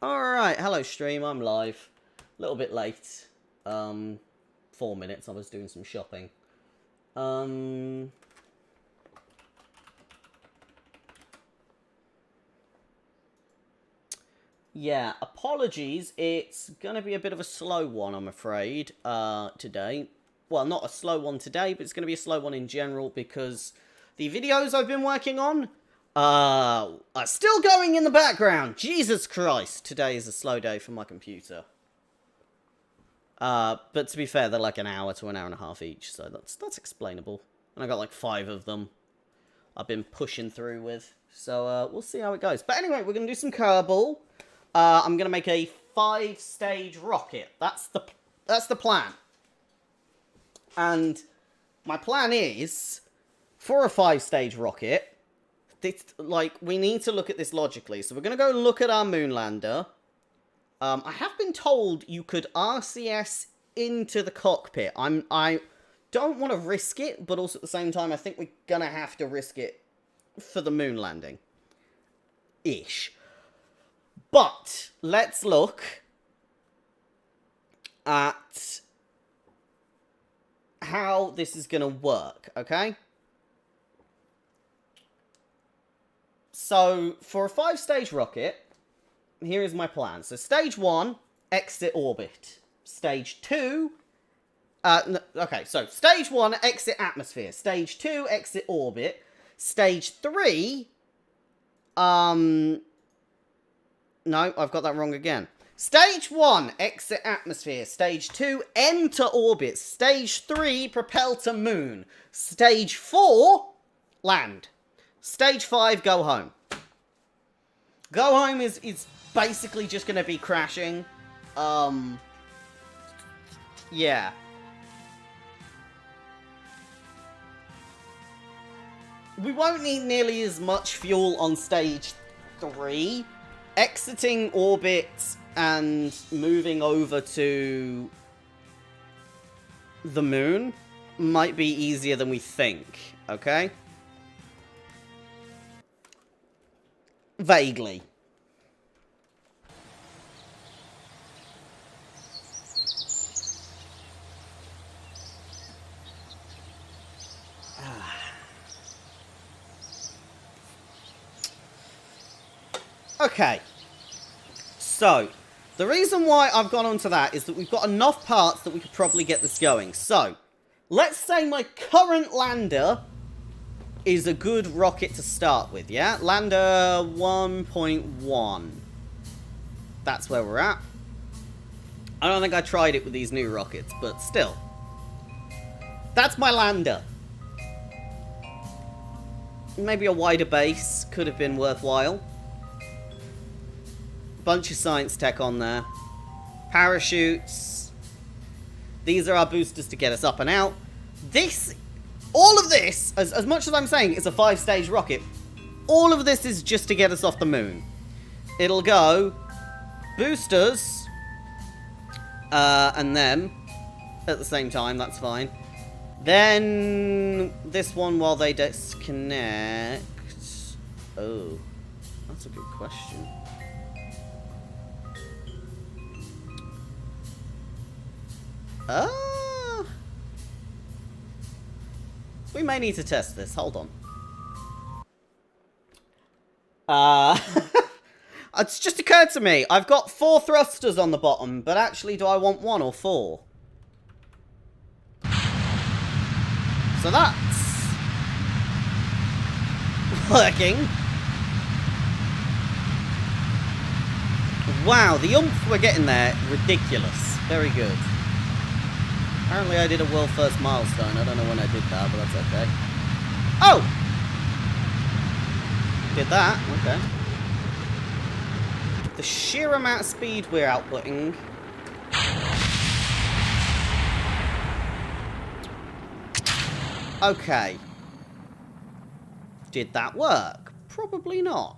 Alright, hello stream, I'm live. A little bit late. 4 minutes, I was doing some shopping. Yeah, apologies, it's gonna be a bit of a slow one, I'm afraid, today. Well, not a slow one today, but it's gonna be a slow one in general, because the videos I've been working on, are still going in the background. Jesus Christ, today is a slow day for my computer. But to be fair, they're like an hour to an hour and a half each, so that's explainable. And I got like 5 of them I've been pushing through with. So, we'll see how it goes. But anyway, we're going to do some Kerbal. I'm going to make a 5-stage rocket. That's the plan. And my plan is, for a 5-stage rocket, we need to look at this logically. So we're going to go look at our moon lander. I have been told you could RCS into the cockpit. I don't want to risk it, but also at the same time, I think we're going to have to risk it for the moon landing. Ish. But let's look at how this is going to work, okay? So, for a 5-stage rocket, here is my plan. So, stage 1, exit orbit. Stage 2, okay, so stage 1, exit atmosphere. Stage 2, exit orbit. Stage 3, no, I've got that wrong again. Stage 1, exit atmosphere. Stage 2, enter orbit. Stage 3, propel to moon. Stage 4, land. Stage 5, go home. Go home is basically just going to be crashing. Yeah. We won't need nearly as much fuel on stage 3. Exiting orbit and moving over to the moon might be easier than we think, okay? Vaguely. Okay. So, the reason why I've gone on to that is that we've got enough parts that we could probably get this going. So, let's say my current lander is a good rocket to start with, yeah? Lander 1.1. That's where we're at. I don't think I tried it with these new rockets, but still. That's my lander. Maybe a wider base could have been worthwhile. Bunch of science tech on there. Parachutes. These are our boosters to get us up and out. All of this, as much as I'm saying it's a 5-stage rocket, all of this is just to get us off the moon. It'll go boosters, and them at the same time, that's fine. Then this one while they disconnect. Oh, that's a good question. We may need to test this. Hold on. It's just occurred to me. I've got 4 thrusters on the bottom, but actually, do I want 1 or 4? So that's working. Wow, the oomph we're getting there, ridiculous. Very good. Apparently I did a world first milestone. I don't know when I did that, but that's okay. Oh! Did that, okay. The sheer amount of speed we're outputting. Okay. Did that work? Probably not.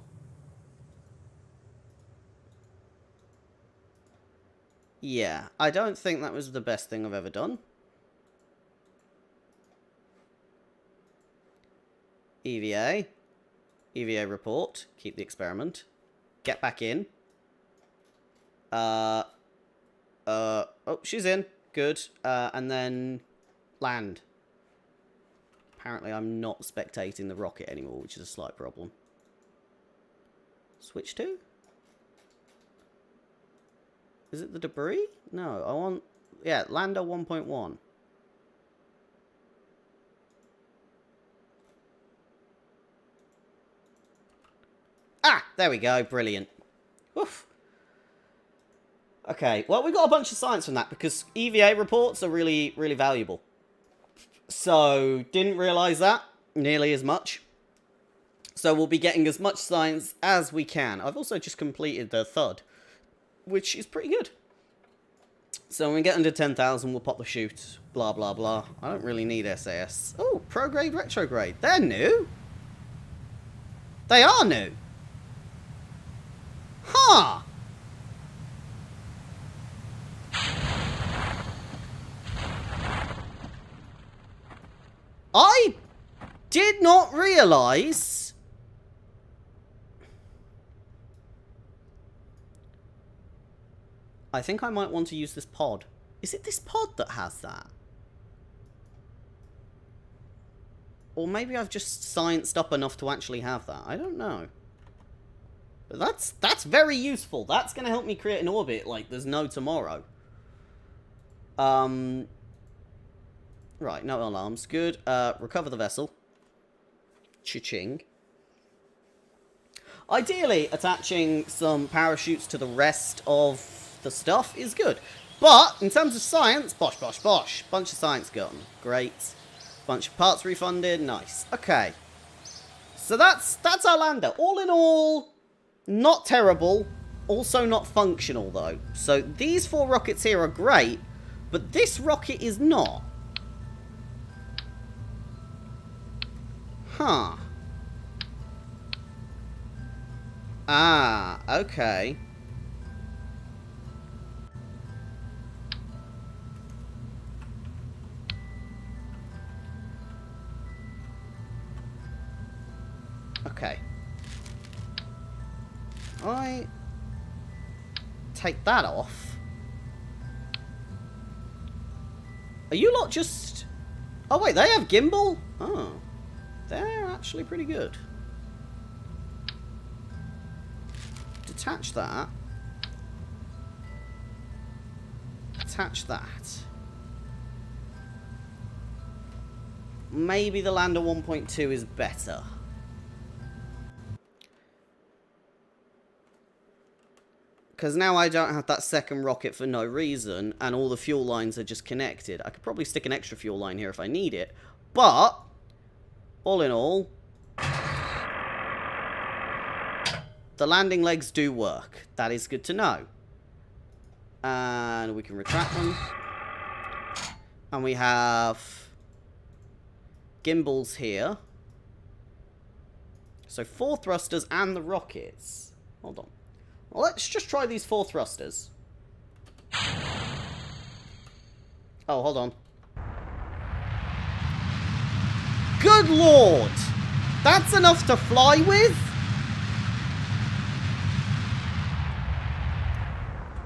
Yeah, I don't think that was the best thing I've ever done. EVA report. Keep the experiment. Get back in. Oh, she's in. Good. And then land. Apparently I'm not spectating the rocket anymore, which is a slight problem. Switch to? Is it the debris? No, I want... Yeah, lander 1.1. Ah, there we go. Brilliant. Oof. Okay, well, we got a bunch of science from that because EVA reports are really, really valuable. So, didn't realise that nearly as much. So, we'll be getting as much science as we can. I've also just completed the thud, which is pretty good. So, when we get under 10,000, we'll pop the chute. Blah, blah, blah. I don't really need SAS. Oh, prograde, retrograde. They're new. They are new. Huh. I did not realise... I think I might want to use this pod. Is it this pod that has that? Or maybe I've just scienced up enough to actually have that. I don't know. But that's very useful. That's going to help me create an orbit like there's no tomorrow. Right, no alarms. Good. Recover the vessel. Cha-ching. Ideally, attaching some parachutes to the rest of the stuff is good. But, in terms of science, bosh, bosh, bosh. Bunch of science gotten. Great. Bunch of parts refunded. Nice. Okay. So that's our lander. All in all, not terrible. Also not functional, though. So these 4 rockets here are great, but this rocket is not. Huh. Ah, okay. Okay. I take that off. Are you lot just... Oh, wait, they have gimbal? Oh. They're actually pretty good. Detach that. Attach that. Maybe the lander 1.2 is better. Because now I don't have that second rocket for no reason, and all the fuel lines are just connected. I could probably stick an extra fuel line here if I need it. But, all in all, the landing legs do work. That is good to know. And we can retract them. And we have gimbals here. So 4 thrusters and the rockets. Hold on. Well, let's just try these 4 thrusters. Oh, hold on. Good lord! That's enough to fly with?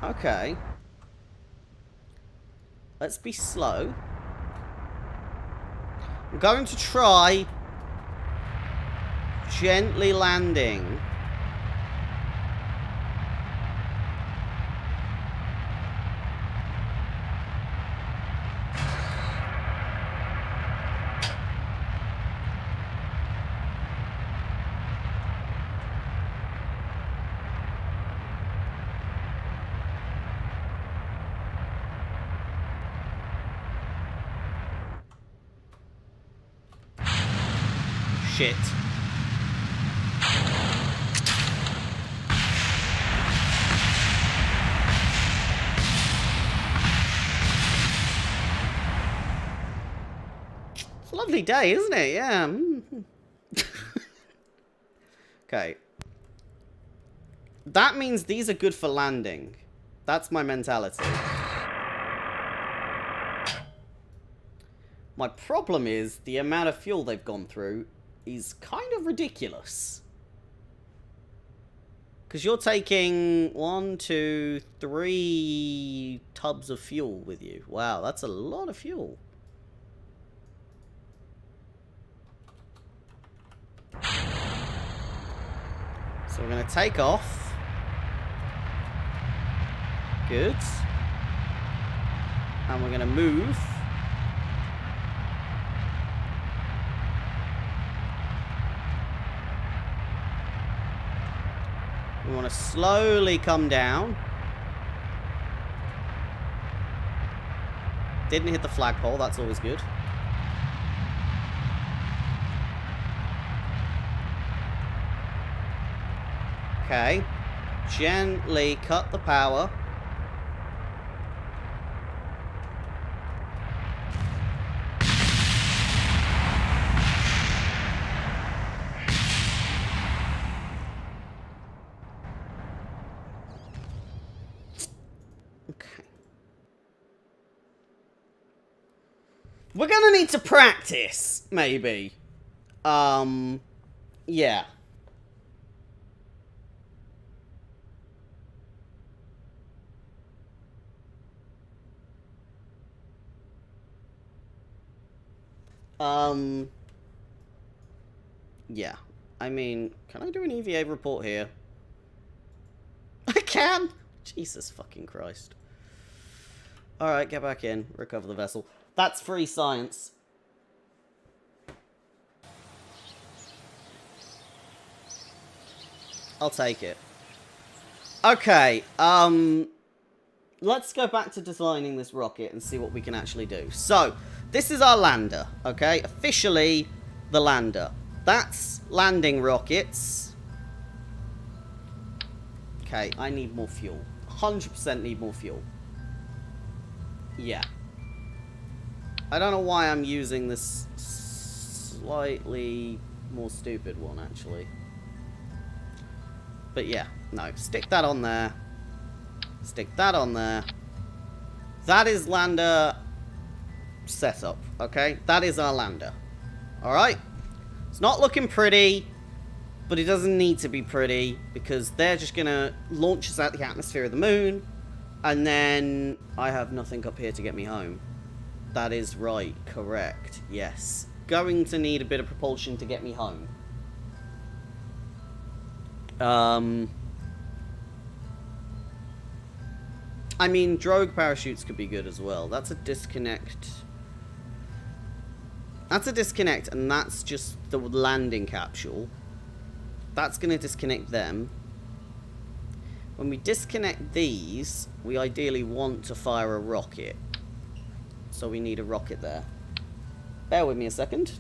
Okay. Let's be slow. I'm going to try gently landing. Shit. It's a lovely day, isn't it? Yeah. Okay. That means these are good for landing. That's my mentality. My problem is the amount of fuel they've gone through is kind of ridiculous. Because you're taking 1, 2, 3 tubs of fuel with you. Wow, that's a lot of fuel. So we're going to take off. Good. And we're going to move. We want to slowly come down. Didn't hit the flagpole, that's always good. Okay. Gently cut the power. We're gonna need to practice, maybe. Yeah. Yeah. I mean, can I do an EVA report here? I can! Jesus fucking Christ. Alright, get back in. Recover the vessel. That's free science. I'll take it. Okay, let's go back to designing this rocket and see what we can actually do. So, this is our lander, okay? Officially, the lander. That's landing rockets. Okay, I need more fuel. 100% need more fuel. Yeah. I don't know why I'm using this slightly more stupid one, actually. But yeah, no. Stick that on there. Stick that on there. That is lander setup, okay? That is our lander. Alright? It's not looking pretty, but it doesn't need to be pretty, because they're just gonna launch us out the atmosphere of the moon, and then I have nothing up here to get me home. That is right, correct, yes. Going to need a bit of propulsion to get me home. I mean, drogue parachutes could be good as well. That's a disconnect. That's a disconnect, and that's just the landing capsule. That's going to disconnect them. When we disconnect these, we ideally want to fire a rocket. So we need a rocket there. Bear with me a second.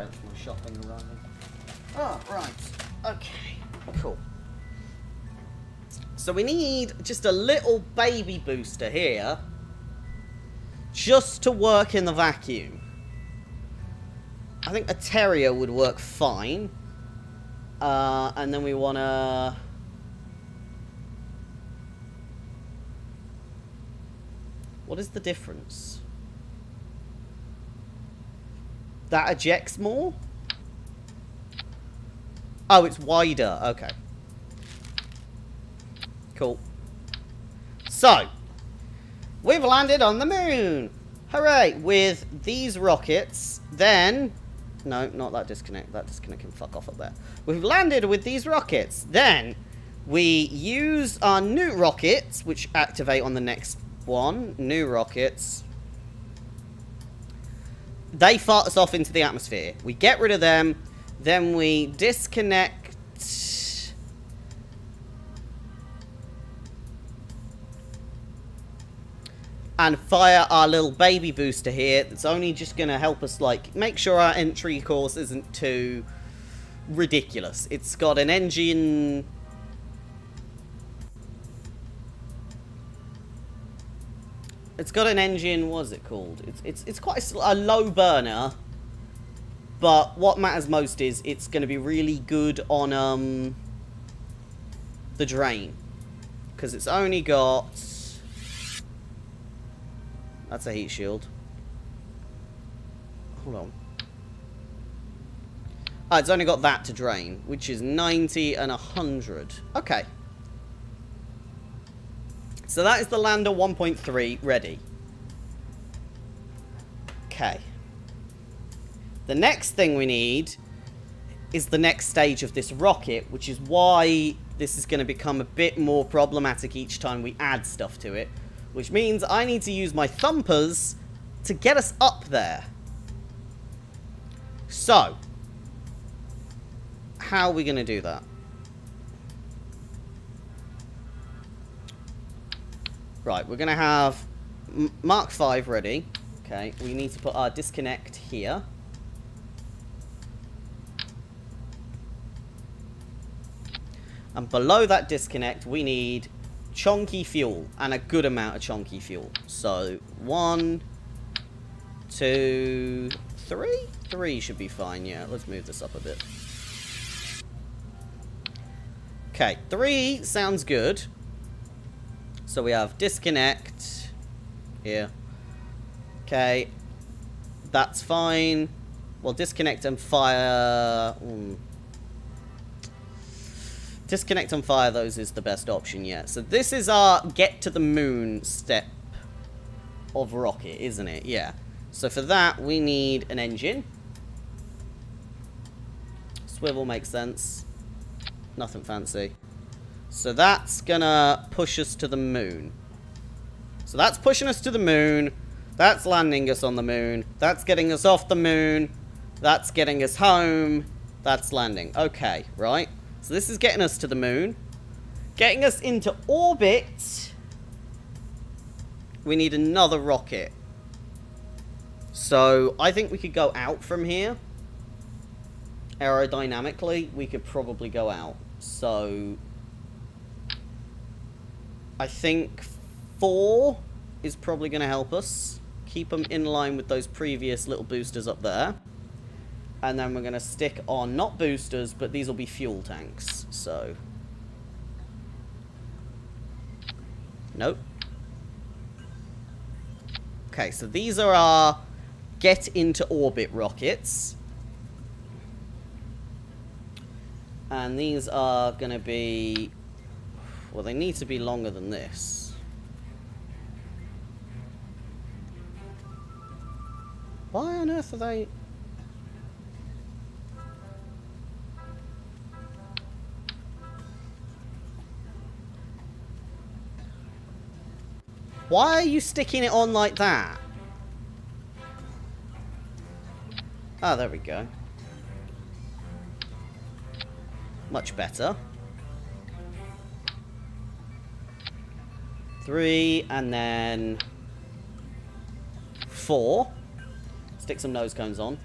That's my shopping arriving. Oh, right. Okay, cool. So we need just a little baby booster here. Just to work in the vacuum. I think a terrier would work fine. And then we want to... What is the difference? That ejects more? Oh, it's wider. Okay. Cool. So, we've landed on the moon. Hooray. With these rockets, then... No, not that disconnect. That disconnect can fuck off up there. We've landed with these rockets. Then, we use our new rockets, which activate on the next one. New rockets. They fart us off into the atmosphere. We get rid of them. Then we disconnect... and fire our little baby booster here. That's only just going to help us, like, make sure our entry course isn't too ridiculous. It's got an engine... It's got an engine, what is it called? It's quite a low burner. But what matters most is it's going to be really good on the drain. Because it's only got... That's a heat shield. Hold on. Ah, it's only got that to drain, which is 90 and 100. Okay. So that is the Lander 1.3 ready. Okay. The next thing we need is the next stage of this rocket, which is why this is going to become a bit more problematic each time we add stuff to it. Which means I need to use my thumpers to get us up there. So, how are we going to do that? Right, we're going to have Mark 5 ready. Okay, we need to put our disconnect here. And below that disconnect, we need chonky fuel, and a good amount of chonky fuel. So, 1, 2, 3? 3 should be fine, yeah. Let's move this up a bit. Okay, 3 sounds good. So we have disconnect here. Okay, that's fine. Well, disconnect and fire... Disconnect and fire those is the best option, yeah. So this is our get to the moon step of rocket, isn't it? Yeah. So for that, we need an engine. Swivel makes sense. Nothing fancy. So that's gonna push us to the moon. So that's pushing us to the moon. That's landing us on the moon. That's getting us off the moon. That's getting us home. That's landing. Okay, right? So this is getting us to the moon. Getting us into orbit. We need another rocket. So I think we could go out from here. Aerodynamically, we could probably go out. So I think 4 is probably going to help us. Keep them in line with those previous little boosters up there. And then we're going to stick on, not boosters, but these will be fuel tanks. So. Nope. Okay, so these are our get into orbit rockets. And these are going to be... Well, they need to be longer than this. Why on earth are they... Why are you sticking it on like that? Ah, there we go. Much better. 3, and then 4. Stick some nose cones on.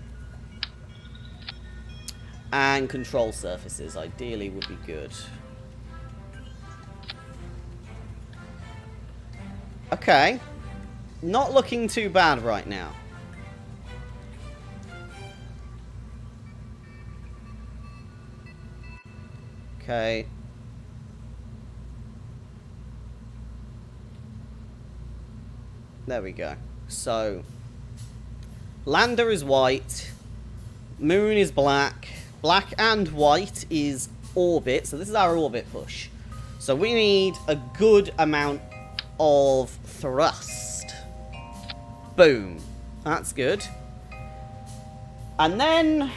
And control surfaces, ideally, would be good. Okay. Not looking too bad right now. Okay. There we go. So, lander is white. Moon is black. Black and white is orbit. So this is our orbit push. So we need a good amount of thrust. Boom. That's good. And then...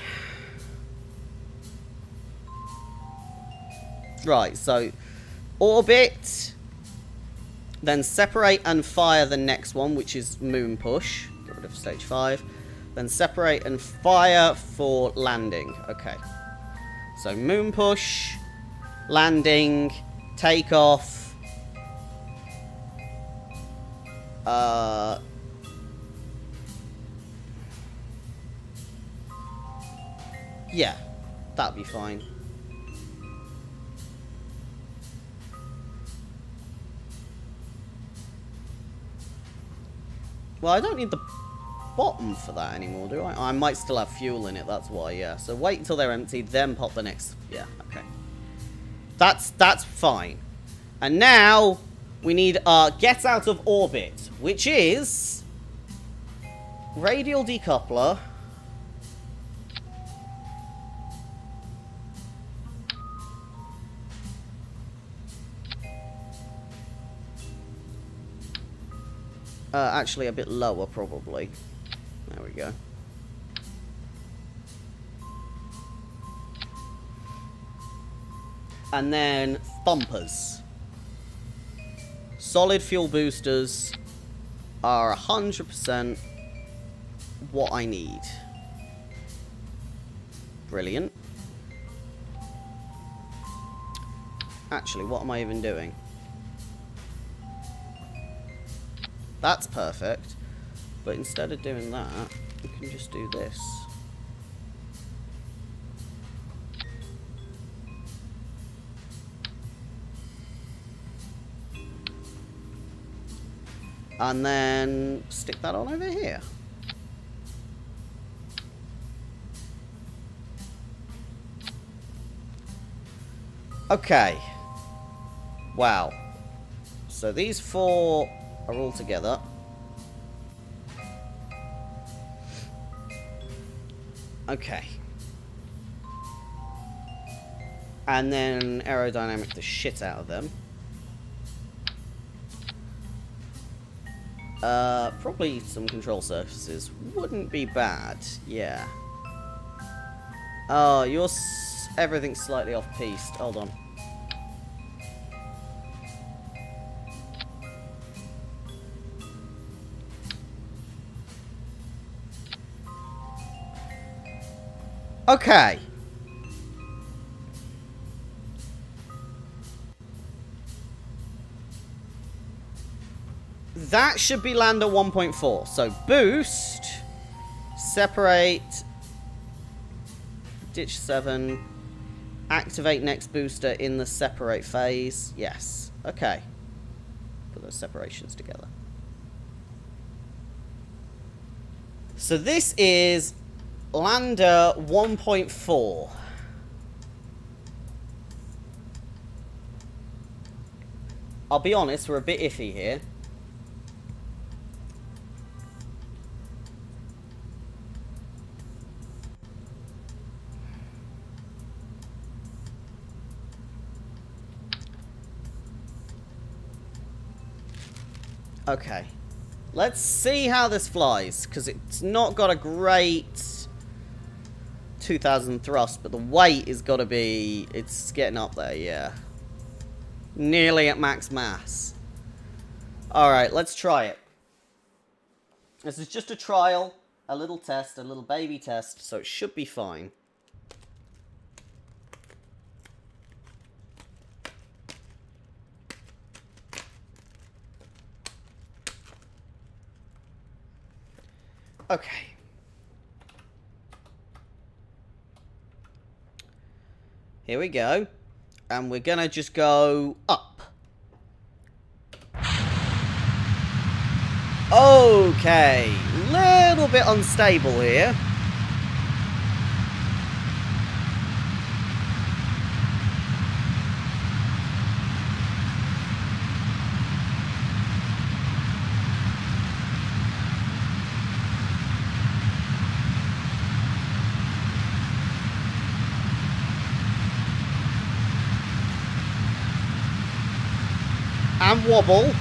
Right, so orbit, then separate and fire the next one, which is moon push. Get rid of stage 5. Then separate and fire for landing. Okay. So moon push, landing, takeoff. Yeah, that'd be fine. Well, I don't need the bottom for that anymore, do I? I might still have fuel in it, that's why, yeah. So wait until they're empty, then pop the next... Yeah, okay. That's fine. And now, we need get out of orbit, which is... radial decoupler. Actually, a bit lower, probably. There we go. And then thumpers. Solid fuel boosters are 100% what I need. Brilliant. Actually, what am I even doing? That's perfect. But instead of doing that, we can just do this. And then stick that on over here. Okay. Wow. So these 4 are all together. Okay. And then aerodynamic the shit out of them. Probably some control surfaces. Wouldn't be bad. Yeah. Oh, everything's slightly off-piste. Hold on. Okay. That should be lander 1.4. So boost, separate, ditch 7, activate next booster in the separate phase. Yes. Okay. Put those separations together. So this is lander 1.4. I'll be honest, we're a bit iffy here. Okay. Let's see how this flies, because it's not got a great 2,000 thrust, but the weight is got to be... It's getting up there, yeah. Nearly at max mass. Alright, let's try it. This is just a trial, a little test, a little baby test, so it should be fine. Okay. Here we go. And we're gonna just go up. Okay. Little bit unstable here. And wobble.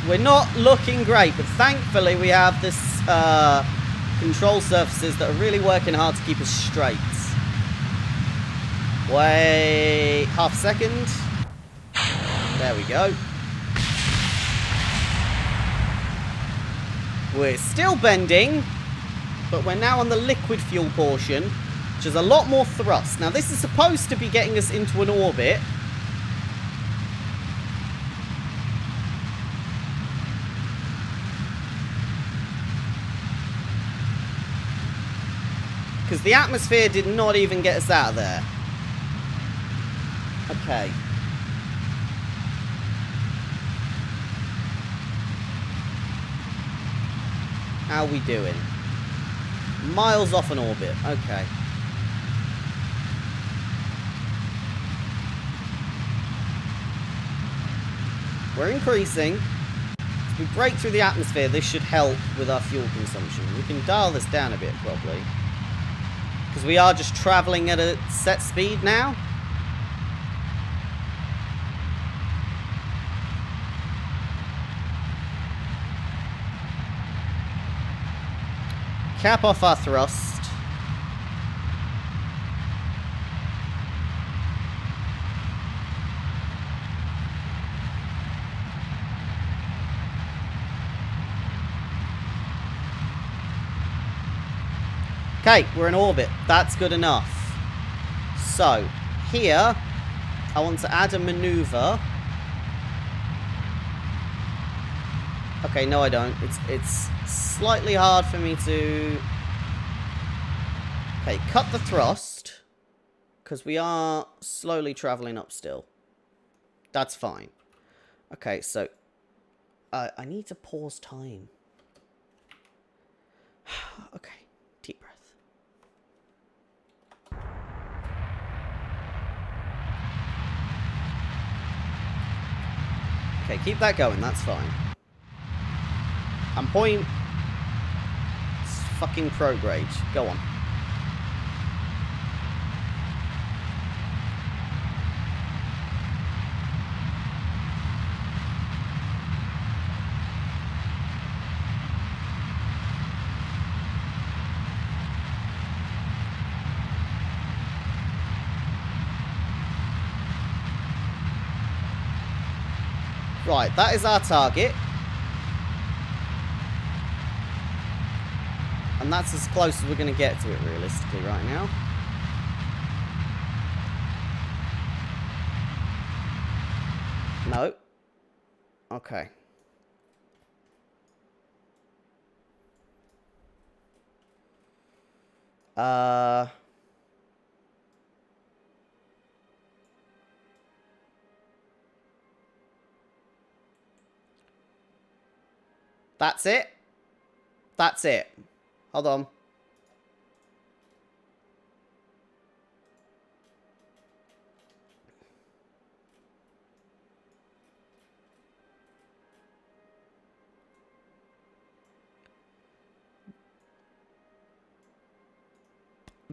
We're not looking great, but thankfully we have this control surfaces that are really working hard to keep us straight. Wait, half a second. There we go. We're still bending, but we're now on the liquid fuel portion, which is a lot more thrust. Now this is supposed to be getting us into an orbit. Because the atmosphere did not even get us out of there. Okay. How are we doing? Miles off an orbit. Okay. We're increasing. As we break through the atmosphere, this should help with our fuel consumption. We can dial this down a bit, probably. Because we are just traveling at a set speed now. Cap off our thrust. Okay, we're in orbit. That's good enough. So, here, I want to add a maneuver. Okay, no I don't. It's slightly hard for me to... Okay, cut the thrust. Because we are slowly travelling up still. That's fine. Okay, so... I need to pause time. Okay, deep breath. Okay, keep that going, that's fine. And point... It's fucking prograde. Go on. Right, that is our target. And that's as close as we're going to get to it, realistically, right now. No. Okay. That's it. That's it. Hold on.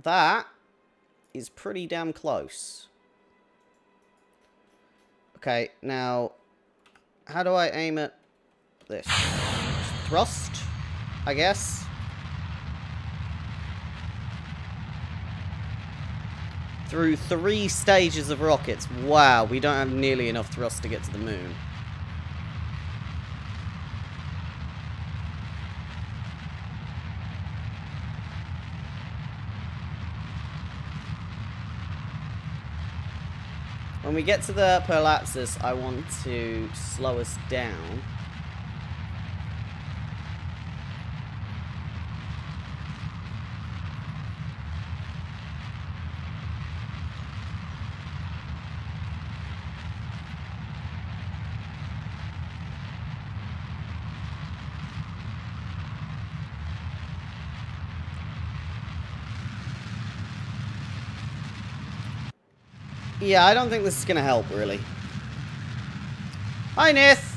That is pretty damn close. Okay, now, how do I aim at this? Thrust, I guess. Through 3 stages of rockets. Wow, we don't have nearly enough thrust to get to the moon. When we get to the prolapsus, I want to slow us down. Yeah, I don't think this is going to help, really. Hi, Nith!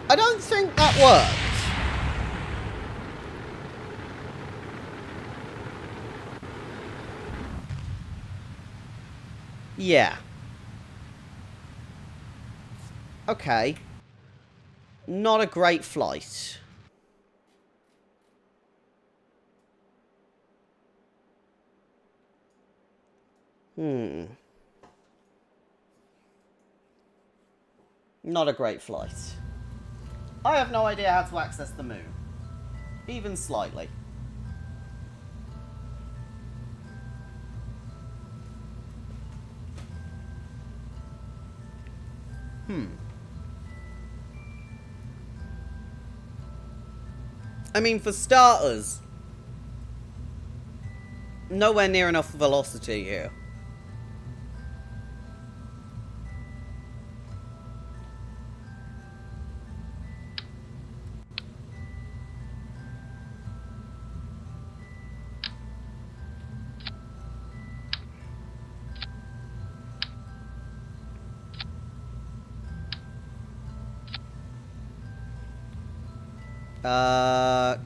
I don't think that worked. Yeah. Okay. Not a great flight. Not a great flight. I have no idea how to access the moon. Even slightly. I mean, for starters, nowhere near enough velocity here.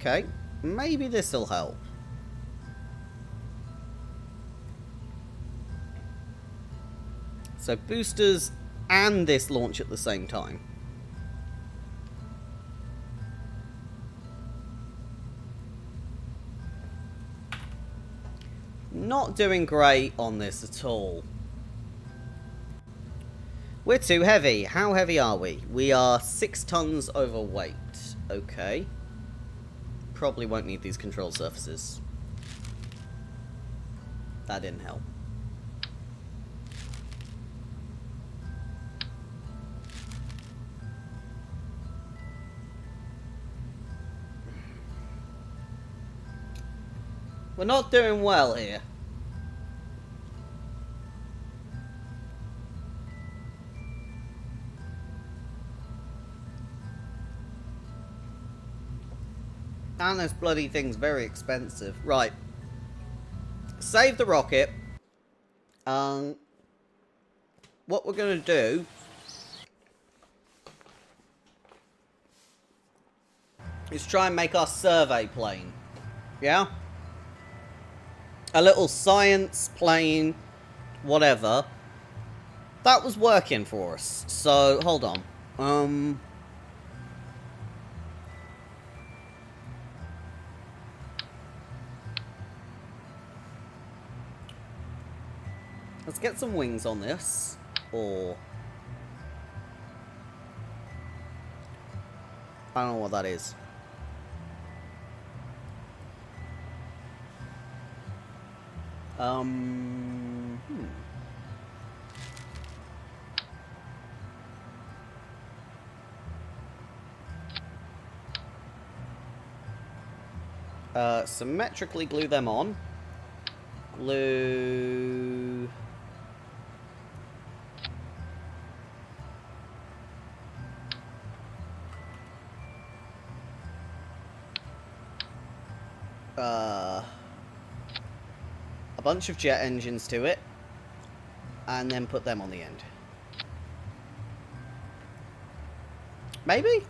Okay. Maybe this'll help. So boosters and this launch at the same time. Not doing great on this at all. We're too heavy. How heavy are we? We are 6 tons overweight. Okay. Probably won't need these control surfaces. That didn't help. We're not doing well here. And this bloody thing's very expensive. Right. Save the rocket. What we're going to do is try and make our survey plane. Yeah? A little science plane, whatever. That was working for us. So, hold on. Let's get some wings on this. Or... I don't know what that is. Symmetrically glue them on. Glue... a bunch of jet engines to it, and then put them on the end. Maybe?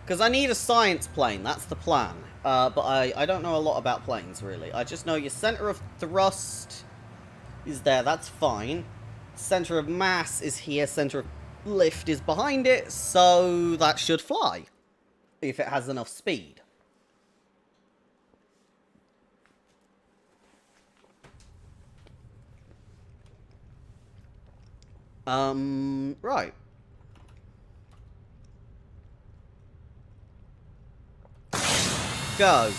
Because I need a science plane, that's the plan. But I don't know a lot about planes, really. I just know your center of thrust is there, that's fine. Center of mass is here. Center of lift is behind it. So that should fly. If it has enough speed. Right. Go.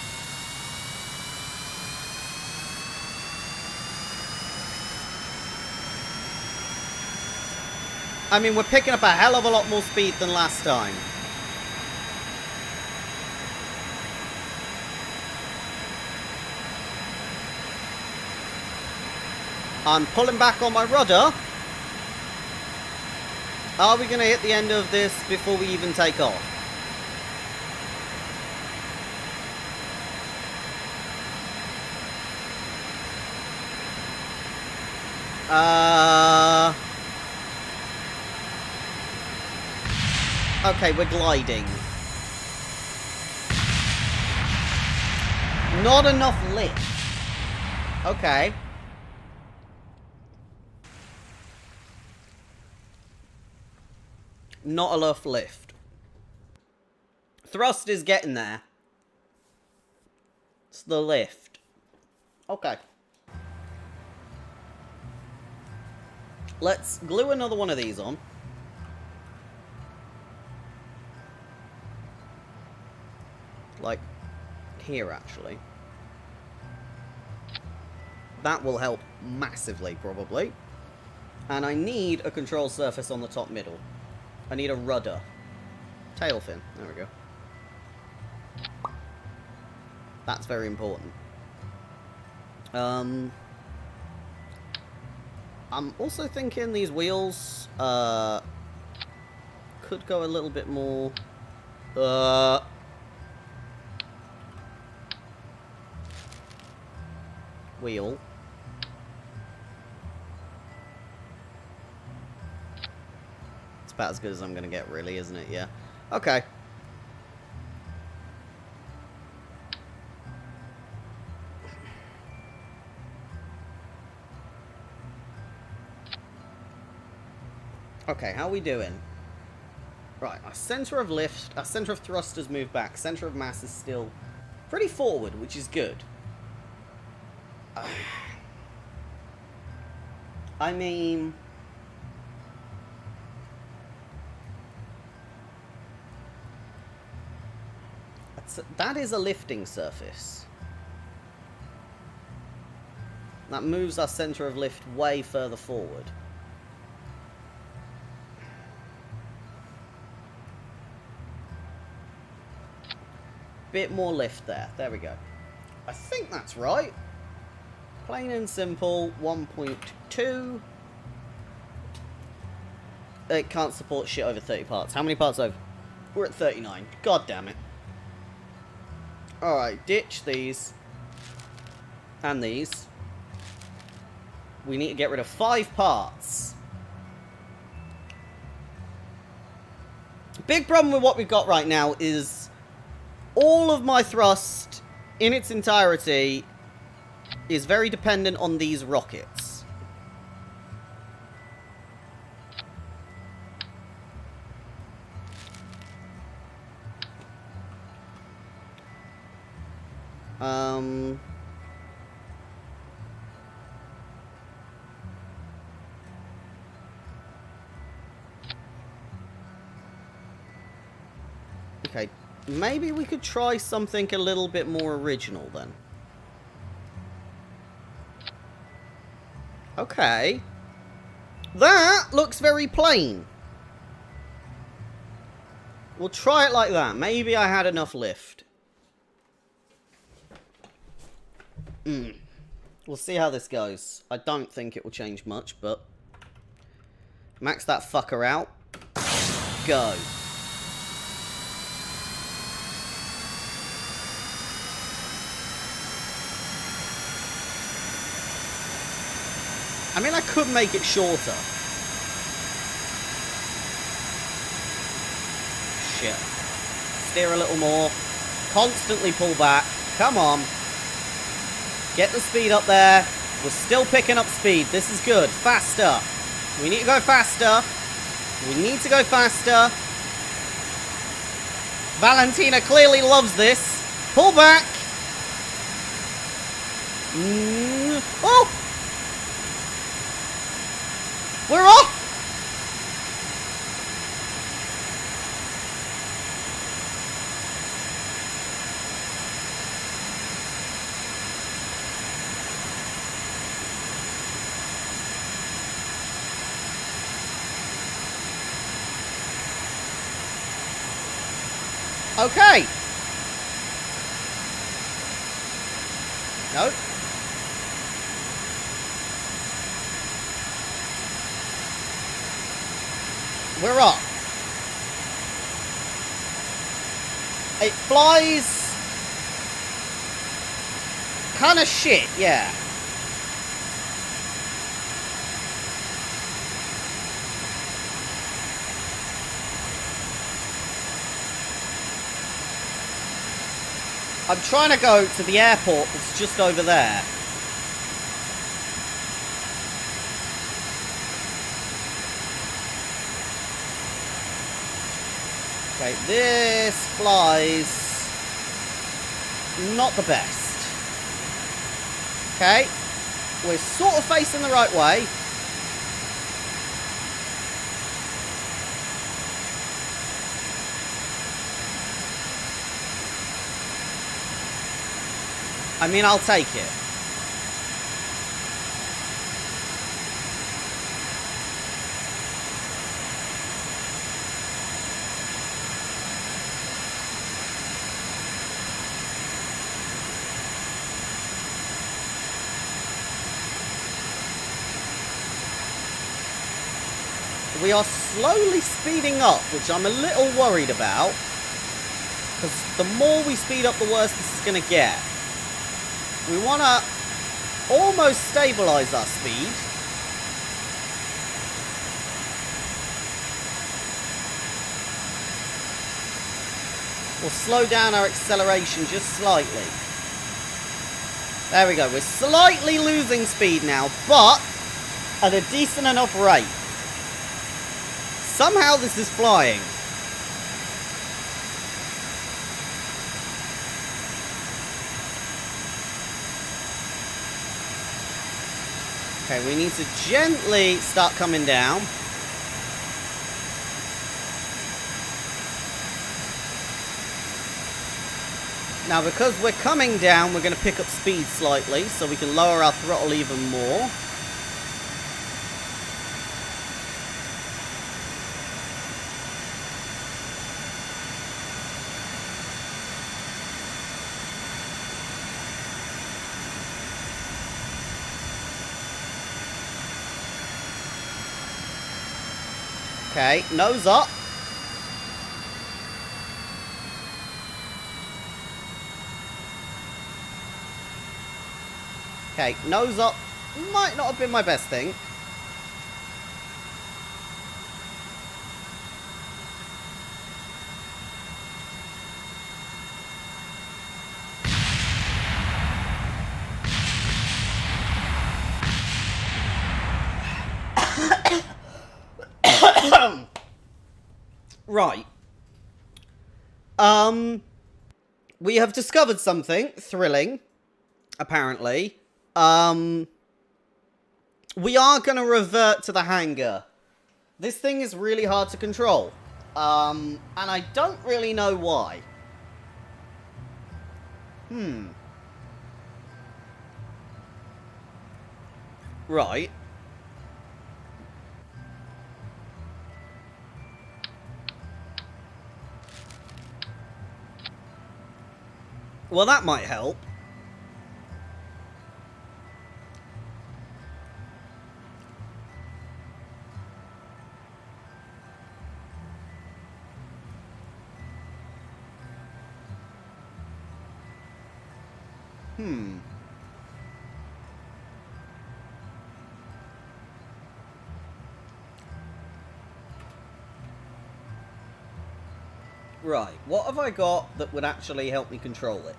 I mean, we're picking up a hell of a lot more speed than last time. I'm pulling back on my rudder. Are we going to hit the end of this before we even take off? Okay, we're gliding. Not enough lift. Okay. Not enough lift. Thrust is getting there. It's the lift. Okay. Let's glue another one of these on. Like, here, actually. That will help massively, probably. And I need a control surface on the top middle. I need a rudder. Tail fin. There we go. That's very important. I'm also thinking these wheels could go a little bit more wheel. It's about as good as I'm gonna get, really, isn't it? Yeah. Okay. Okay, how are we doing? Right, our center of lift, our center of thrust has moved back. Center of mass is still pretty forward, which is good. I mean... that is a lifting surface. That moves our center of lift way further forward. Bit more lift there. There we go. I think that's right. Plain and simple, 1.2. It can't support shit over 30 parts. How many parts over? We're at 39. God damn it. Alright, ditch these. And these. We need to get rid of 5 parts. Big problem with what we've got right now is all of my thrust in its entirety is very dependent on these rockets. Okay, maybe we could try something a little bit more original then. Okay. That looks very plain. We'll try it like that. Maybe I had enough lift. We'll see how this goes. I don't think it will change much, but... max that fucker out. Go. I mean, I could make it shorter. Shit. Steer a little more. Constantly pull back. Come on. Get the speed up there. We're still picking up speed. This is good. Faster. We need to go faster. We need to go faster. Valentina clearly loves this. Pull back. Oh! We're off! Okay. No. We're up. It flies kind of shit, yeah. I'm trying to go to the airport that's just over there. Okay, this flies not the best. Okay, we're sort of facing the right way. I mean, I'll take it. We are slowly speeding up, which I'm a little worried about. Because the more we speed up, the worse this is going to get. We want to almost stabilize our speed. We'll slow down our acceleration just slightly. There we go. We're slightly losing speed now, but at a decent enough rate. Somehow this is flying. Okay, we need to gently start coming down. Now, because we're coming down, we're going to pick up speed slightly, so we can lower our throttle even more. Okay, nose up. Okay, nose up might not have been my best thing. Right. We have discovered something thrilling, apparently. We are going to revert to the hangar. This thing is really hard to control. And I don't really know why. Right. Well, that might help. Right, what have I got that would actually help me control it?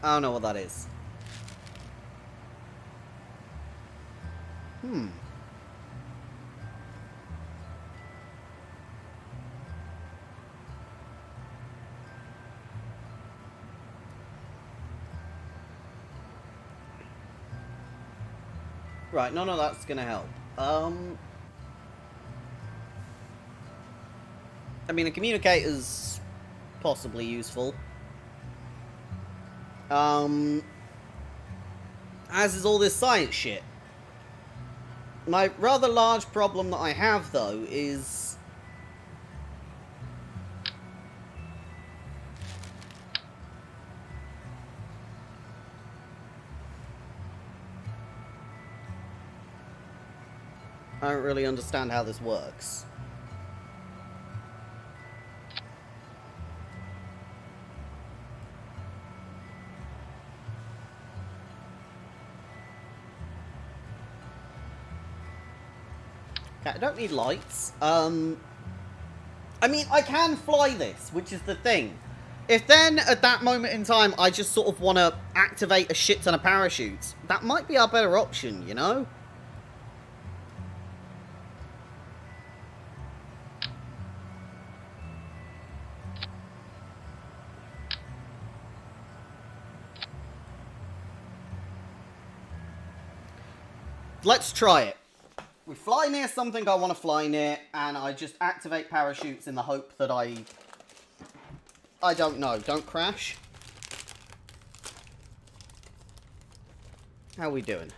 I don't know what that is. Right, none of that's gonna help. I mean, a communicator's possibly useful. As is all this science shit. My rather large problem that I have, though, is... I don't really understand how this works. Okay, I don't need lights. I mean, I can fly this, which is the thing. If then, at that moment in time, I just sort of want to activate a shit ton of parachutes, that might be our better option, you know? Let's try it. We fly near something I want to fly near, and I just activate parachutes in the hope that I don't know, don't crash. How are we doing?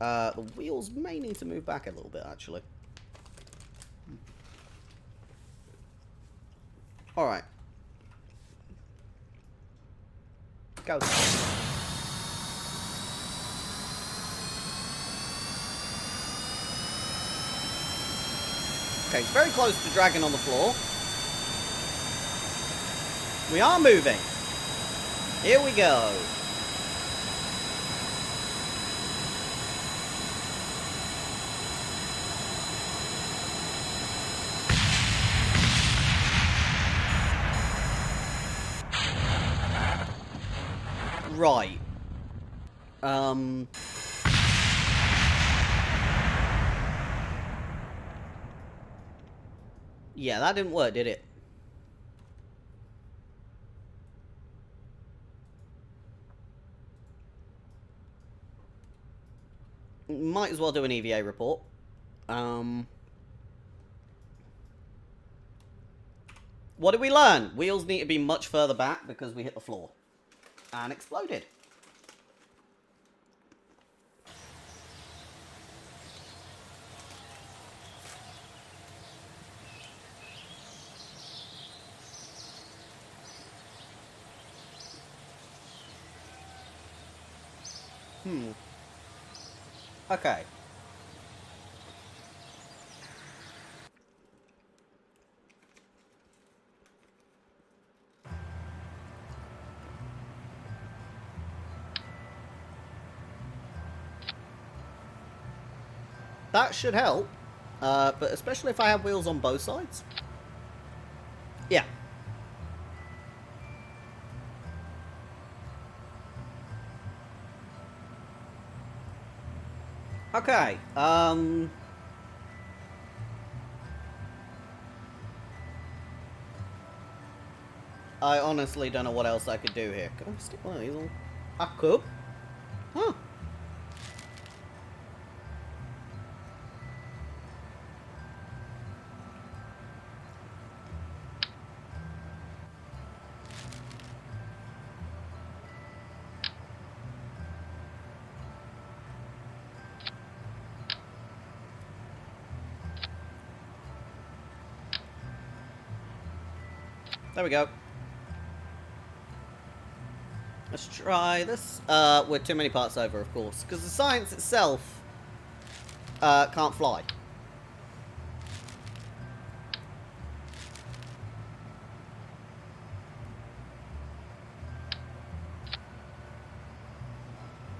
The wheels may need to move back a little bit, actually. Alright. Go. Okay, it's very close to dragging on the floor. We are moving. Here we go. Right. Yeah, that didn't work, did it? Might as well do an EVA report. What did we learn? Wheels need to be much further back because we hit the floor. And exploded. Okay. That should help. But especially if I have wheels on both sides. Yeah. Okay, I honestly don't know what else I could do here. Could I stick one of these on? I could. Huh. There we go. Let's try this. We're too many parts over, of course. Because the science itself can't fly.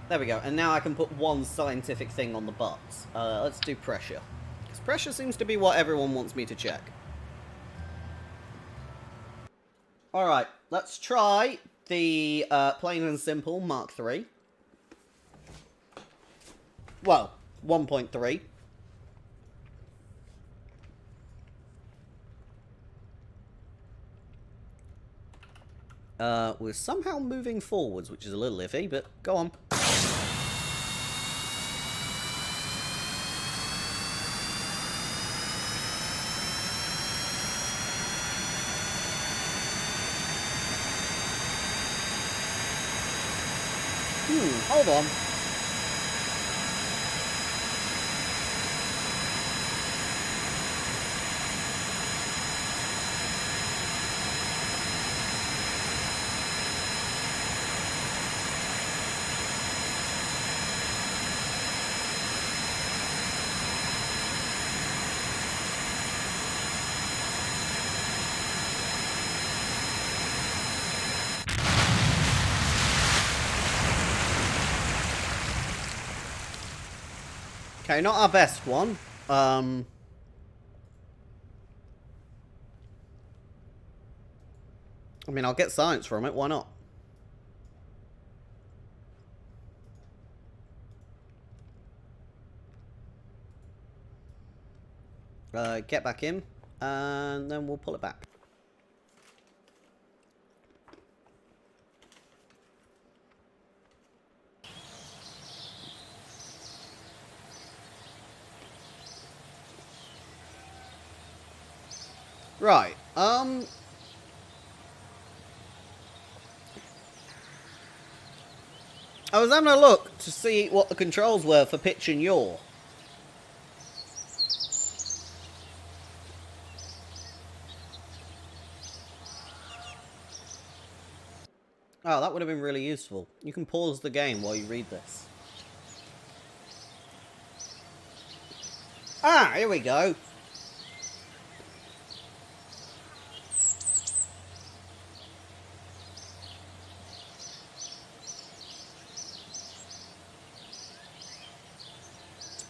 There we go. And now I can put one scientific thing on the butts. Let's do pressure. Because pressure seems to be what everyone wants me to check. Alright, let's try the Plain and Simple Mark III. Well, 1.3. We're somehow moving forwards, which is a little iffy, but go on. Hold on. Okay, not our best one. I mean, I'll get science from it, why not? Get back in, and then we'll pull it back. Right, I was having a look to see what the controls were for pitch and yaw. Oh, that would have been really useful. You can pause the game while you read this. Ah, here we go.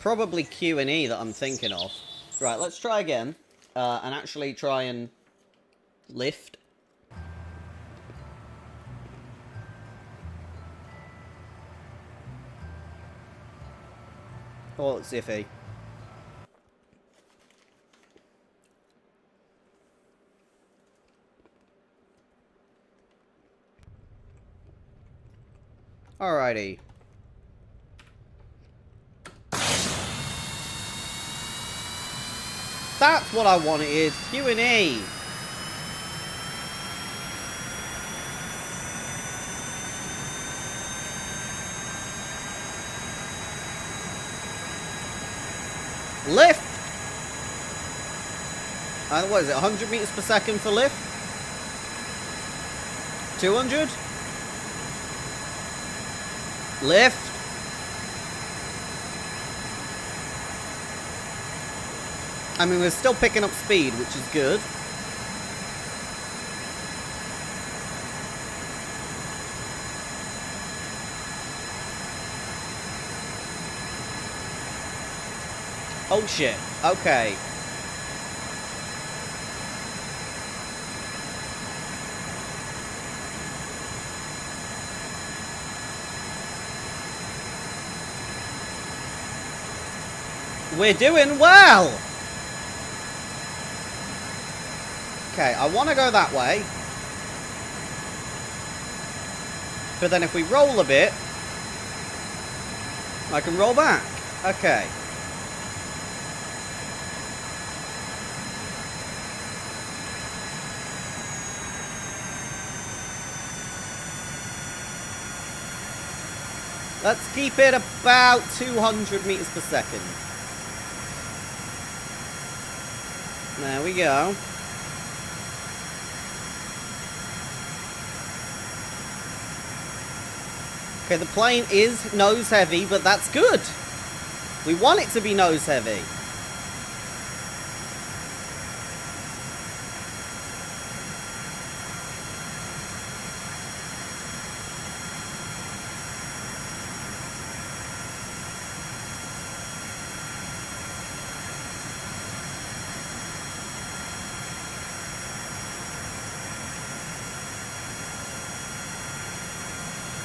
Probably Q and E that I'm thinking of. Right, let's try again. And actually try and lift. Oh, it's iffy. Alrighty. That's what I wanted. Q and E. Lift. What is it? 100 meters per second for lift? 200? Lift. I mean, we're still picking up speed, which is good. Oh shit. Okay. We're doing well! Okay, I want to go that way. But then if we roll a bit, I can roll back. Okay. Let's keep it about 200 meters per second. There we go. Okay, the plane is nose heavy, but that's good. We want it to be nose heavy.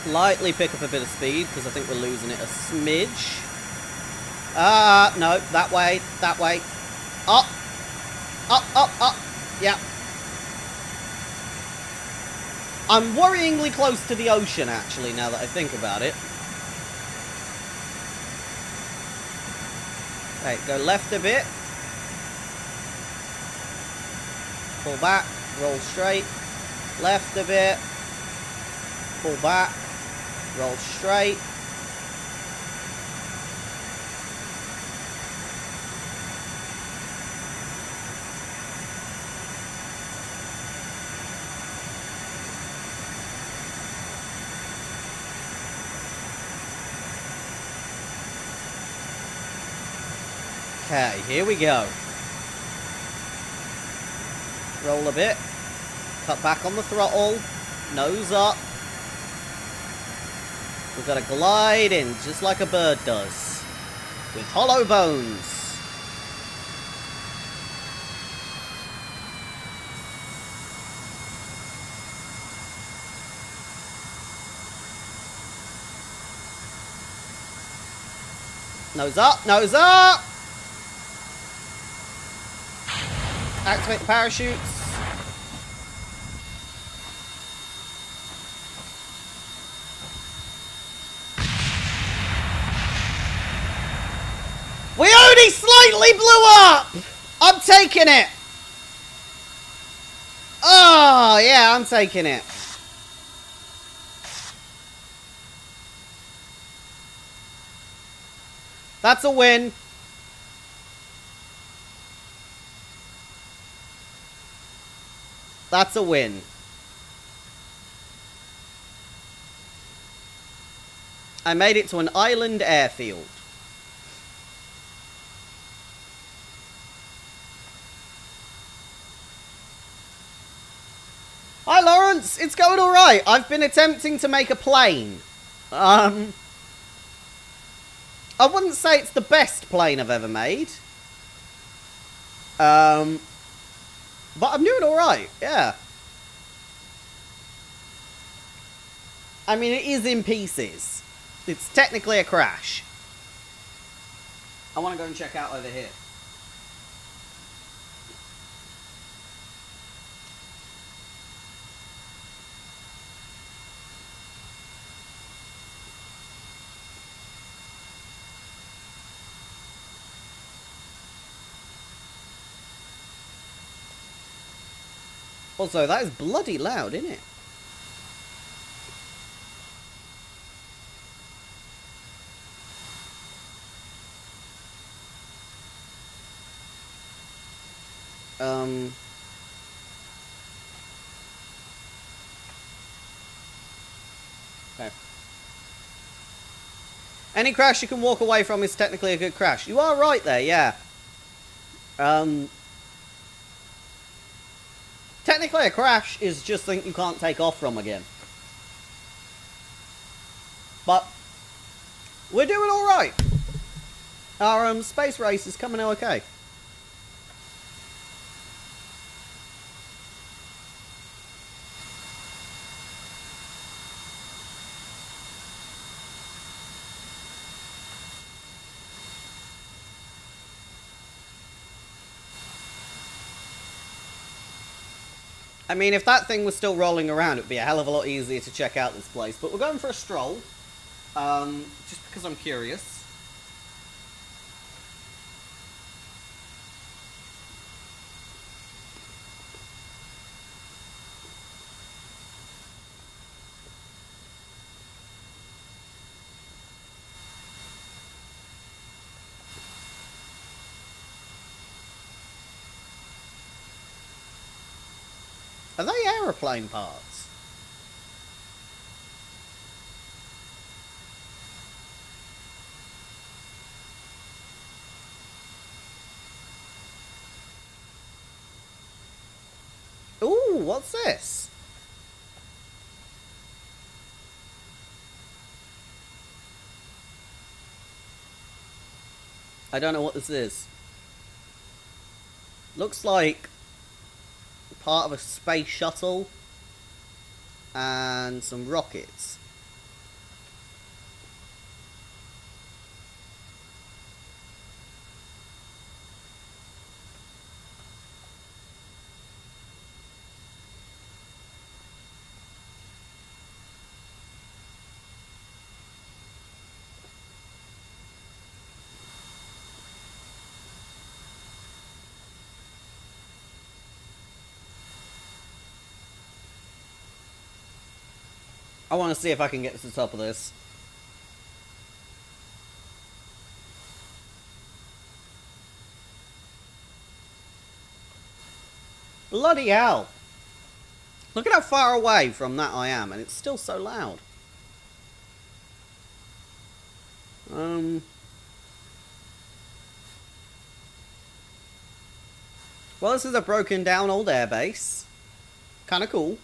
slightly pick up a bit of speed, because I think we're losing it a smidge. No, that way, that way. Up! Up, up, up! Yeah. I'm worryingly close to the ocean, actually, now that I think about it. Okay, go left a bit. Pull back, roll straight. Left a bit. Pull back, roll straight. Okay, here we go. Roll a bit. Cut back on the throttle. Nose up. We've got to glide in just like a bird does. With hollow bones. Nose up, nose up! Activate the parachutes. We only slightly blew up! I'm taking it! Oh, yeah, I'm taking it. That's a win. That's a win. I made it to an island airfield. Hi, Lawrence. It's going all right. I've been attempting to make a plane. I wouldn't say it's the best plane I've ever made. But I'm doing all right. Yeah. I mean, it is in pieces. It's technically a crash. I want to go and check out over here. Also, that is bloody loud, isn't it? Okay. Any crash you can walk away from is technically a good crash. You are right there, yeah. Technically a crash is just something you can't take off from again. But we're doing alright. Our space race is coming out okay. I mean, if that thing was still rolling around, it would be a hell of a lot easier to check out this place. But we're going for a stroll. Just because I'm curious. Are they aeroplane parts? Ooh, what's this? I don't know what this is. Looks like part of a space shuttle and some rockets. I want to see if I can get to the top of this. Bloody hell. Look at how far away from that I am, and it's still so loud. Well, this is a broken down old airbase. Kind of cool.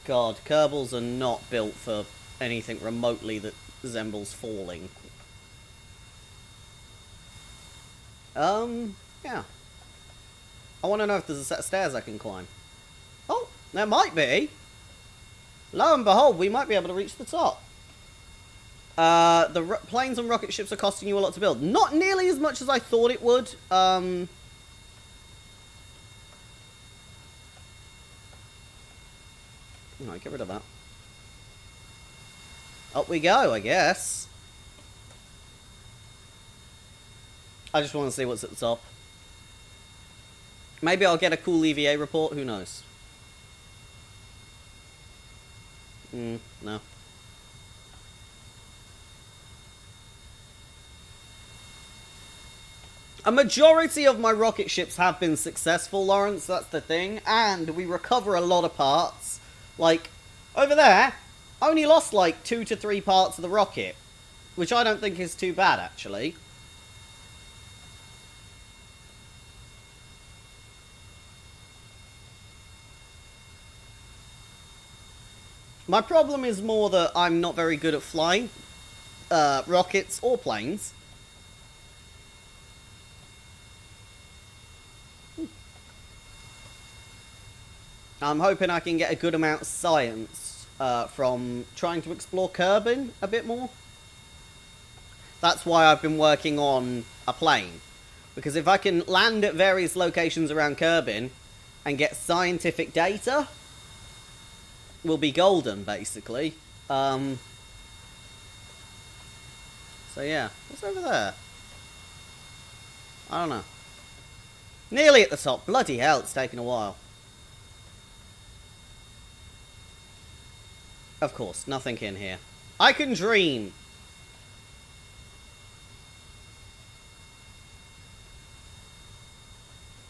God, Kerbals are not built for anything remotely that resembles falling. Yeah. I want to know if there's a set of stairs I can climb. Oh, there might be. Lo and behold, we might be able to reach the top. The planes and rocket ships are costing you a lot to build. Not nearly as much as I thought it would. Alright, get rid of that. Up we go, I guess. I just want to see what's at the top. Maybe I'll get a cool EVA report, who knows? No. A majority of my rocket ships have been successful, Lawrence, that's the thing. And we recover a lot of parts. Like, over there, I only lost like 2 to 3 parts of the rocket. Which I don't think is too bad, actually. My problem is more that I'm not very good at flying rockets or planes. I'm hoping I can get a good amount of science from trying to explore Kerbal a bit more. That's why I've been working on a plane. Because if I can land at various locations around Kerbal and get scientific data, we'll be golden, basically. So yeah. What's over there? I don't know. Nearly at the top. Bloody hell, it's taken a while. Of course, nothing in here. I can dream.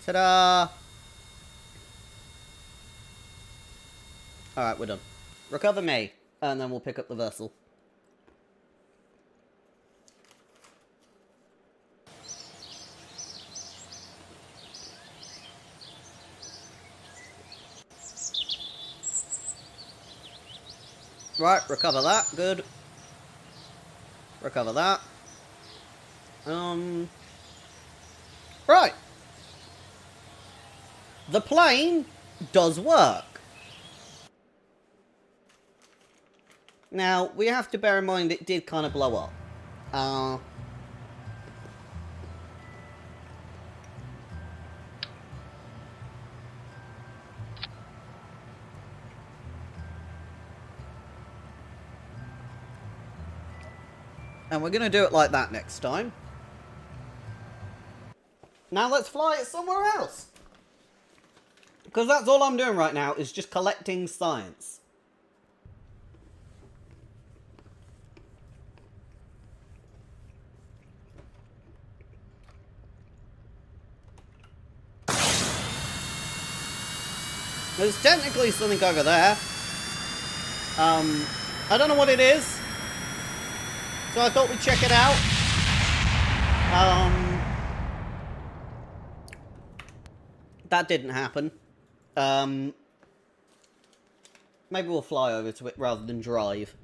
Ta-da! Alright, we're done. Recover me, and then we'll pick up the vessel. Right, recover that. Good. Recover that. Right. The plane does work. Now, we have to bear in mind it did kind of blow up. And we're going to do it like that next time. Now let's fly it somewhere else. Because that's all I'm doing right now, is just collecting science. There's technically something over there. I don't know what it is. So I thought we'd check it out. That didn't happen. Maybe we'll fly over to it rather than drive.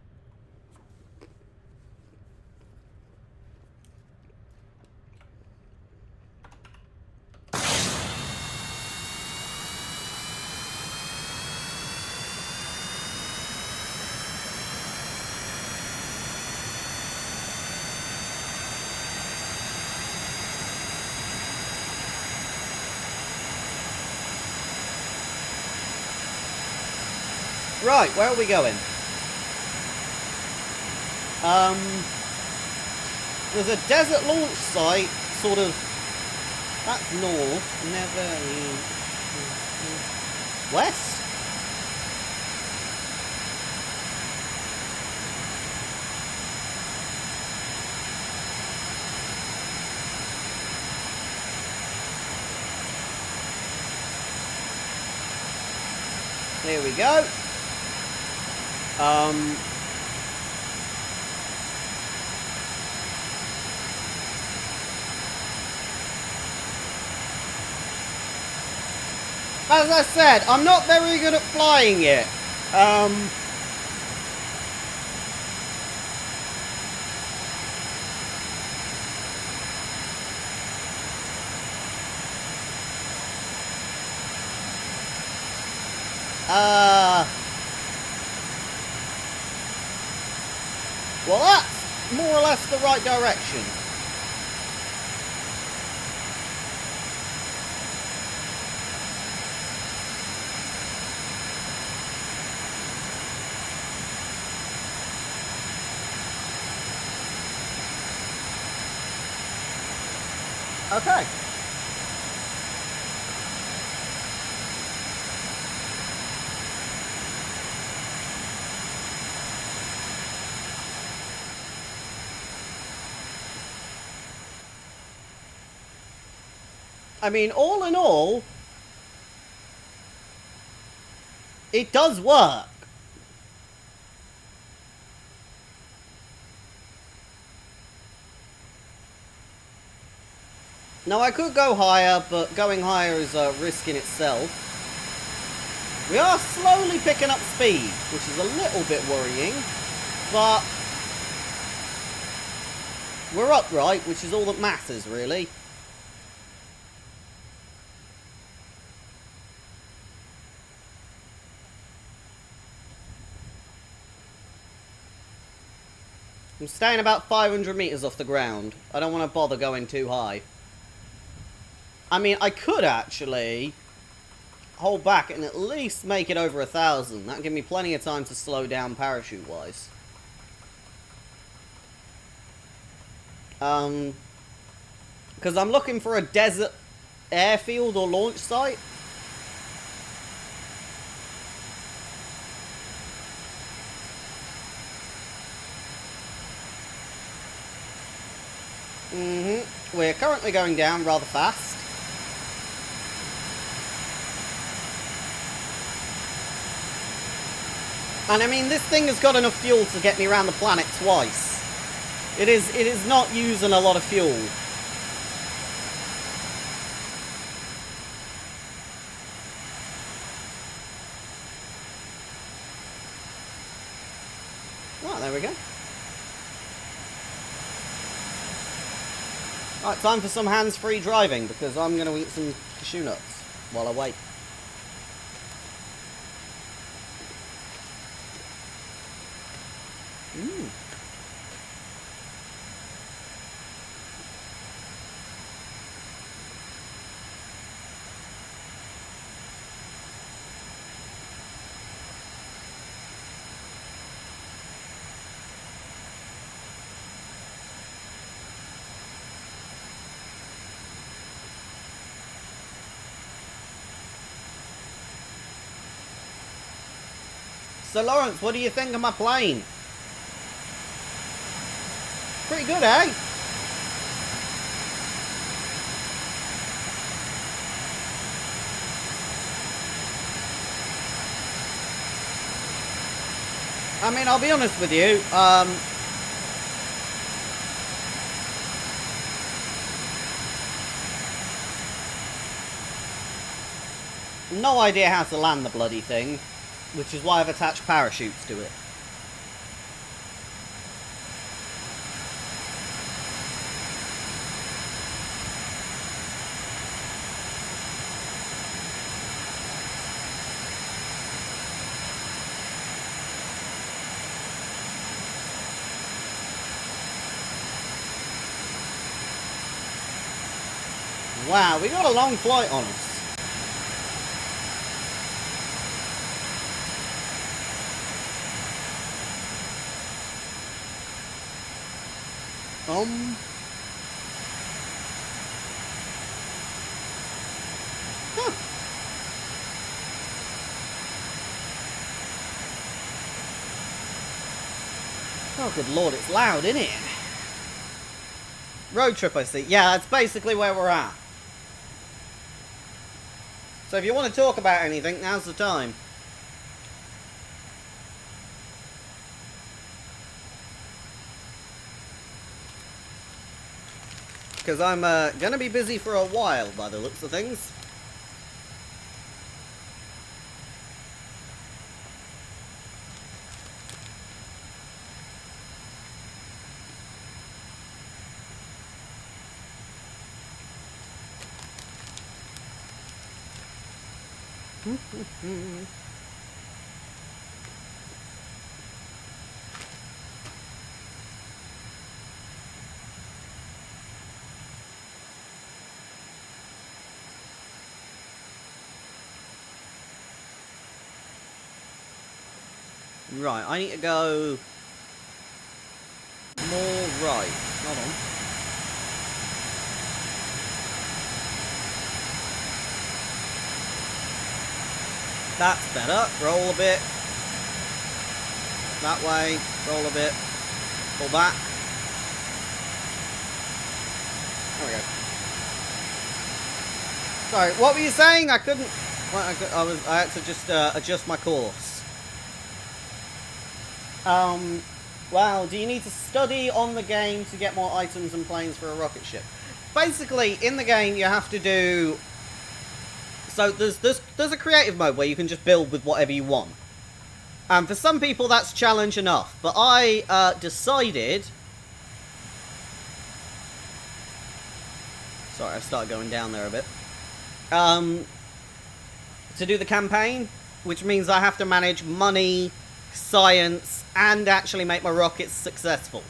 Right, where are we going? There's a desert launch site, sort of. That's north. Never. West? Here we go. As I said, I'm not very good at flying it. Well, that's more or less the right direction. Okay. I mean, all in all, it does work. Now, I could go higher, but going higher is a risk in itself. We are slowly picking up speed, which is a little bit worrying, but we're upright, which is all that matters, really. I'm staying about 500 meters off the ground. I don't want to bother going too high. I mean, I could actually hold back and at least make it over 1,000. That'd give me plenty of time to slow down parachute-wise. Because I'm looking for a desert airfield or launch site. We're currently going down rather fast. And I mean, this thing has got enough fuel to get me around the planet twice. It is not using a lot of fuel. Oh, there we go. Alright, time for some hands-free driving, because I'm going to eat some cashew nuts while I wait. So, Lawrence, what do you think of my plane? Pretty good, eh? I mean, I'll be honest with you, no idea how to land the bloody thing, which is why I've attached parachutes to it. Wow, we got a long flight on us. Um... Huh. Oh, good lord, it's loud, isn't it? Road trip, I see. Yeah, that's basically where we're at. So if you want to talk about anything, now's the time. Because I'm going to be busy for a while, by the looks of things. Right, I need to go more right. Hold on. That's better. Roll a bit. That way. Roll a bit. Pull back. There we go. Sorry, what were you saying? I couldn't... Well, I had to just adjust my course. Well, do you need to study on the game to get more items and planes for a rocket ship? Basically, in the game, you have to do... So, there's a creative mode where you can just build with whatever you want. And for some people, that's challenge enough. But I decided... Sorry, I've started going down there a bit. To do the campaign, which means I have to manage money, science, and actually make my rockets successful.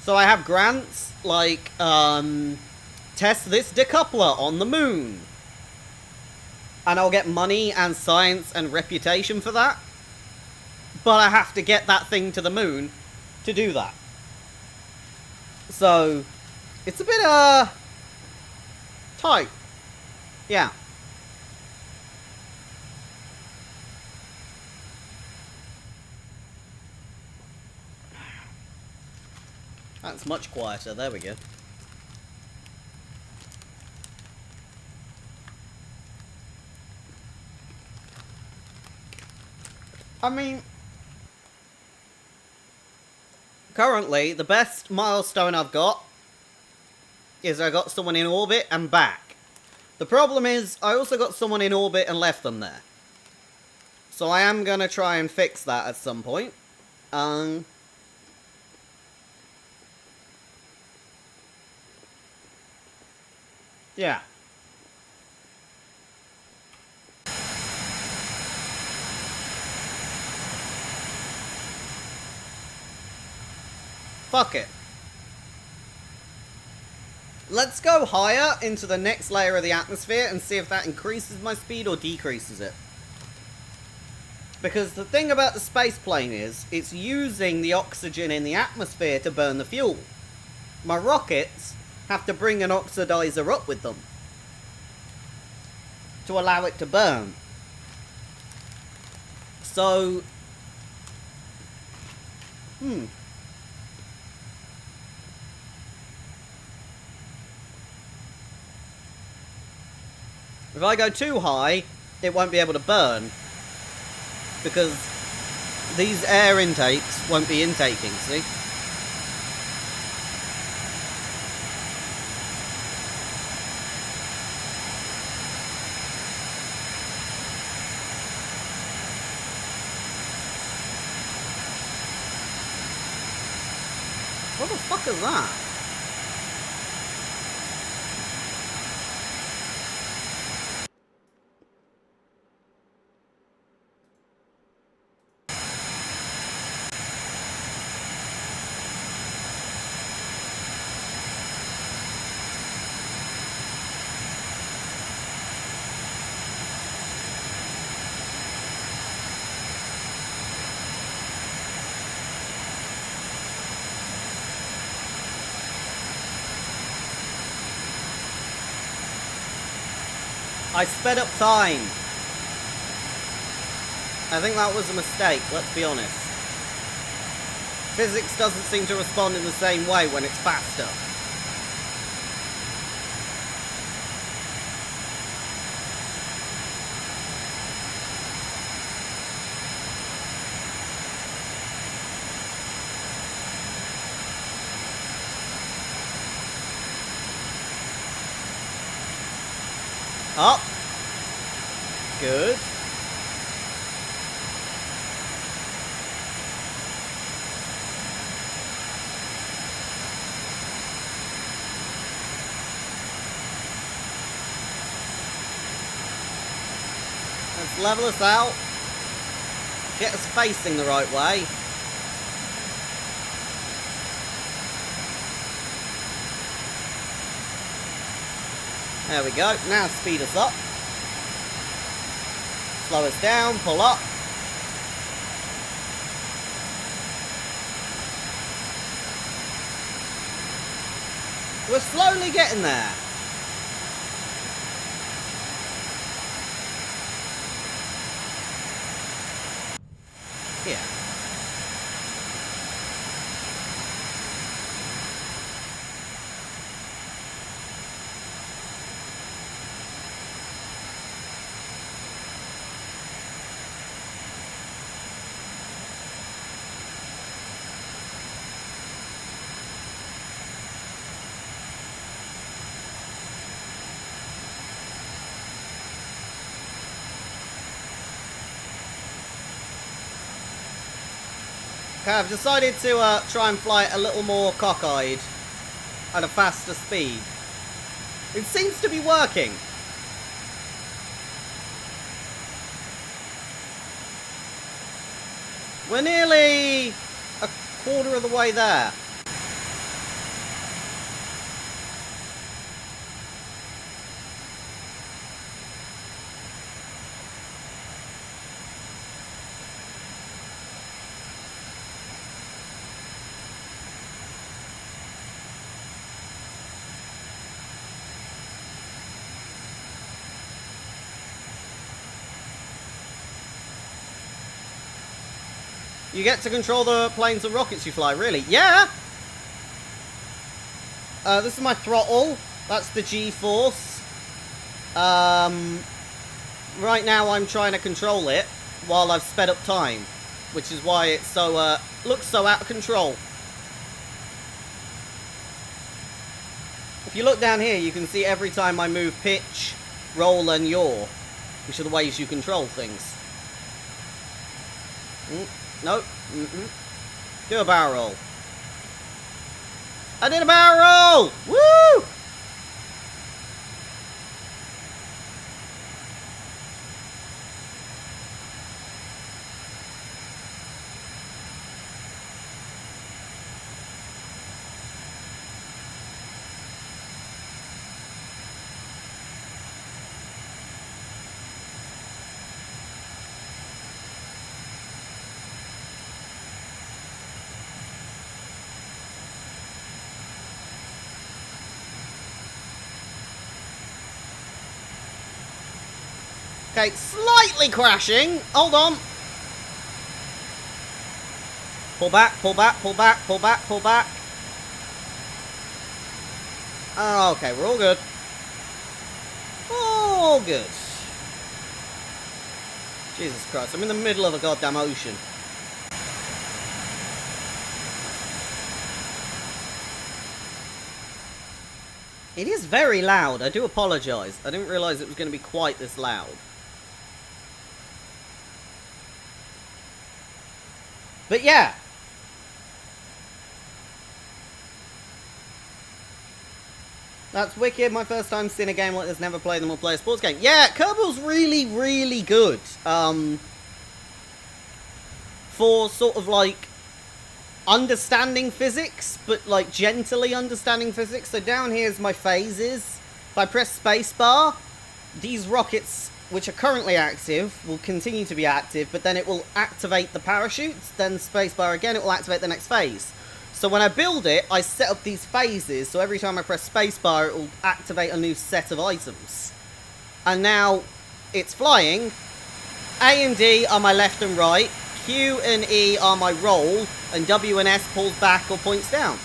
So I have grants, like, test this decoupler on the moon. And I'll get money and science and reputation for that. But I have to get that thing to the moon to do that. So, it's a bit, tight. Yeah. That's much quieter. There we go. I mean, currently, the best milestone I've got is I got someone in orbit and back. The problem is, I also got someone in orbit and left them there. So I am going to try and fix that at some point. Yeah. Fuck it. Let's go higher into the next layer of the atmosphere and see if that increases my speed or decreases it. Because the thing about the space plane is, it's using the oxygen in the atmosphere to burn the fuel. My rockets have to bring an oxidizer up with them to allow it to burn. So, if I go too high, it won't be able to burn. Because these air intakes won't be intaking, see? What the fuck is that? I sped up time. I think that was a mistake, let's be honest. Physics doesn't seem to respond in the same way when it's faster. Up. Good. Let's level us out. Get us facing the right way. There we go. Now speed us up. Slow us down. Pull up. We're slowly getting there. Yeah. Okay, I've decided to try and fly a little more cockeyed at a faster speed. It seems to be working. We're nearly a quarter of the way there. You get to control the planes and rockets you fly, really? Yeah! This is my throttle. That's the G-force. Right now I'm trying to control it while I've sped up time, which is why it's so, looks so out of control. If you look down here, you can see every time I move pitch, roll, and yaw, which are the ways you control things. Nope. Do a barrel roll. I did a barrel roll! Woo! Okay, slightly crashing. Hold on. Pull back, pull back, pull back, pull back, pull back. Oh, okay, we're all good. All good. Jesus Christ, I'm in the middle of a goddamn ocean. It is very loud. I do apologise. I didn't realise it was going to be quite this loud. But yeah. That's wicked. My first time seeing a game like this. Never played them or play a sports game. Yeah, Kerbal's really, really good. For sort of like understanding physics, but like gently understanding physics. So down here is my phases. If I press spacebar, these rockets, which are currently active, will continue to be active, but then it will activate the parachutes, then spacebar again, it will activate the next phase. So when I build it, I set up these phases, so every time I press spacebar, it will activate a new set of items. And now it's flying. A and D are my left and right. Q and E are my roll. And W and S pulls back or points down.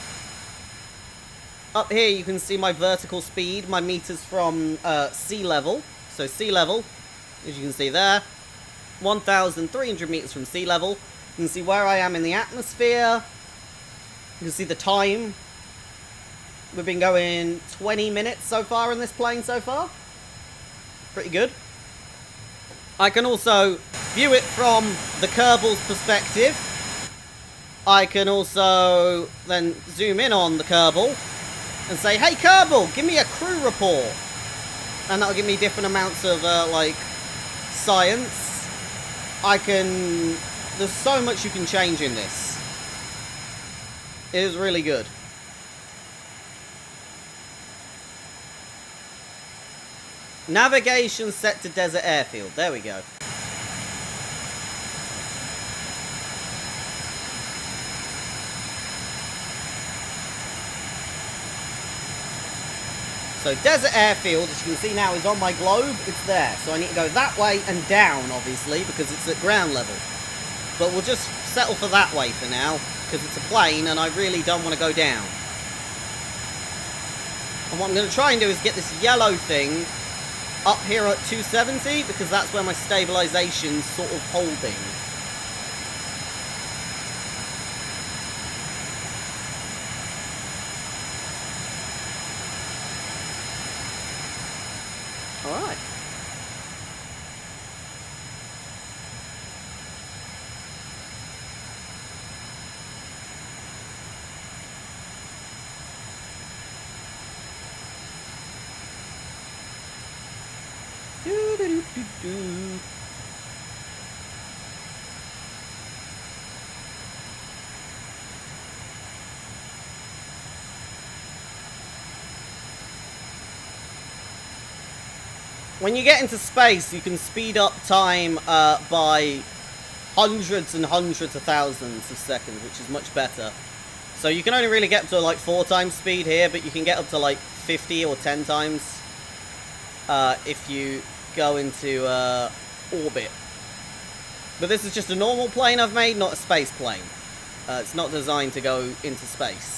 Up here you can see my vertical speed, my meters from sea level. So sea level, as you can see there, 1,300 meters from sea level. You can see where I am in the atmosphere. You can see the time. We've been going 20 minutes so far in this plane so far. Pretty good. I can also view it from the Kerbal's perspective. I can also then zoom in on the Kerbal and say, hey Kerbal, give me a crew report. And that'll give me different amounts of, like, science. There's so much you can change in this. It is really good. Navigation set to desert airfield. There we go. So desert airfield, as you can see now, is on my globe. It's there. So I need to go that way and down, obviously, because it's at ground level. But we'll just settle for that way for now, because it's a plane and I really don't want to go down. And what I'm going to try and do is get this yellow thing up here at 270, because that's where my stabilization's sort of holding. Alright. Do-do-do-do-do. When you get into space, you can speed up time by hundreds and hundreds of thousands of seconds, which is much better. So you can only really get up to like 4 times speed here, but you can get up to like 50 or 10 times if you go into orbit. But this is just a normal plane I've made, not a space plane. It's not designed to go into space.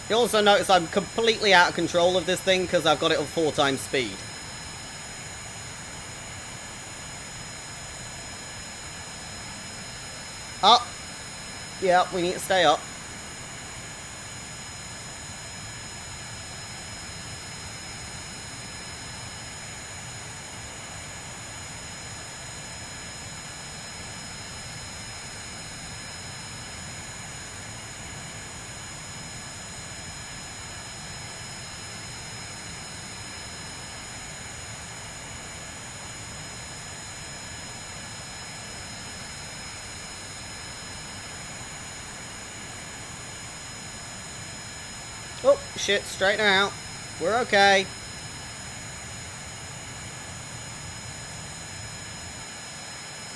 You'll also notice I'm completely out of control of this thing because I've got it on 4 times speed. Up. Yeah, we need to stay up. Oh, shit, straighten her out. We're okay.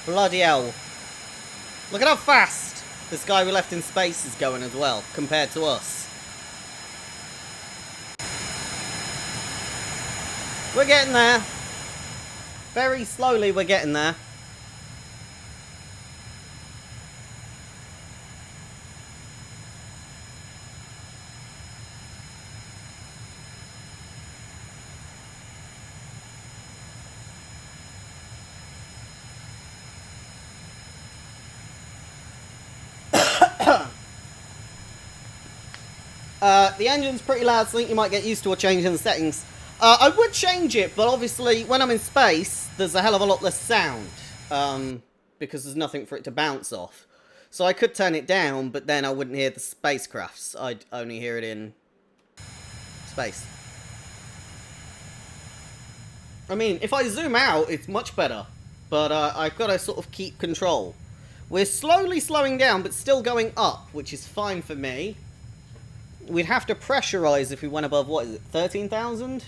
Bloody hell. Look at how fast this guy we left in space is going as well, compared to us. We're getting there. Very slowly, we're getting there. The engine's pretty loud, so I think you might get used to or changing the settings. I would change it, but obviously when I'm in space, there's a hell of a lot less sound. Because there's nothing for it to bounce off. So I could turn it down, but then I wouldn't hear the spacecrafts. I'd only hear it in space. I mean, if I zoom out, it's much better. But I've got to sort of keep control. We're slowly slowing down, but still going up, which is fine for me. We'd have to pressurize if we went above, what is it, 13,000?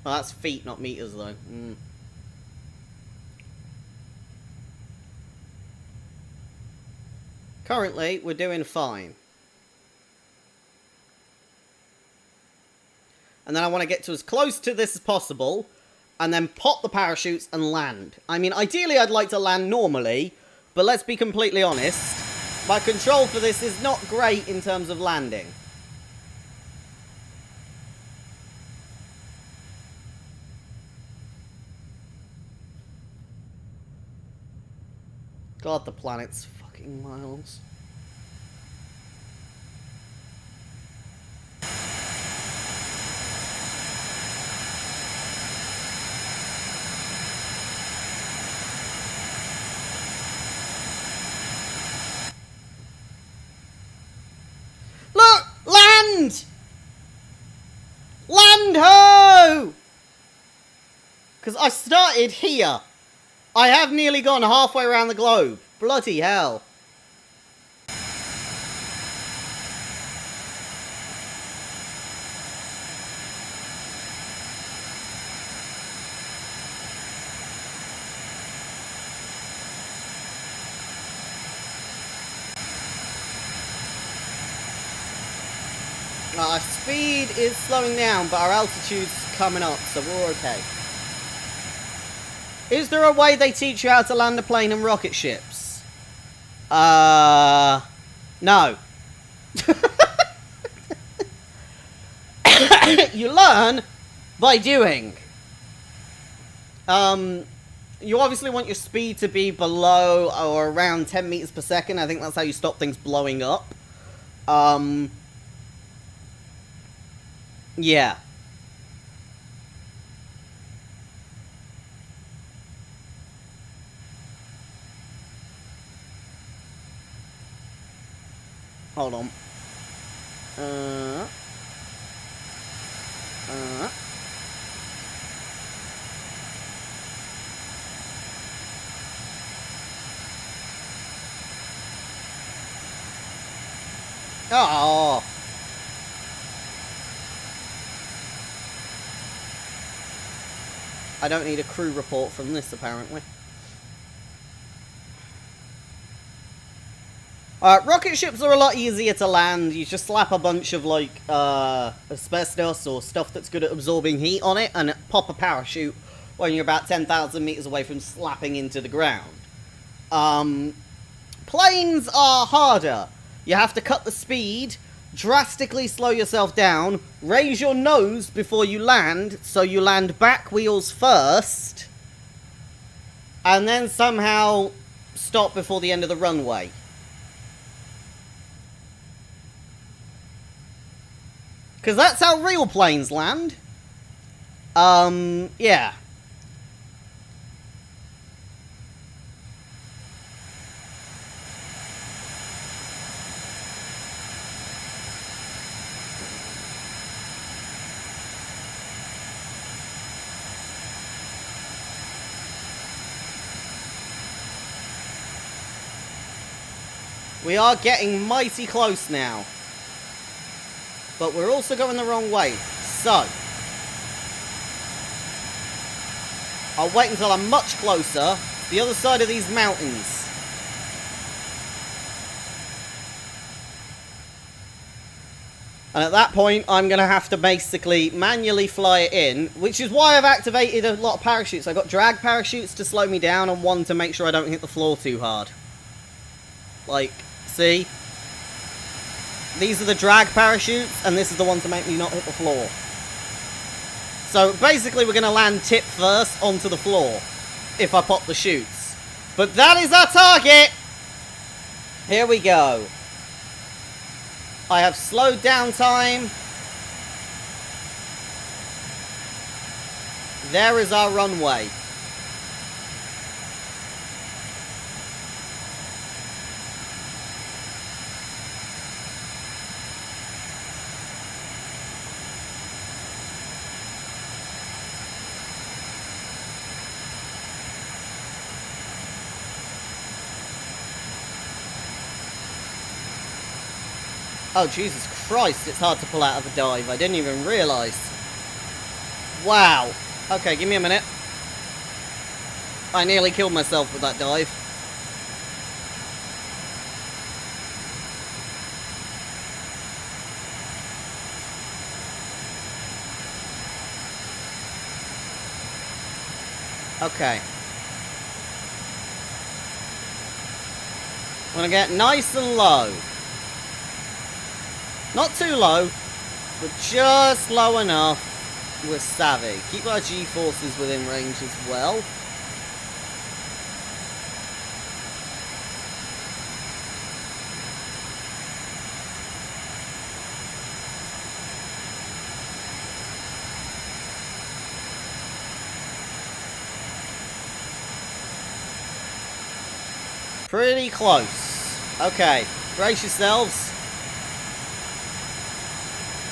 Oh, that's feet, not meters, though. Currently, we're doing fine. And then I want to get to as close to this as possible, and then pop the parachutes and land. I mean, ideally I'd like to land normally, but let's be completely honest. My control for this is not great in terms of landing. God, the planet's fucking miles. Look! Land! Land ho! Because I started here. I have nearly gone halfway around the globe. Bloody hell. Our speed is slowing down, but our altitude's coming up, so we're okay. Is there a way they teach you how to land a plane and rocket ships? No. You learn by doing. You obviously want your speed to be below or around 10 meters per second. I think that's how you stop things blowing up. Yeah. Hold on. Oh. I don't need a crew report from this, apparently. Rocket ships are a lot easier to land. You just slap a bunch of, like, asbestos or stuff that's good at absorbing heat on it and pop a parachute when you're about 10,000 meters away from slapping into the ground. Planes are harder. You have to cut the speed, drastically slow yourself down, raise your nose before you land, so you land back wheels first, and then somehow stop before the end of the runway. Because that's how real planes land. Yeah. We are getting mighty close now. But we're also going the wrong way. So, I'll wait until I'm much closer to the other side of these mountains. And at that point, I'm going to have to basically manually fly it in, which is why I've activated a lot of parachutes. I've got drag parachutes to slow me down and one to make sure I don't hit the floor too hard. Like, see? These are the drag parachutes, and this is the one to make me not hit the floor. So, basically, we're going to land tip first onto the floor, if I pop the chutes. But that is our target! Here we go. I have slowed down time. There is our runway. Oh, Jesus Christ, it's hard to pull out of a dive. I didn't even realise. Wow. Okay, give me a minute. I nearly killed myself with that dive. Okay. I'm gonna get nice and low. Not too low, but just low enough. We're savvy. Keep our G-forces within range as well. Pretty close. Okay, brace yourselves.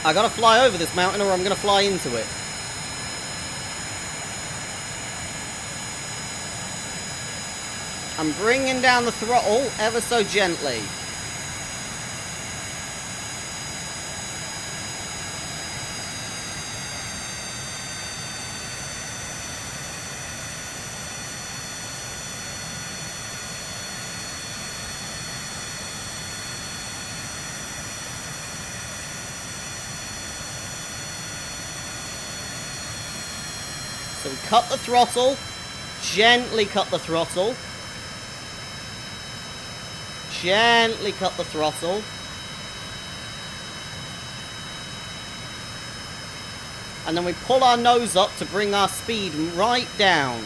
I gotta fly over this mountain or I'm gonna fly into it. I'm bringing down the throttle ever so gently. So we cut the throttle, gently cut the throttle, gently cut the throttle. And then we pull our nose up to bring our speed right down.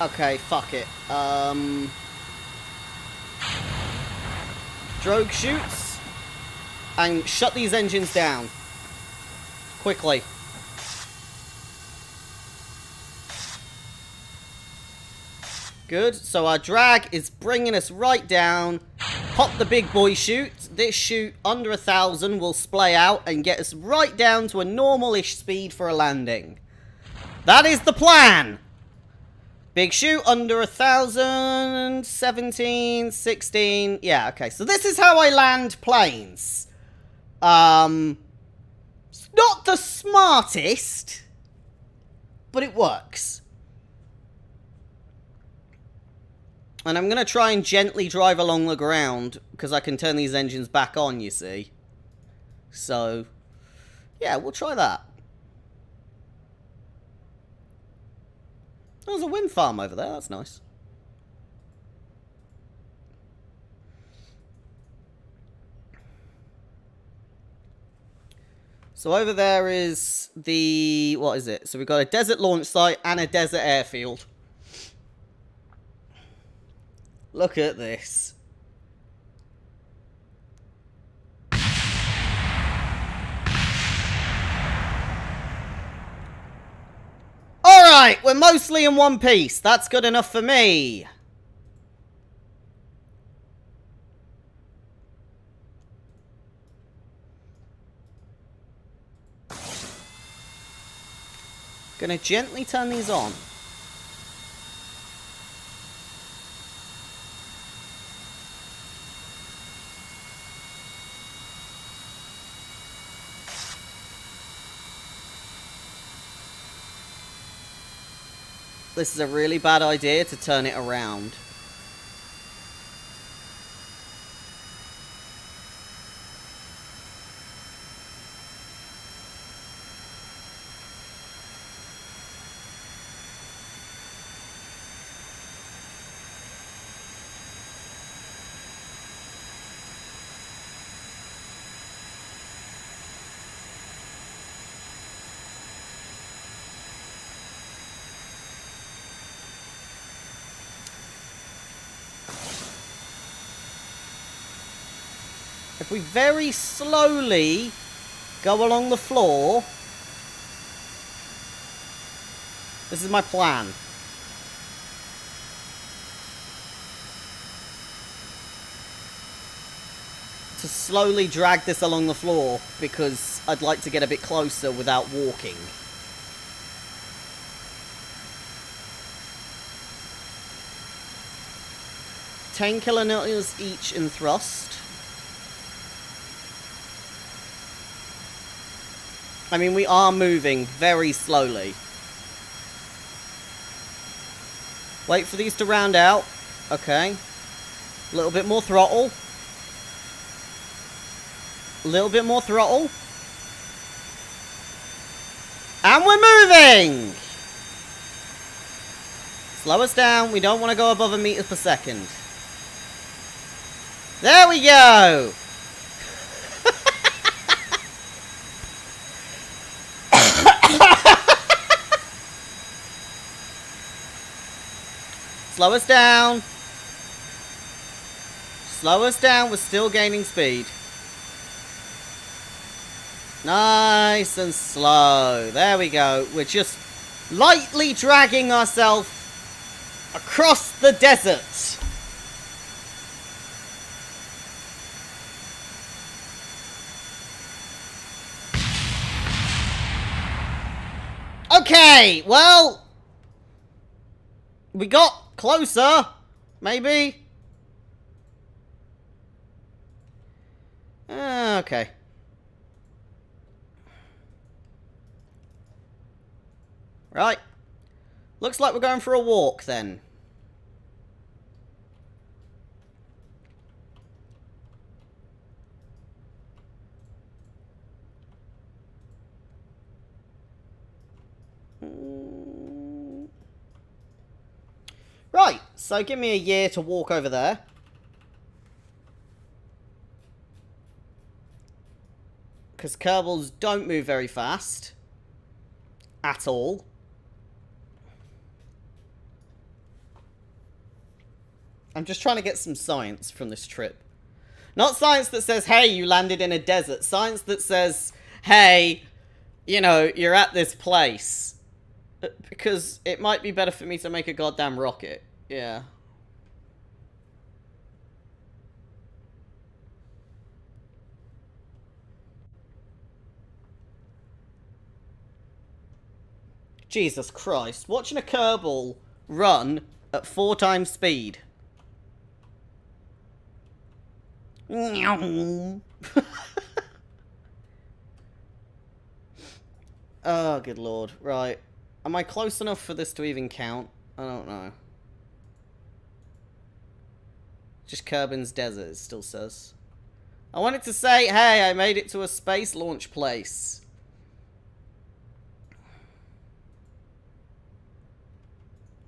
Okay, fuck it. Drogue shoots. And shut these engines down. Quickly. Good. So our drag is bringing us right down. Pop the big boy chute. This chute under 1,000 will splay out and get us right down to a normal-ish speed for a landing. That is the plan. Big chute under 1,000, 17, 16. Yeah, okay. So this is how I land planes. It's not the smartest, but it works. And I'm going to try and gently drive along the ground, because I can turn these engines back on, you see. So, yeah, we'll try that. There's a wind farm over there, that's nice. So over there is the... what is it? So we've got a desert launch site and a desert airfield. Look at this. Alright, we're mostly in one piece. That's good enough for me. Gonna gently turn these on. This is a really bad idea to turn it around. If we very slowly go along the floor, this is my plan. To slowly drag this along the floor, because I'd like to get a bit closer without walking. $10 kilonewtons each in thrust. I mean, we are moving very slowly. Wait for these to round out. Okay. A little bit more throttle. A little bit more throttle. And we're moving! Slow us down. We don't want to go above a meter per second. There we go! Slow us down. Slow us down. We're still gaining speed. Nice and slow. There we go. We're just lightly dragging ourselves across the desert. Okay, well, we got closer, maybe. Okay. Right. Looks like we're going for a walk then. Right, so give me a year to walk over there. Because Kerbals don't move very fast. At all. I'm just trying to get some science from this trip. Not science that says, hey, you landed in a desert. Science that says, hey, you know, you're at this place. Because it might be better for me to make a goddamn rocket. Yeah. Jesus Christ. Watching a Kerbal run at 4 times speed. Oh, good lord. Right. Am I close enough for this to even count? I don't know. Just Kerbin's Desert, it still says. I wanted to say, hey, I made it to a space launch place.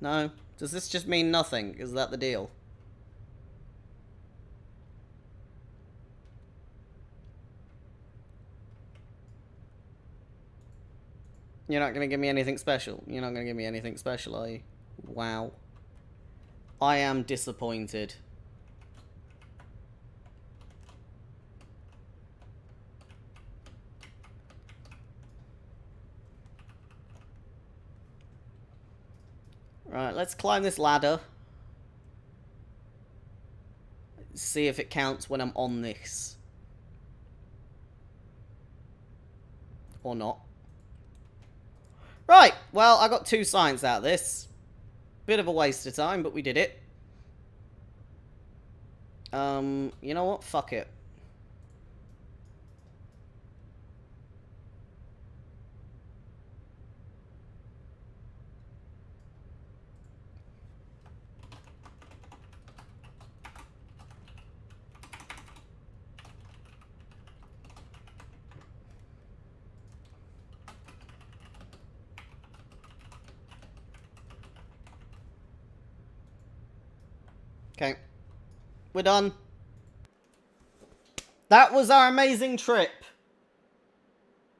No? Does this just mean nothing? Is that the deal? You're not going to give me anything special. You're not going to give me anything special, are you? Wow. I am disappointed. Right, let's climb this ladder. See if it counts when I'm on this. Or not. Right, well, I got 2 science out of this. Bit of a waste of time, but we did it. You know what? Fuck it. Okay. We're done. That was our amazing trip.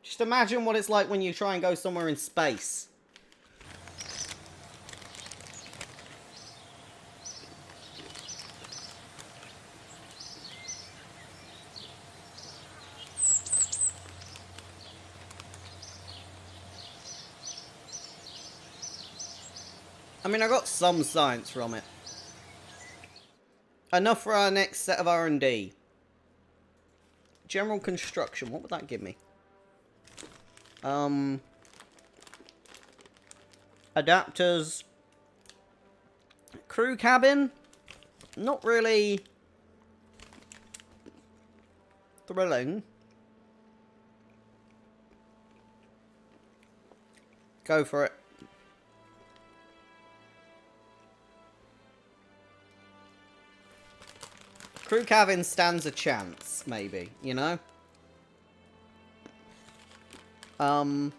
Just imagine what it's like when you try and go somewhere in space. I mean, I got some science from it. Enough for our next set of R&D. General construction. What would that give me? Adapters. Crew cabin. Not really thrilling. Go for it. Crew cabin stands a chance, maybe, you know? Wow.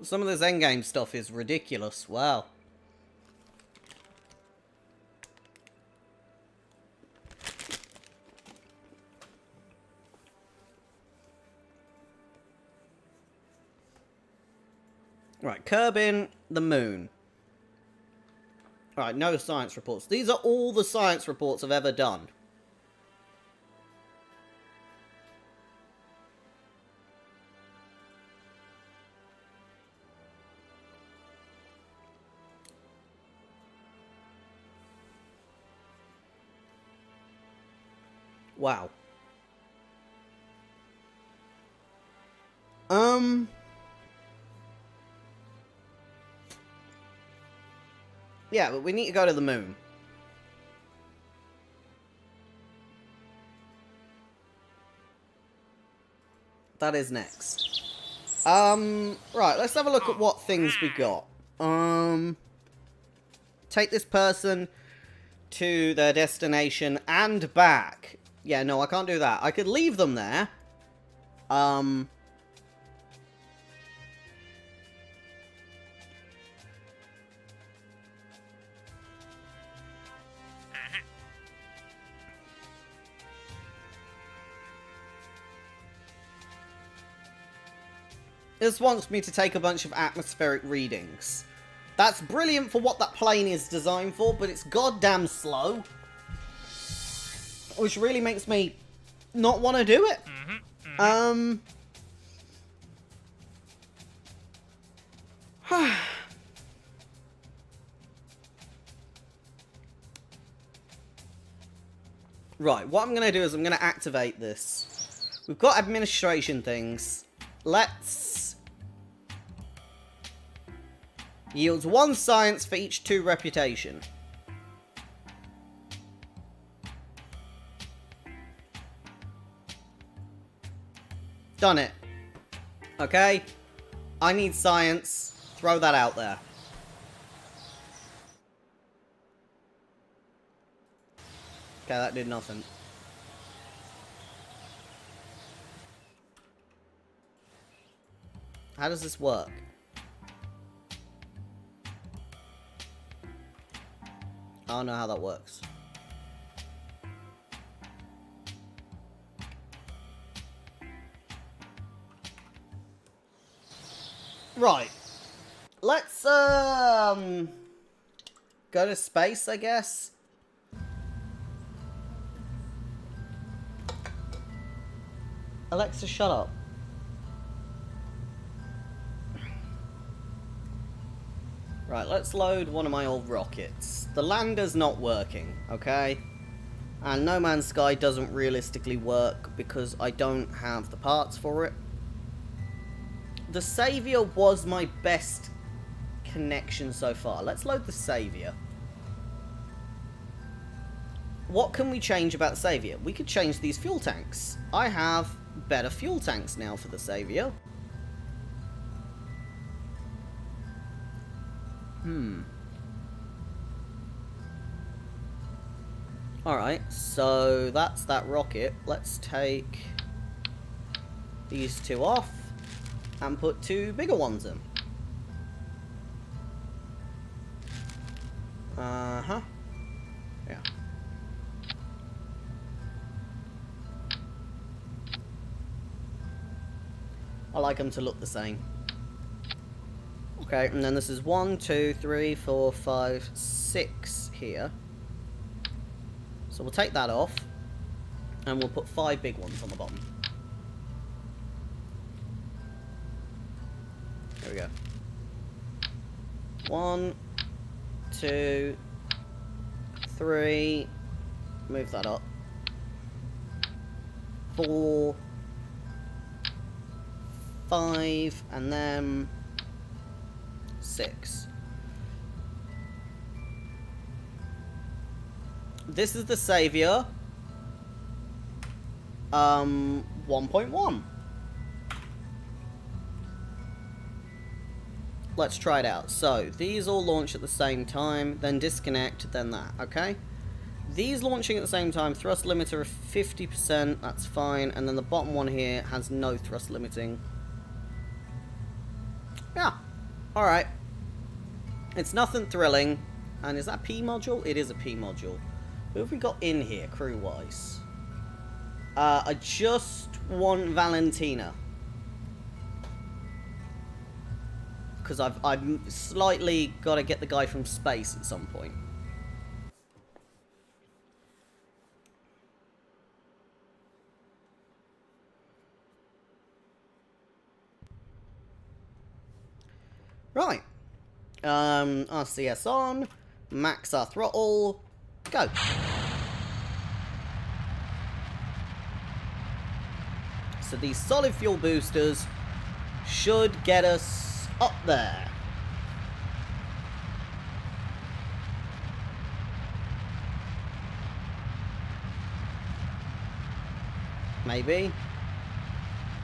Some of this endgame stuff is ridiculous. Wow. Right, Kerbin the moon. Alright, no science reports. These are all the science reports I've ever done. Wow. Yeah, but we need to go to the moon. That is next. Right, let's have a look at what things we got. Take this person to their destination and back. Yeah, no, I can't do that. I could leave them there. This wants me to take a bunch of atmospheric readings. That's brilliant for what that plane is designed for, but it's goddamn slow. Which really makes me not want to do it. Right, what I'm going to do is I'm going to activate this. We've got administration things. Let's yields 1 science for each 2 reputation. Done it. Okay. I need science. Throw that out there. Okay, that did nothing. How does this work? I don't know how that works. Right. Let's, go to space, I guess. Alexa, shut up. Right, let's load one of my old rockets. The lander's not working, okay? And No Man's Sky doesn't realistically work because I don't have the parts for it. The Saviour was my best connection so far. Let's load the Saviour. What can we change about the Saviour? We could change these fuel tanks. I have better fuel tanks now for the Saviour. Alright, so that's that rocket. Let's take these 2 off and put 2 bigger ones in. Yeah. I like them to look the same. Okay, and then this is 1, 2, 3, 4, 5, 6 here. So we'll take that off, and we'll put 5 big ones on the bottom. There we go. 1, 2, 3, move that up. 4, 5, and then 6. This is the Saviour. 1.1. Let's try it out. So, these all launch at the same time, then disconnect, then that, okay? These launching at the same time, thrust limiter of 50%, that's fine, and then the bottom one here has no thrust limiting. Yeah, alright. It's nothing thrilling. And is that a P module? It is a P module. Who have we got in here, crew-wise? I just want Valentina. Because I've slightly got to get the guy from space at some point. Right. RCS on. Max our throttle. Go. So these solid fuel boosters should get us up there. Maybe.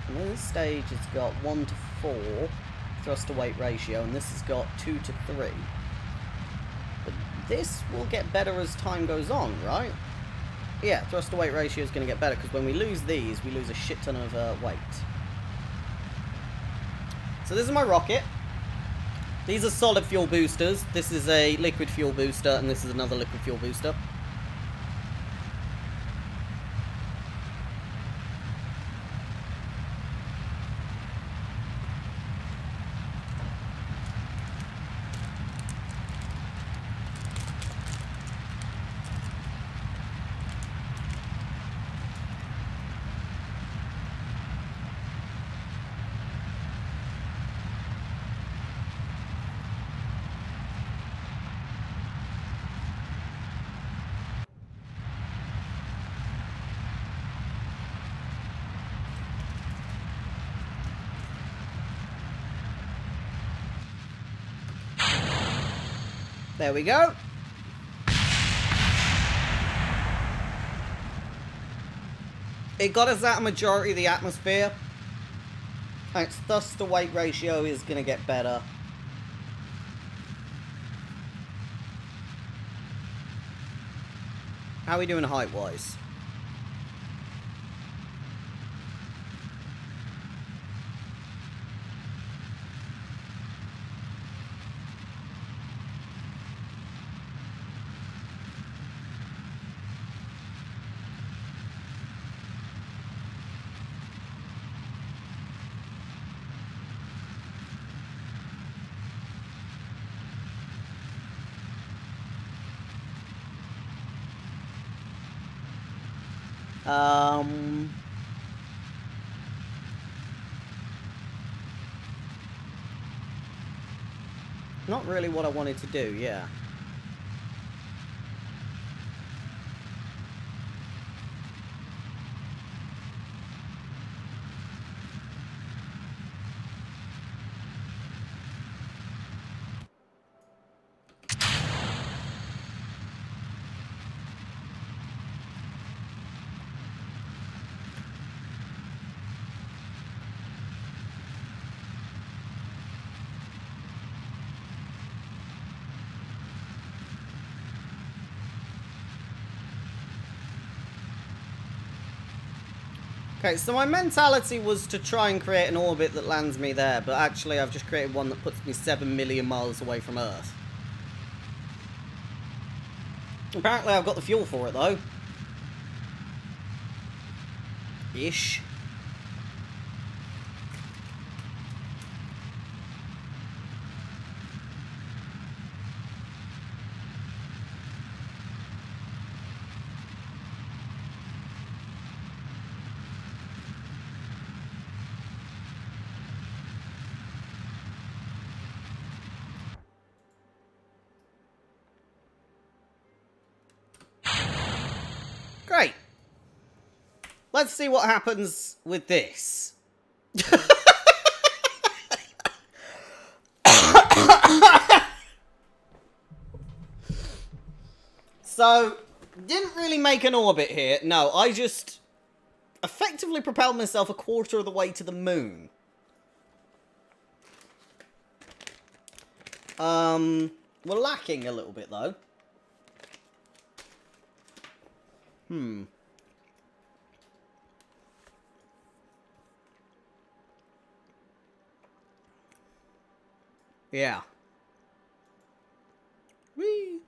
And this stage has got 1 to 4 thrust to weight ratio, and this has got 2 to 3. But this will get better as time goes on, right? Yeah, thrust to weight ratio is going to get better, because when we lose these, we lose a shit ton of weight. So this is my rocket. These are solid fuel boosters. This is a liquid fuel booster, and this is another liquid fuel booster. There we go. It got us out a majority of the atmosphere. And its thrust to weight ratio is going to get better. How are we doing height-wise? Not really what I wanted to do, yeah. Okay, so my mentality was to try and create an orbit that lands me there, but actually I've just created one that puts me 7 million miles away from Earth. Apparently I've got the fuel for it, though. Ish. Great. Let's see what happens with this. So, didn't really make an orbit here. No, I just effectively propelled myself a quarter of the way to the moon. We're lacking a little bit, though. Yeah. Whee!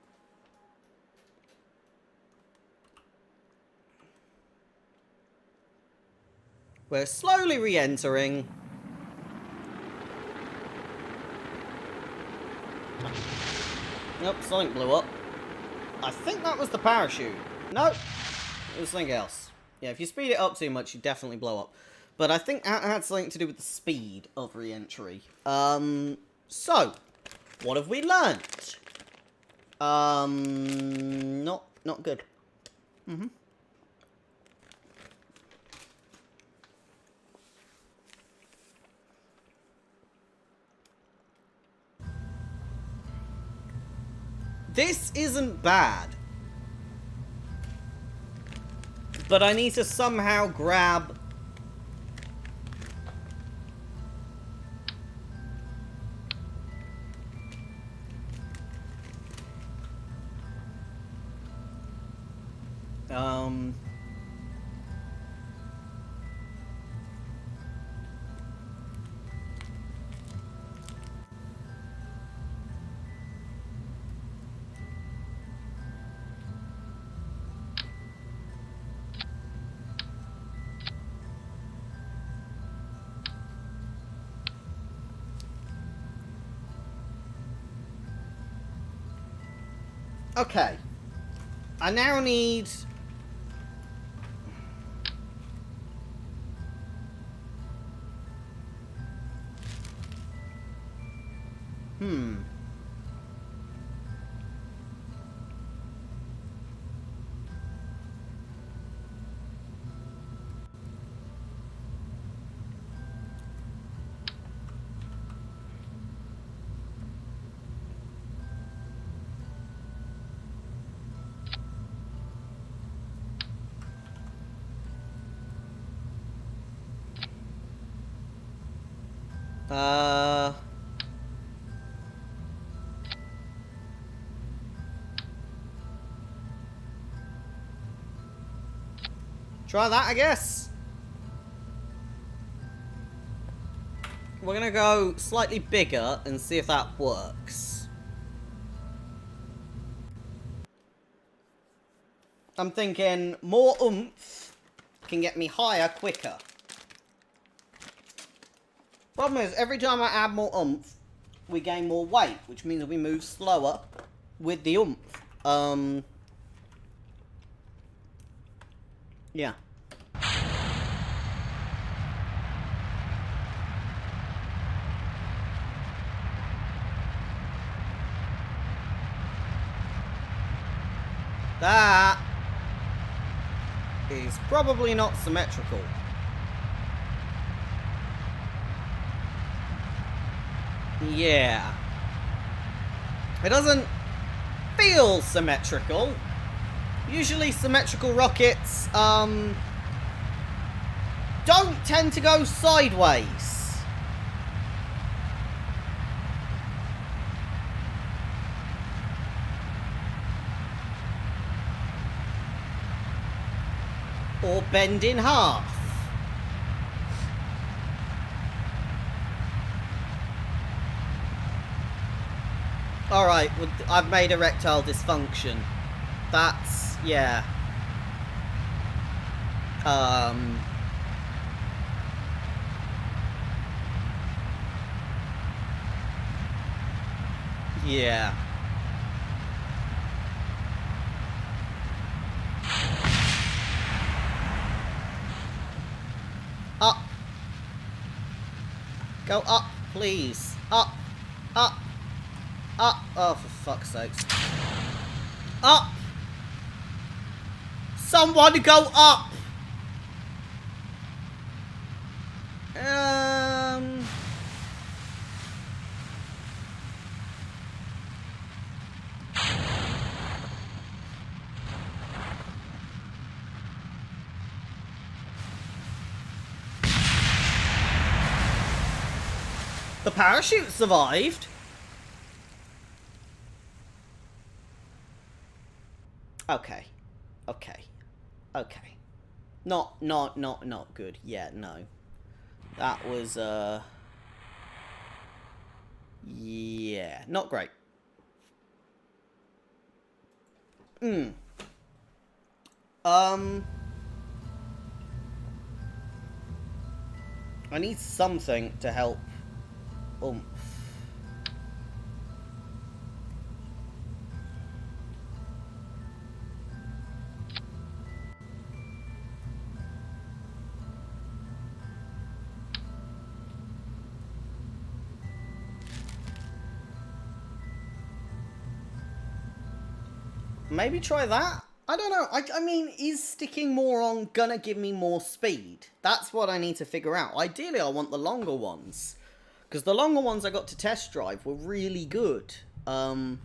We're slowly re-entering. Nope, something blew up. I think that was the parachute. Nope. It was something else. Yeah, if you speed it up too much, you definitely blow up. But I think that had something to do with the speed of re-entry. So, what have we learnt? Not good. This isn't bad. But I need to somehow grab... Okay. I now need... Try that, I guess. We're gonna go slightly bigger and see if that works. I'm thinking more oomph can get me higher quicker. Problem is, every time I add more oomph, we gain more weight, which means we move slower with the oomph. Yeah. That is probably not symmetrical. Yeah. It doesn't feel symmetrical. Usually symmetrical rockets, don't tend to go sideways. Or bend in half. Alright, well, I've made erectile dysfunction. That's... yeah. Yeah. Up. Go up, please. Up. Up. Up. Oh, for fuck's sakes. Up. Someone go up. parachute survived. Okay. Okay. Okay. Not good. Yeah, no. That was, yeah, not great. I need something to help oomph. Maybe try that? I don't know. I mean, is sticking more on gonna give me more speed? That's what I need to figure out. Ideally, I want the longer ones. Because the longer ones I got to test drive were really good. See,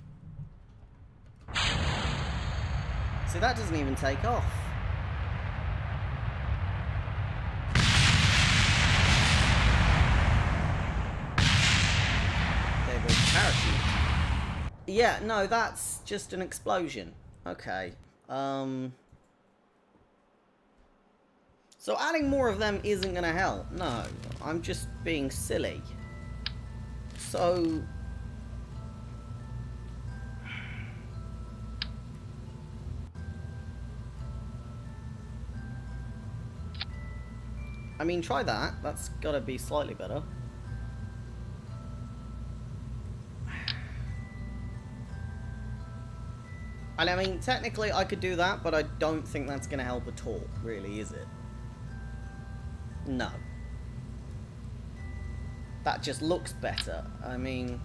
that doesn't even take off. There goes the parachute. Yeah, no, that's just an explosion. Okay. So adding more of them isn't gonna help. No, I'm just being silly. So... I mean, try that. That's gotta be slightly better. And I mean, technically I could do that, but I don't think that's going to help at all, really, is it? No. That just looks better. I mean...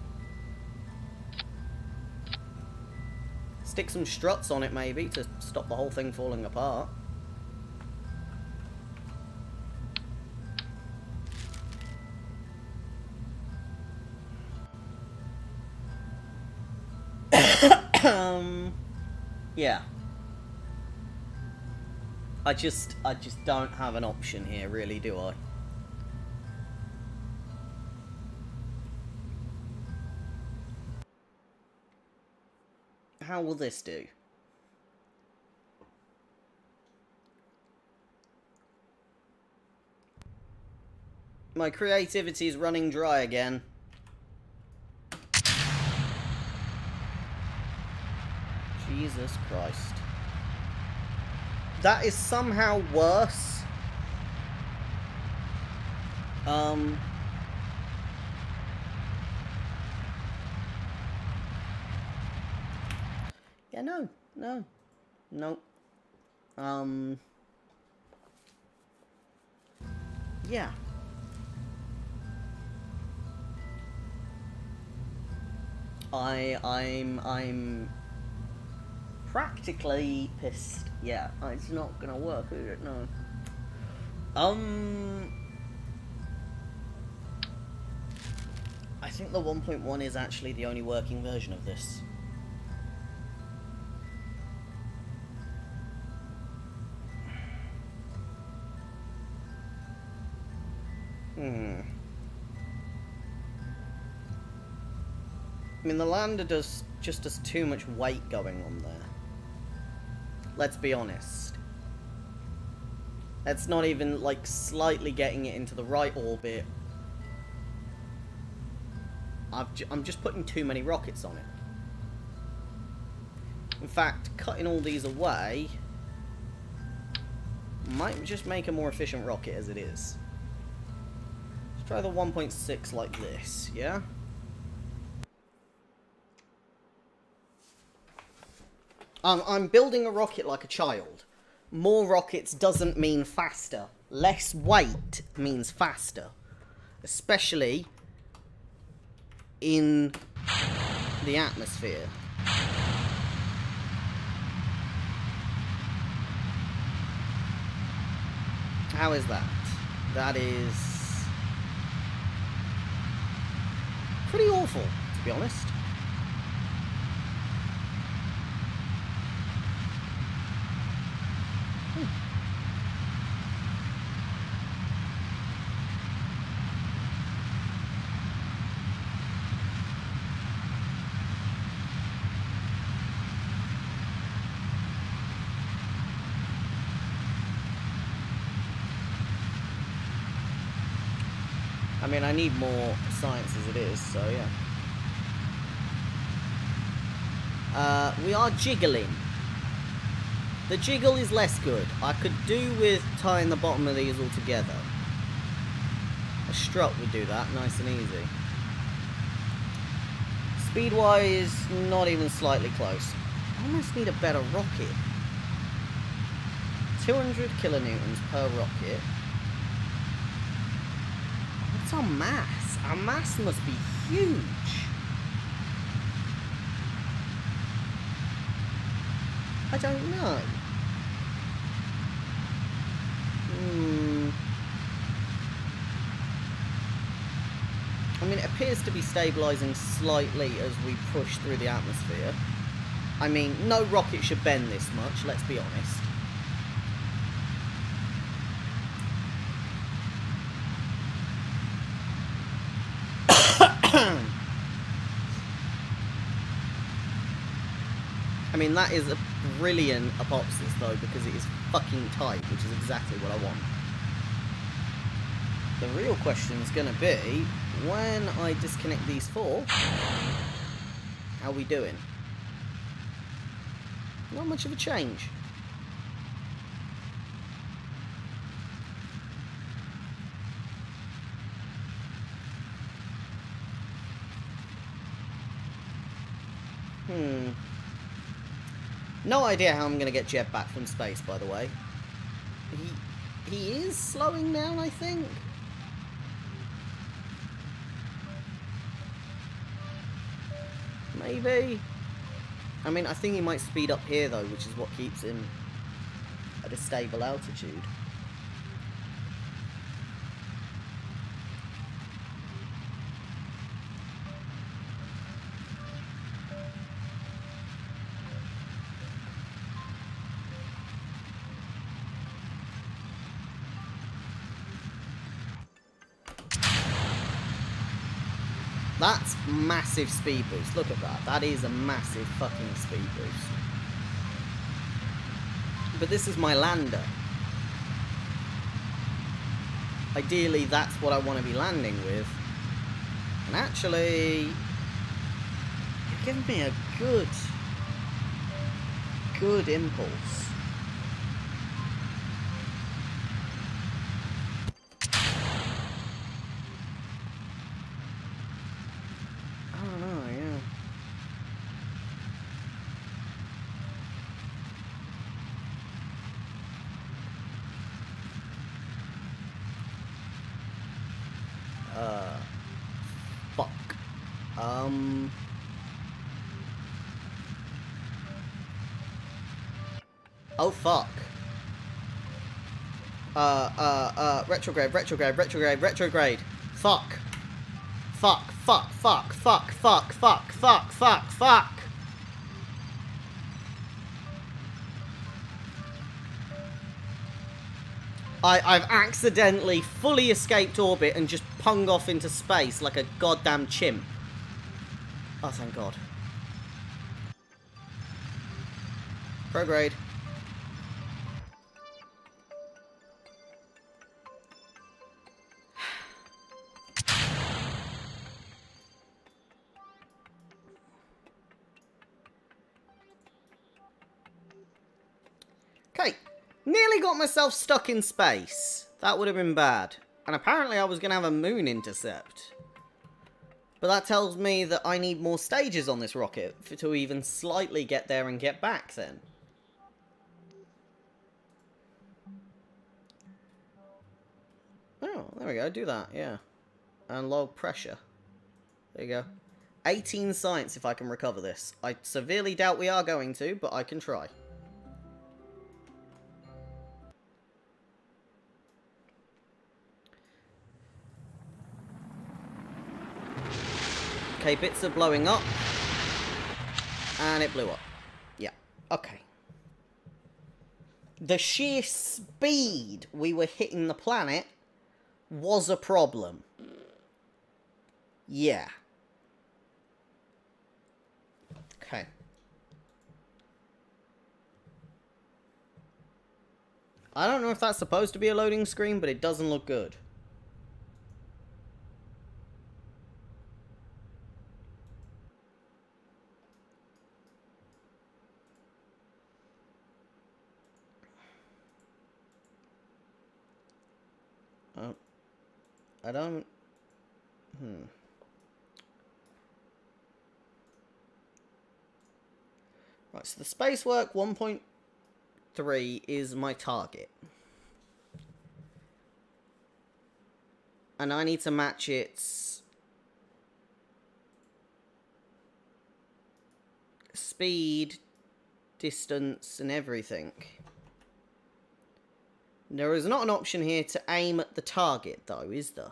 stick some struts on it, maybe, to stop the whole thing falling apart. Yeah. I just don't have an option here, really, do I? How will this do? My creativity is running dry again. Jesus Christ. That is somehow worse. Yeah, no. Yeah. I'm practically pissed. Yeah, it's not gonna work, is it? No. I think the 1.1 is actually the only working version of this. I mean, the lander just does too much weight going on there. Let's be honest. It's not even, like, slightly getting it into the right orbit. I'm just putting too many rockets on it. In fact, cutting all these away might just make a more efficient rocket as it is. Let's try the 1.6 like this, yeah? I'm building a rocket like a child. More rockets doesn't mean faster. Less weight means faster. Especially in the atmosphere. How is that? That is pretty awful, to be honest. I mean, I need more science as it is, so yeah. We are jiggling. The jiggle is less good. I could do with tying the bottom of these all together. A strut would do that, nice and easy. Speed-wise, not even slightly close. I almost need a better rocket. 200 kilonewtons per rocket. What's our mass? Our mass must be huge. I don't know. I mean, it appears to be stabilising slightly as we push through the atmosphere. I mean, no rocket should bend this much, let's be honest. I mean, that is a brilliant apopsis, though, because it is fucking tight, which is exactly what I want. The real question is going to be, when I disconnect these four, how are we doing? Not much of a change. No idea how I'm going to get Jet back from space, by the way. He is slowing down, I think. Maybe. I mean, I think he might speed up here, though, which is what keeps him at a stable altitude. That's massive speed boost. Look at that. That is a massive fucking speed boost. But this is my lander. Ideally, that's what I want to be landing with. And actually, you're giving me a good impulse. Fuck. Oh, fuck. Retrograde. Fuck. Fuck. I've accidentally fully escaped orbit and just punged off into space like a goddamn chimp. Oh, thank God. Prograde. Okay. Nearly got myself stuck in space. That would have been bad. And apparently I was going to have a moon intercept. But that tells me that I need more stages on this rocket to even slightly get there and get back then. Oh, there we go. Do that, yeah. And low pressure. There you go. 18 science if I can recover this. I severely doubt we are going to, but I can try. Okay, bits are blowing up. And it blew up. Yeah, okay. The sheer speed we were hitting the planet was a problem. Yeah. Okay. I don't know if that's supposed to be a loading screen, but it doesn't look good. I don't... Right, so the space work 1.3 is my target. And I need to match its speed, distance, and everything. There is not an option here to aim at the target, though, is there?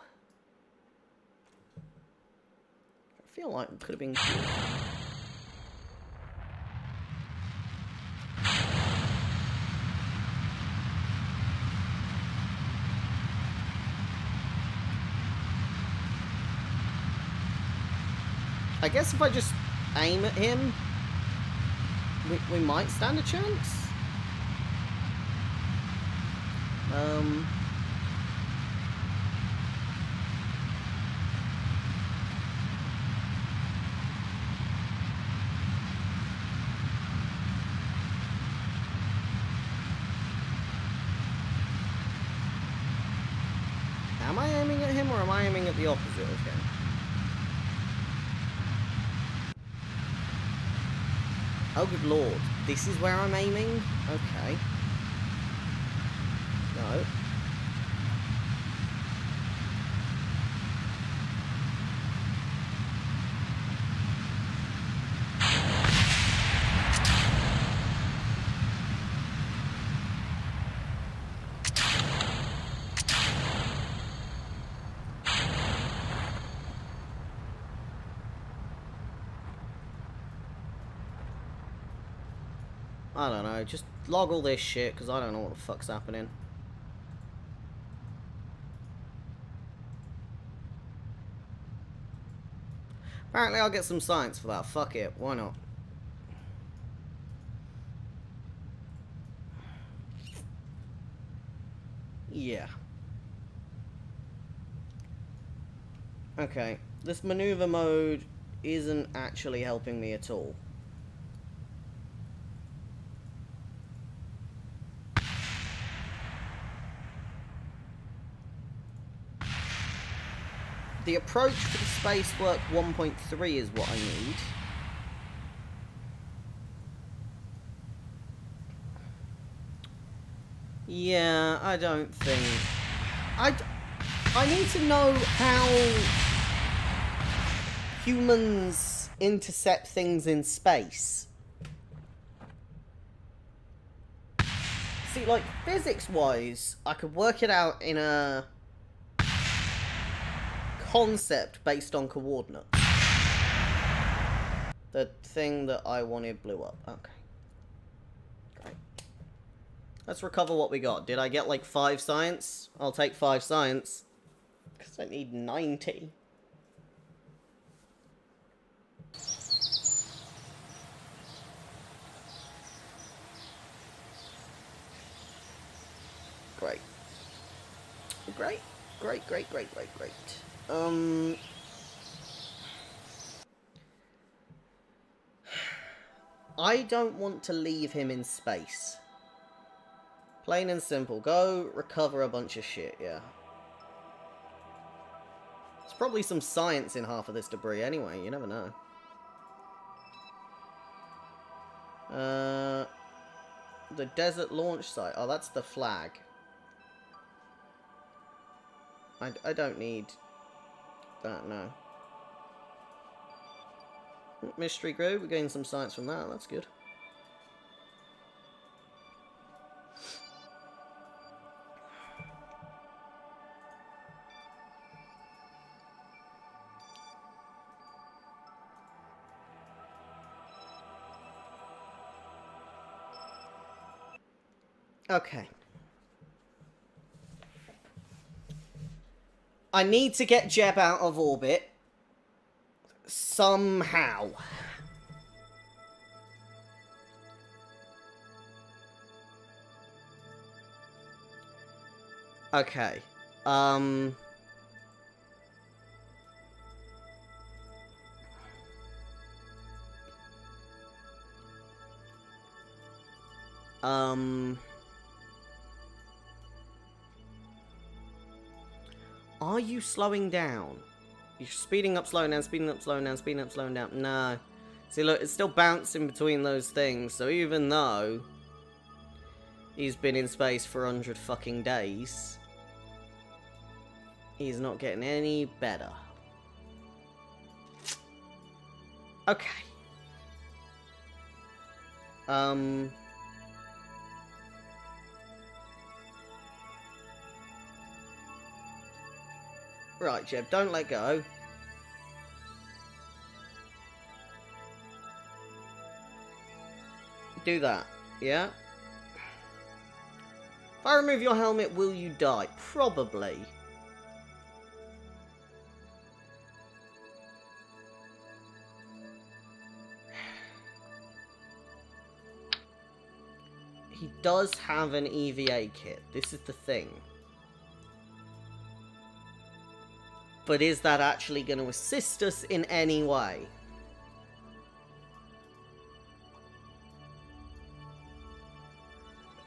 I feel like it could have been cool. I guess if I just aim at him, we might stand a chance. Am I aiming at him or am I aiming at the opposite of him? Oh, good lord. This is where I'm aiming? Okay. No. I don't know, just log all this shit, because I don't know what the fuck's happening. Apparently I'll get some science for that, fuck it, why not? Yeah. Okay, this maneuver mode isn't actually helping me at all. The approach for the space work 1.3 is what I need. Yeah, I don't think... I need to know how humans intercept things in space. See, like, physics-wise, I could work it out in a concept based on coordinates. The thing that I wanted blew up. Okay. Great. Let's recover what we got. Did I get like 5 science? I'll take 5 science. Because I need 90. Great. Great. Great, great, great, great, great. I don't want to leave him in space. Plain and simple. Go recover a bunch of shit, yeah. There's probably some science in half of this debris anyway, you never know. The desert launch site. Oh, that's the flag. I don't need that, no. Mystery Grove, we're getting some science from that, that's good. Okay. I need to get Jeb out of orbit. Somehow. Okay. Are you slowing down? You're speeding up, slowing down, speeding up, slowing down, speeding up, slowing down. No. See, look, it's still bouncing between those things, so even though he's been in space for 100 fucking days, he's not getting any better. Okay. Right, Jeb, don't let go. Do that, yeah? If I remove your helmet, will you die? Probably. He does have an EVA kit. This is the thing. But is that actually going to assist us in any way?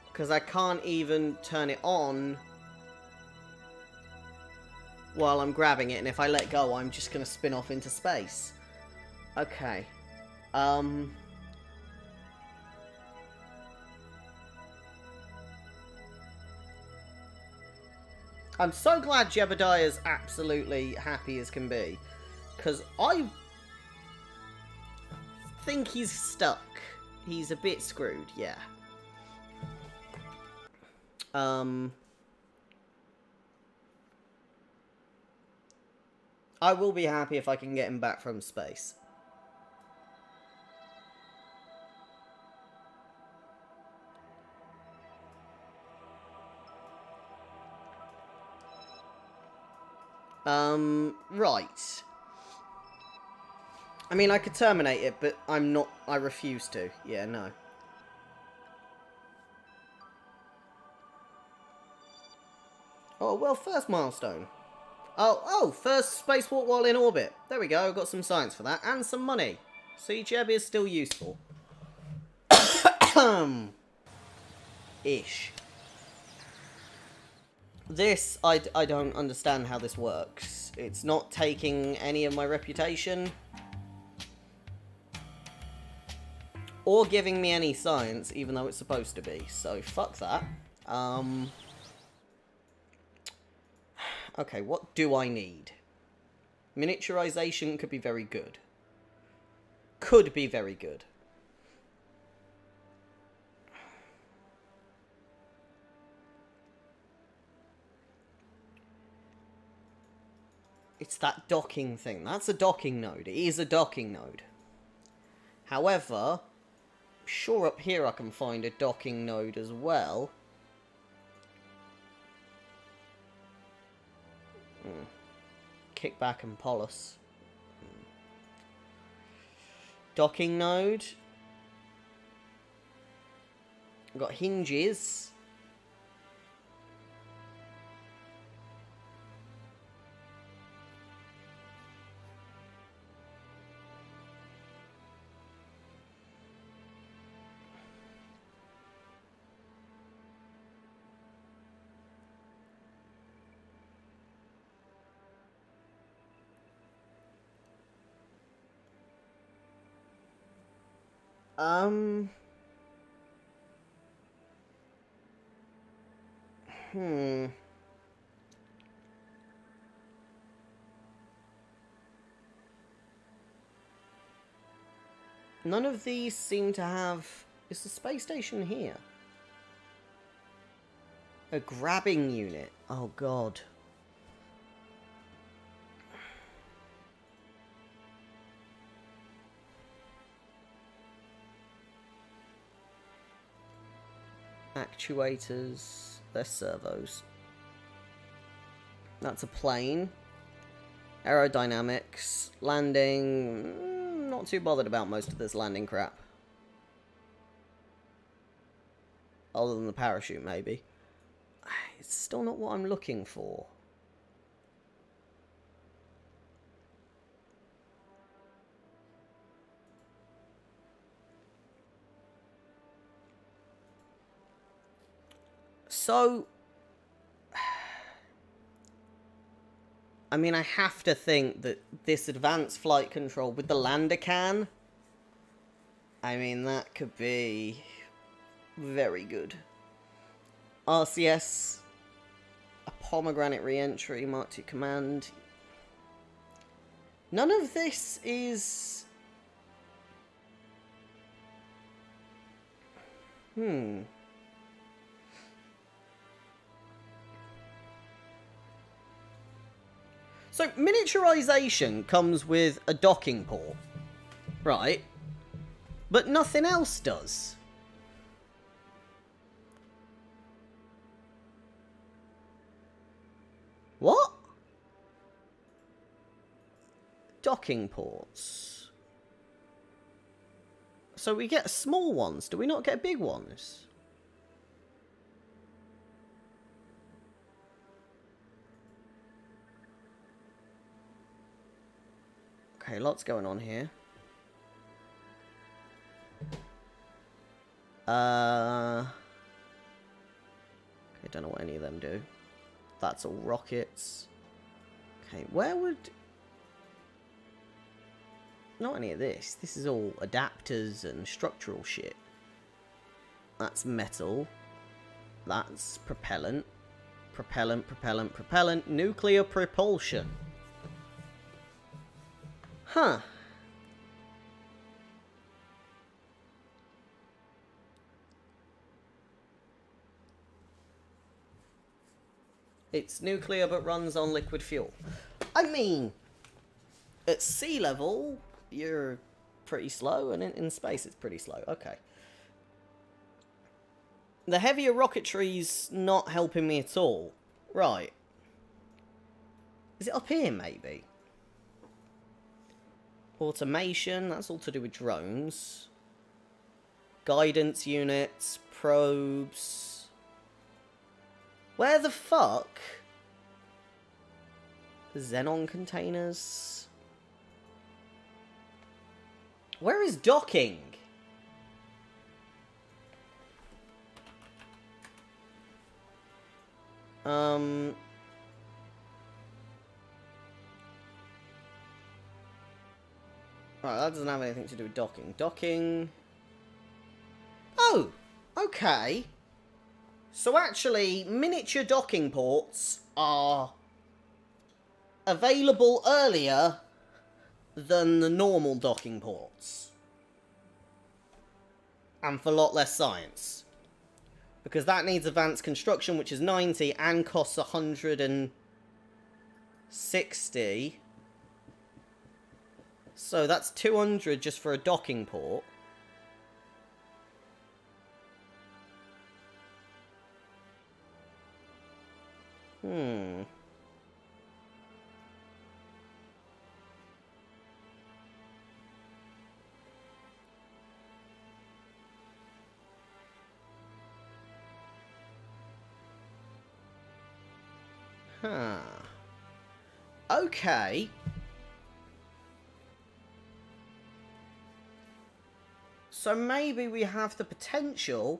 Because I can't even turn it on while I'm grabbing it. And if I let go, I'm just going to spin off into space. Okay. I'm so glad Jebediah's absolutely happy as can be. Because I think he's stuck. He's a bit screwed, yeah. I will be happy if I can get him back from space. Right. I mean, I could terminate it, but I refuse to. Yeah, no. Oh, well, first milestone. Oh, first spacewalk while in orbit. There we go, got some science for that, and some money. See, Jeb is still useful. Ish. This, I don't understand how this works. It's not taking any of my reputation. Or giving me any science, even though it's supposed to be. So, fuck that. Okay, what do I need? Miniaturization could be very good. Could be very good. It's that docking thing. That's a docking node. It is a docking node. However, sure up here I can find a docking node as well. Kickback and Polis. Docking node. I've got hinges. None of these seem to have... Is the space station here? A grabbing unit. Oh, God. Actuators. They're servos. That's a plane. Aerodynamics. Landing. Not too bothered about most of this landing crap. Other than the parachute, maybe. It's still not what I'm looking for. So... I mean, I have to think that this advanced flight control with the lander can, I mean, that could be very good. RCS, a pomegranate re-entry, Mark II command. None of this is... So, miniaturization comes with a docking port, right? But nothing else does. What? Docking ports. So we get small ones, do we not get big ones? Okay, lots going on here. Okay, don't know what any of them do. That's all rockets. Okay, where would... Not any of this. This is all adapters and structural shit. That's metal. That's propellant. Propellant, propellant, propellant. Nuclear propulsion. Huh. It's nuclear but runs on liquid fuel. I mean, at sea level, you're pretty slow, and in space it's pretty slow. Okay. The heavier rocketry's not helping me at all. Right. Is it up here, maybe? Automation, that's all to do with drones. Guidance units, probes... Where the fuck? Xenon containers? Where is docking? Right, that doesn't have anything to do with docking. Docking... Oh! Okay. So actually, miniature docking ports are available earlier than the normal docking ports. And for a lot less science. Because that needs advanced construction, which is 90 and costs 160. So that's 200 just for a docking port. Huh. Okay. So maybe we have the potential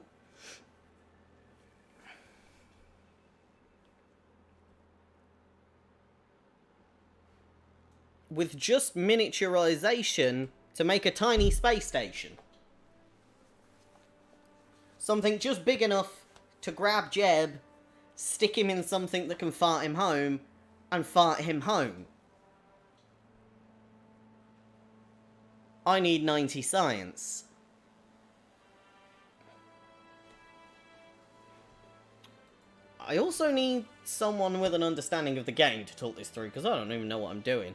with just miniaturization to make a tiny space station. Something just big enough to grab Jeb, stick him in something that can fart him home, and fart him home. I need 90 science. I also need someone with an understanding of the game to talk this through, because I don't even know what I'm doing.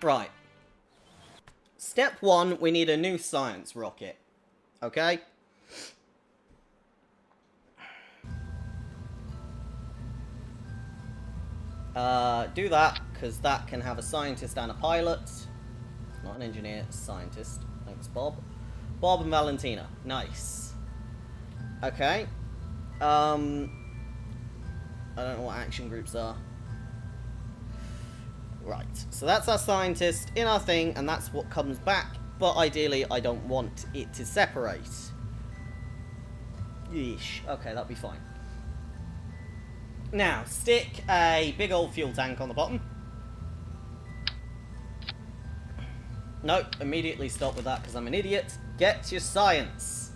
Right. Step 1, we need a new science rocket. Okay? Do that, because that can have a scientist and a pilot. Not an engineer, a scientist. Thanks, Bob. Bob and Valentina. Nice. Okay. I don't know what action groups are. Right, so that's our scientist in our thing, and that's what comes back. But ideally, I don't want it to separate. Yeesh. Okay, that'll be fine. Now, stick a big old fuel tank on the bottom. Nope, immediately stop with that because I'm an idiot. Get your science.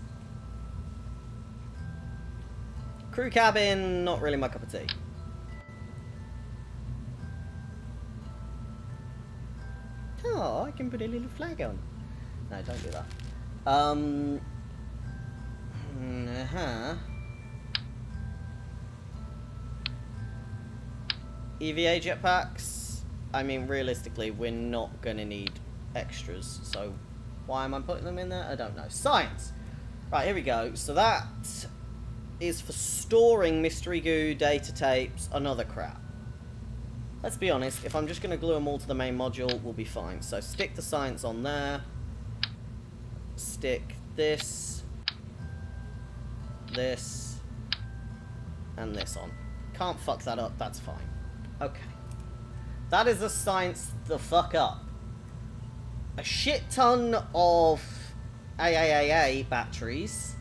Crew cabin, not really my cup of tea. Oh, I can put a little flag on. No, don't do that. EVA jetpacks. I mean, realistically, we're not going to need extras. So, why am I putting them in there? I don't know. Science. Right, here we go. So that is for storing mystery goo, data tapes, and other crap. Let's be honest, if I'm just going to glue them all to the main module, we'll be fine. So stick the science on there. Stick this, and this on. Can't fuck that up, that's fine. Okay. That is the science the fuck up. A shit ton of AAAA batteries.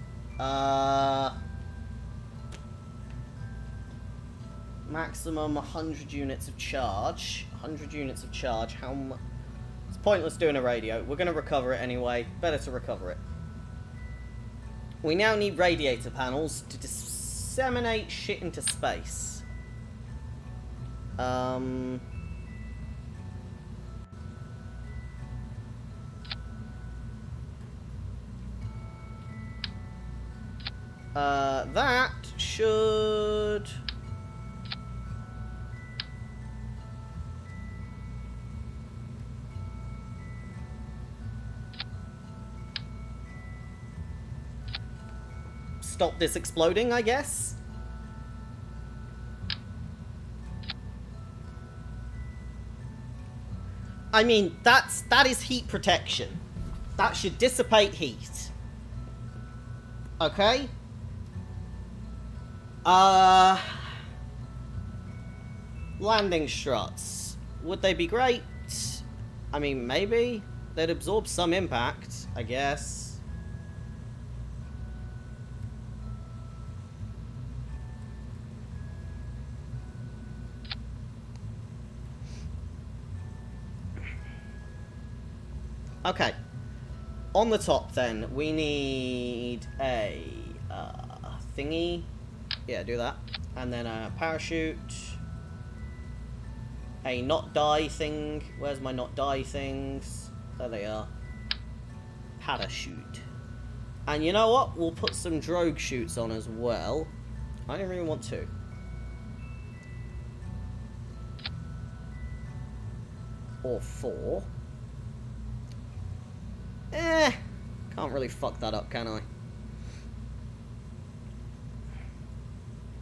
Maximum 100 units of charge. 100 units of charge. How much? It's pointless doing a radio. We're going to recover it anyway. Better to recover it. We now need radiator panels to disseminate shit into space. That should... stop this exploding, I guess. I mean, that is heat protection. That should dissipate heat. Okay? Landing struts. Would they be great? I mean, maybe. They'd absorb some impact, I guess. Okay, on the top then, we need a thingy. Yeah, do that. And then a parachute. A not die thing. Where's my not die things? There they are. Parachute. And you know what? We'll put some drogue chutes on as well. I don't really want to. Or 4. Can't really fuck that up, can I?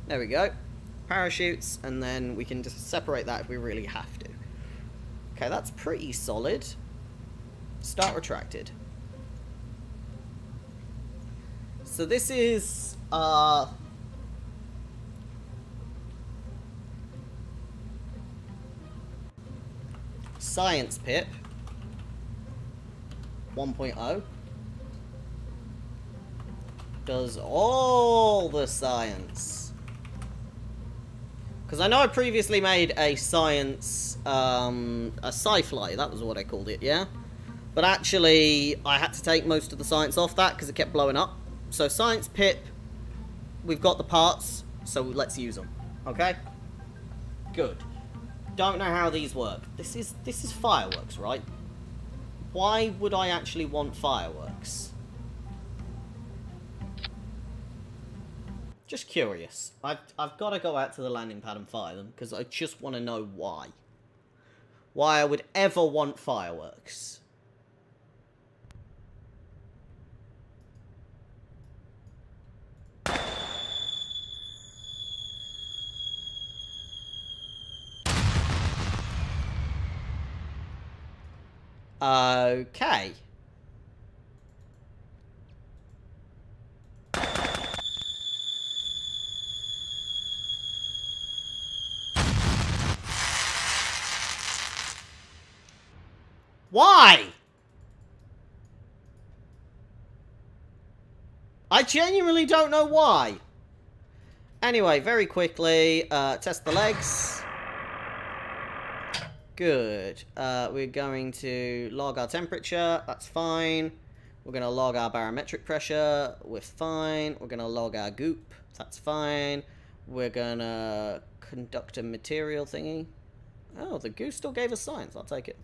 There we go. Parachutes, and then we can just separate that if we really have to. Okay, that's pretty solid. Start retracted. So this is, Science Pip 1.0. Does all the science. Because I know I previously made a science, a sci-fly, that was what I called it, yeah? But actually, I had to take most of the science off that because it kept blowing up. So Science Pip, we've got the parts, so let's use them, okay? Good. Don't know how these work. This is fireworks, right? Why would I actually want fireworks? Just curious. I've got to go out to the landing pad and fire them, because I just want to know why. Why I would ever want fireworks. Okay. Why? I genuinely don't know why. Anyway, very quickly, test the legs. Good. We're going to log our temperature. That's fine. We're going to log our barometric pressure. We're fine. We're going to log our goop. That's fine. We're going to conduct a material thingy. Oh, the goose still gave us science. I'll take it.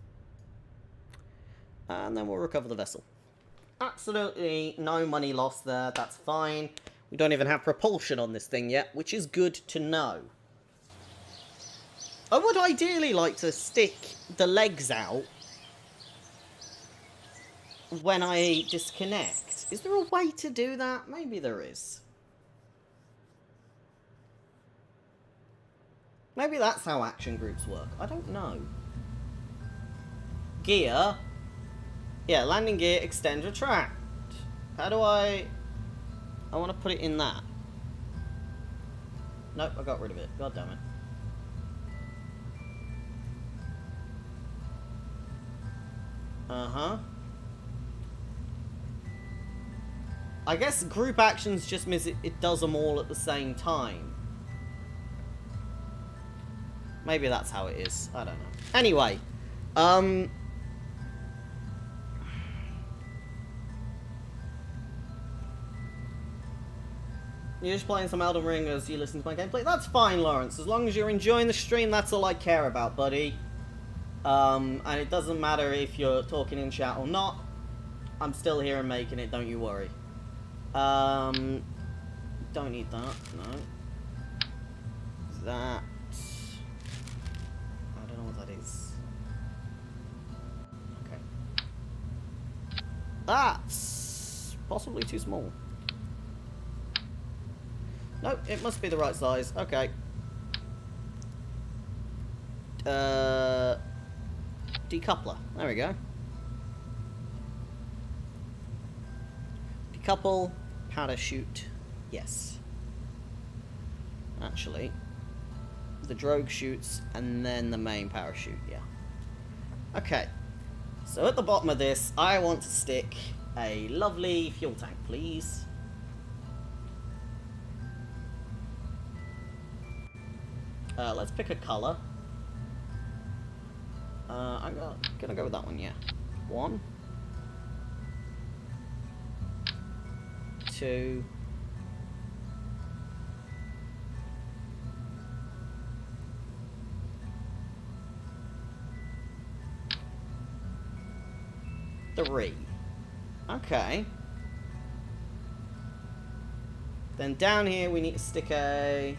And then we'll recover the vessel. Absolutely no money lost there. That's fine. We don't even have propulsion on this thing yet, which is good to know. I would ideally like to stick the legs out when I disconnect. Is there a way to do that? Maybe there is. Maybe that's how action groups work. I don't know. Gear. Yeah, landing gear, extend, retract. How do I want to put it in that. Nope, I got rid of it. God damn it. Uh-huh. I guess group actions just means it does them all at the same time. Maybe that's how it is. I don't know. Anyway, you're just playing some Elden Ring as you listen to my gameplay. That's fine, Lawrence. As long as you're enjoying the stream, that's all I care about, buddy. And it doesn't matter if you're talking in chat or not. I'm still here and making it, don't you worry. Don't need that, no. That... I don't know what that is. Okay. That's possibly too small. Nope, it must be the right size. Okay. Decoupler. There we go. Decouple. Parachute. Yes. Actually. The drogue shoots and then the main parachute. Yeah. Okay. So at the bottom of this, I want to stick a lovely fuel tank, please. Let's pick a colour. I'm gonna go with that one, yeah. 1, 2, 3. Okay. Then down here we need to stick a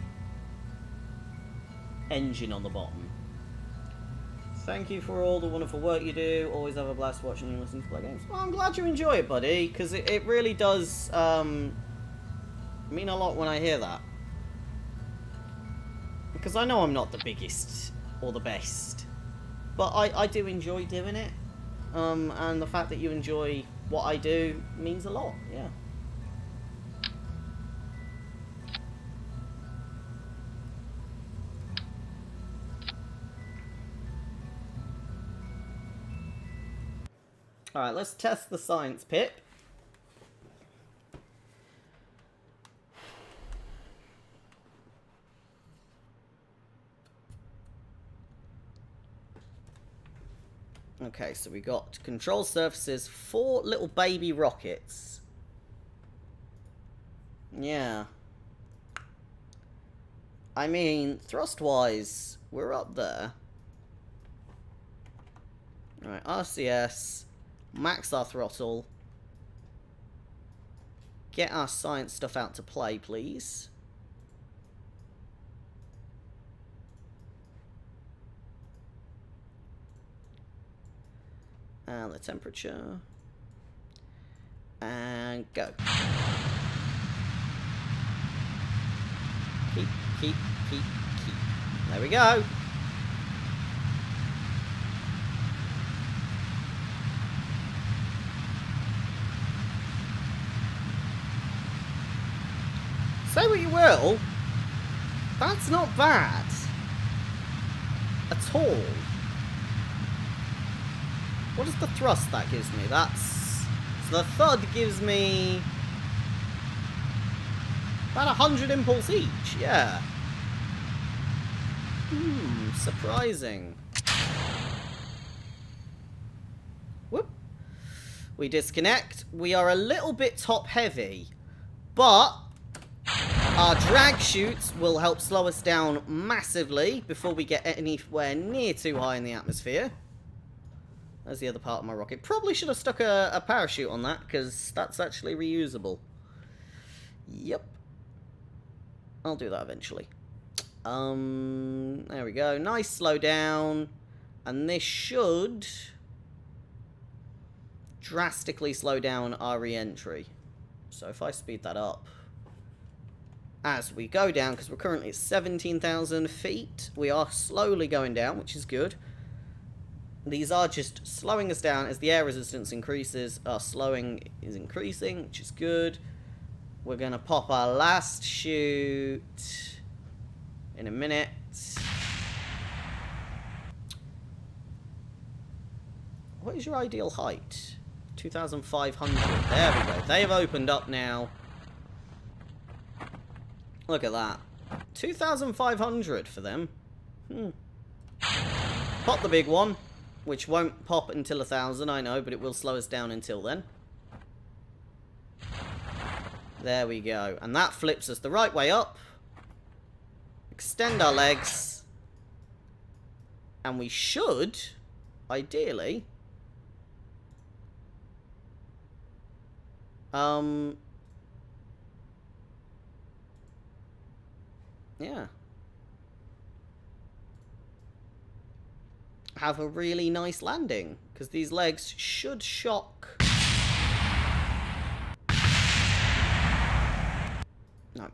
engine on the bottom. Thank you for all the wonderful work you do. Always have a blast watching and listening to play games. Well, I'm glad you enjoy it, buddy, because it really does mean a lot when I hear that. Because I know I'm not the biggest or the best, but I do enjoy doing it. And the fact that you enjoy what I do means a lot, yeah. Alright, let's test the science pip. Okay, so we got control surfaces, 4 little baby rockets. Yeah. I mean, thrust-wise, we're up there. Alright, RCS. Max our throttle. Get our science stuff out to play, please. And the temperature. And go. Keep. There we go. Say what you will, that's not bad at all. What is the thrust that gives me? So the thud gives me about 100 impulse each, yeah. Surprising. Whoop. We disconnect. We are a little bit top heavy, but our drag chutes will help slow us down massively before we get anywhere near too high in the atmosphere. There's the other part of my rocket. Probably should have stuck a parachute on that, because that's actually reusable. Yep. I'll do that eventually. There we go. Nice slow down. And this should drastically slow down our re-entry. So if I speed that up as we go down, because we're currently at 17,000 feet, we are slowly going down, which is good. These are just slowing us down as the air resistance increases. Our slowing is increasing, which is good. We're going to pop our last chute in a minute. What is your ideal height? 2,500. There we go. They've opened up now. Look at that. 2,500 for them. Pop the big one, which won't pop until 1,000, I know, but it will slow us down until then. There we go. And that flips us the right way up. Extend our legs. And we should, ideally, yeah, have a really nice landing, because these legs should shock. No.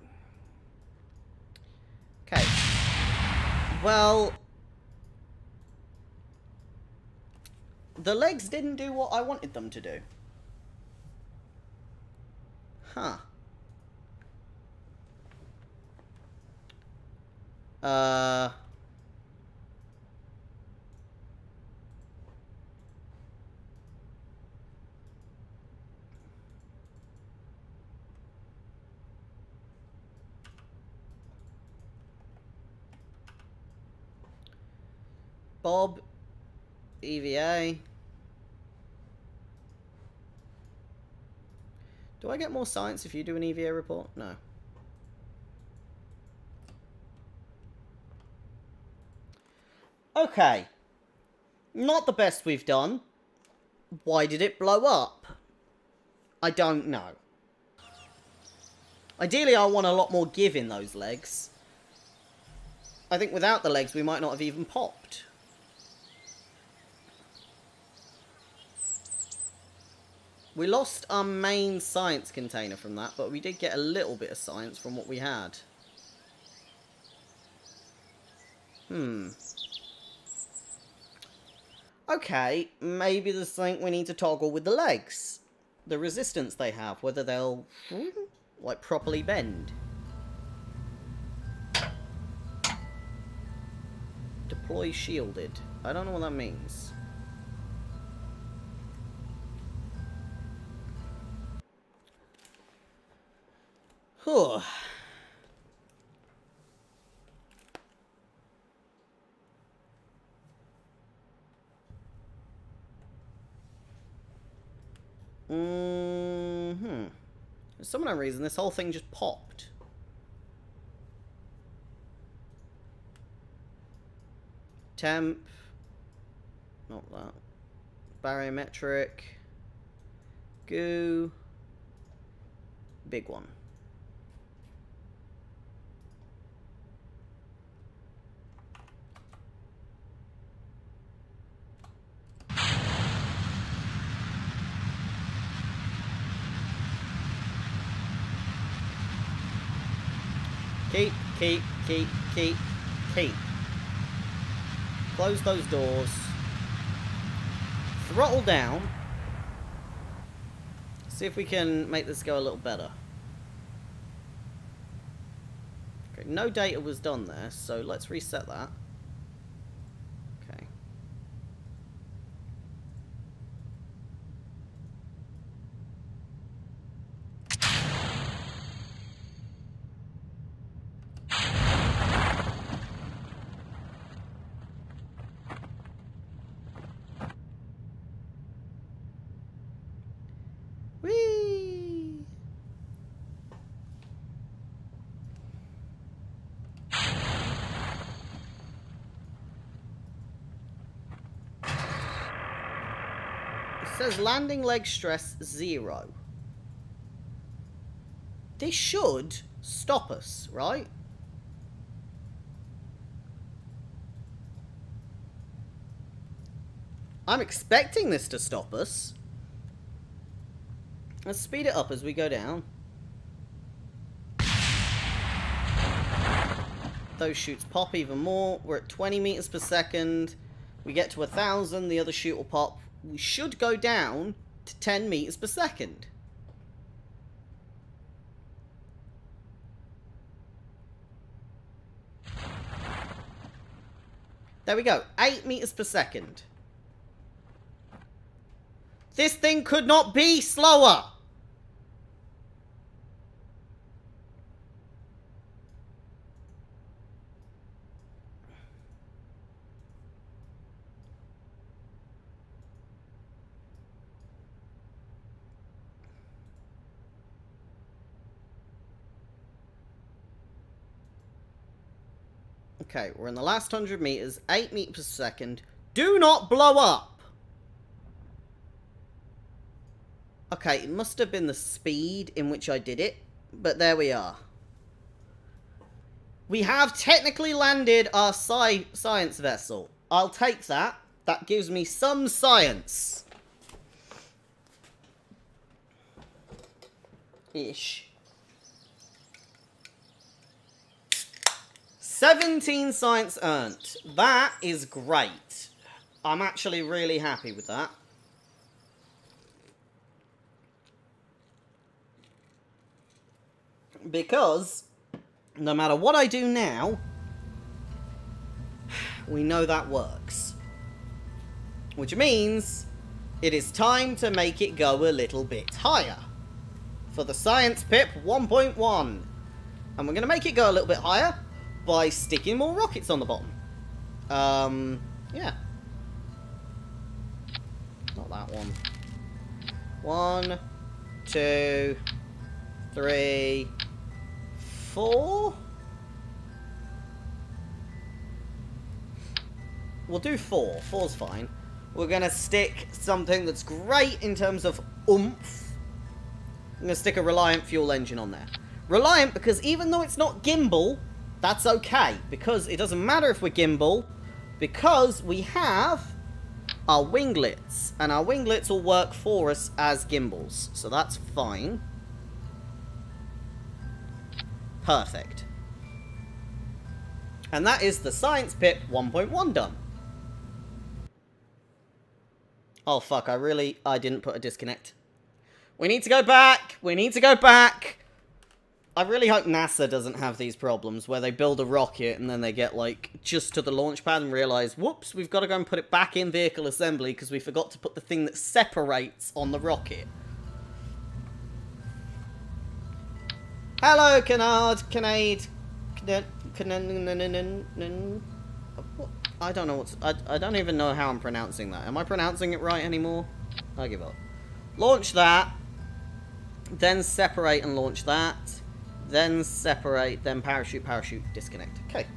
Okay. Well, the legs didn't do what I wanted them to do. Huh. Bob, EVA. Do I get more science if you do an EVA report? No. Okay. Not the best we've done. Why did it blow up? I don't know. Ideally, I want a lot more give in those legs. I think without the legs, we might not have even popped. We lost our main science container from that, but we did get a little bit of science from what we had. Okay, maybe there's something we need to toggle with the legs. The resistance they have, whether they'll, like, properly bend. Deploy shielded. I don't know what that means. Whew. For some unknown reason, this whole thing just popped. Temp. Not that. Barometric. Goo. Big one. Keep. Close those doors. Throttle down. See if we can make this go a little better. Okay, no data was done there, so let's reset that. Okay. says landing leg stress 0. This should stop us, right? I'm expecting this to stop us. Let's speed it up as we go down. Those chutes pop even more. We're at 20 meters per second. We get to 1,000, the other chute will pop. We should go down to 10 meters per second. There we go. 8 meters per second. This thing could not be slower. Okay, we're in the last 100 meters, 8 meters per second. Do not blow up! Okay, it must have been the speed in which I did it, but there we are. We have technically landed our science vessel. I'll take that. That gives me some science. Ish. 17 science earned. That is great. I'm actually really happy with that. Because no matter what I do now, we know that works. Which means it is time to make it go a little bit higher. For the science pip 1.1. And we're going to make it go a little bit higher by sticking more rockets on the bottom. Yeah. Not that one. 1, 2, 3, 4. We'll do 4. 4's fine. We're going to stick something that's great in terms of oomph. I'm going to stick a Reliant fuel engine on there. Reliant because even though it's not gimbal, that's okay, because it doesn't matter if we're gimbal, because we have our winglets, and our winglets will work for us as gimbals, so that's fine. Perfect. And that is the Science Pip 1.1 done. Oh fuck, I didn't put a disconnect. We need to go back! We need to go back! I really hope NASA doesn't have these problems where they build a rocket and then they get, like, just to the launch pad and realise, whoops, we've got to go and put it back in vehicle assembly because we forgot to put the thing that separates on the rocket. Hello, Canard, Canade, I don't know what's... I don't even know how I'm pronouncing that. Am I pronouncing it right anymore? I give up. Launch that. Then separate and launch that. Then separate, then parachute, parachute, disconnect. Okay.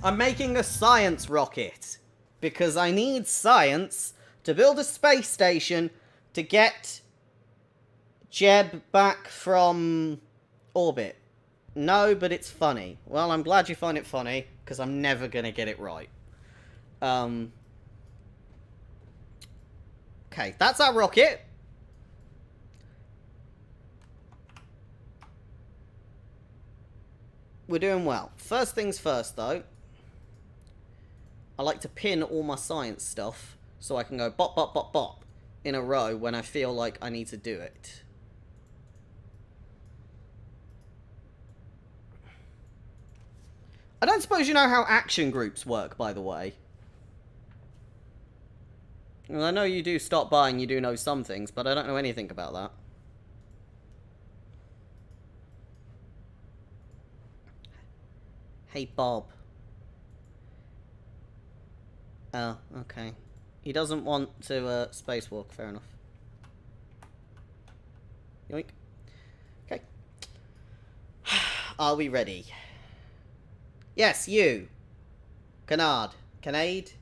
I'm making a science rocket. Because I need science to build a space station to get Jeb back from orbit. No, but it's funny. Well, I'm glad you find it funny, because I'm never going to get it right. Okay, that's our rocket. We're doing well. First things first, though. I like to pin all my science stuff so I can go bop, bop, bop, bop in a row when I feel like I need to do it. I don't suppose you know how action groups work, by the way. Well, I know you do stop by and you do know some things, but I don't know anything about that. Hey, Bob. Oh, okay. He doesn't want to spacewalk, fair enough. Yoink. Okay. Are we ready? Yes, you. Canard. Canade.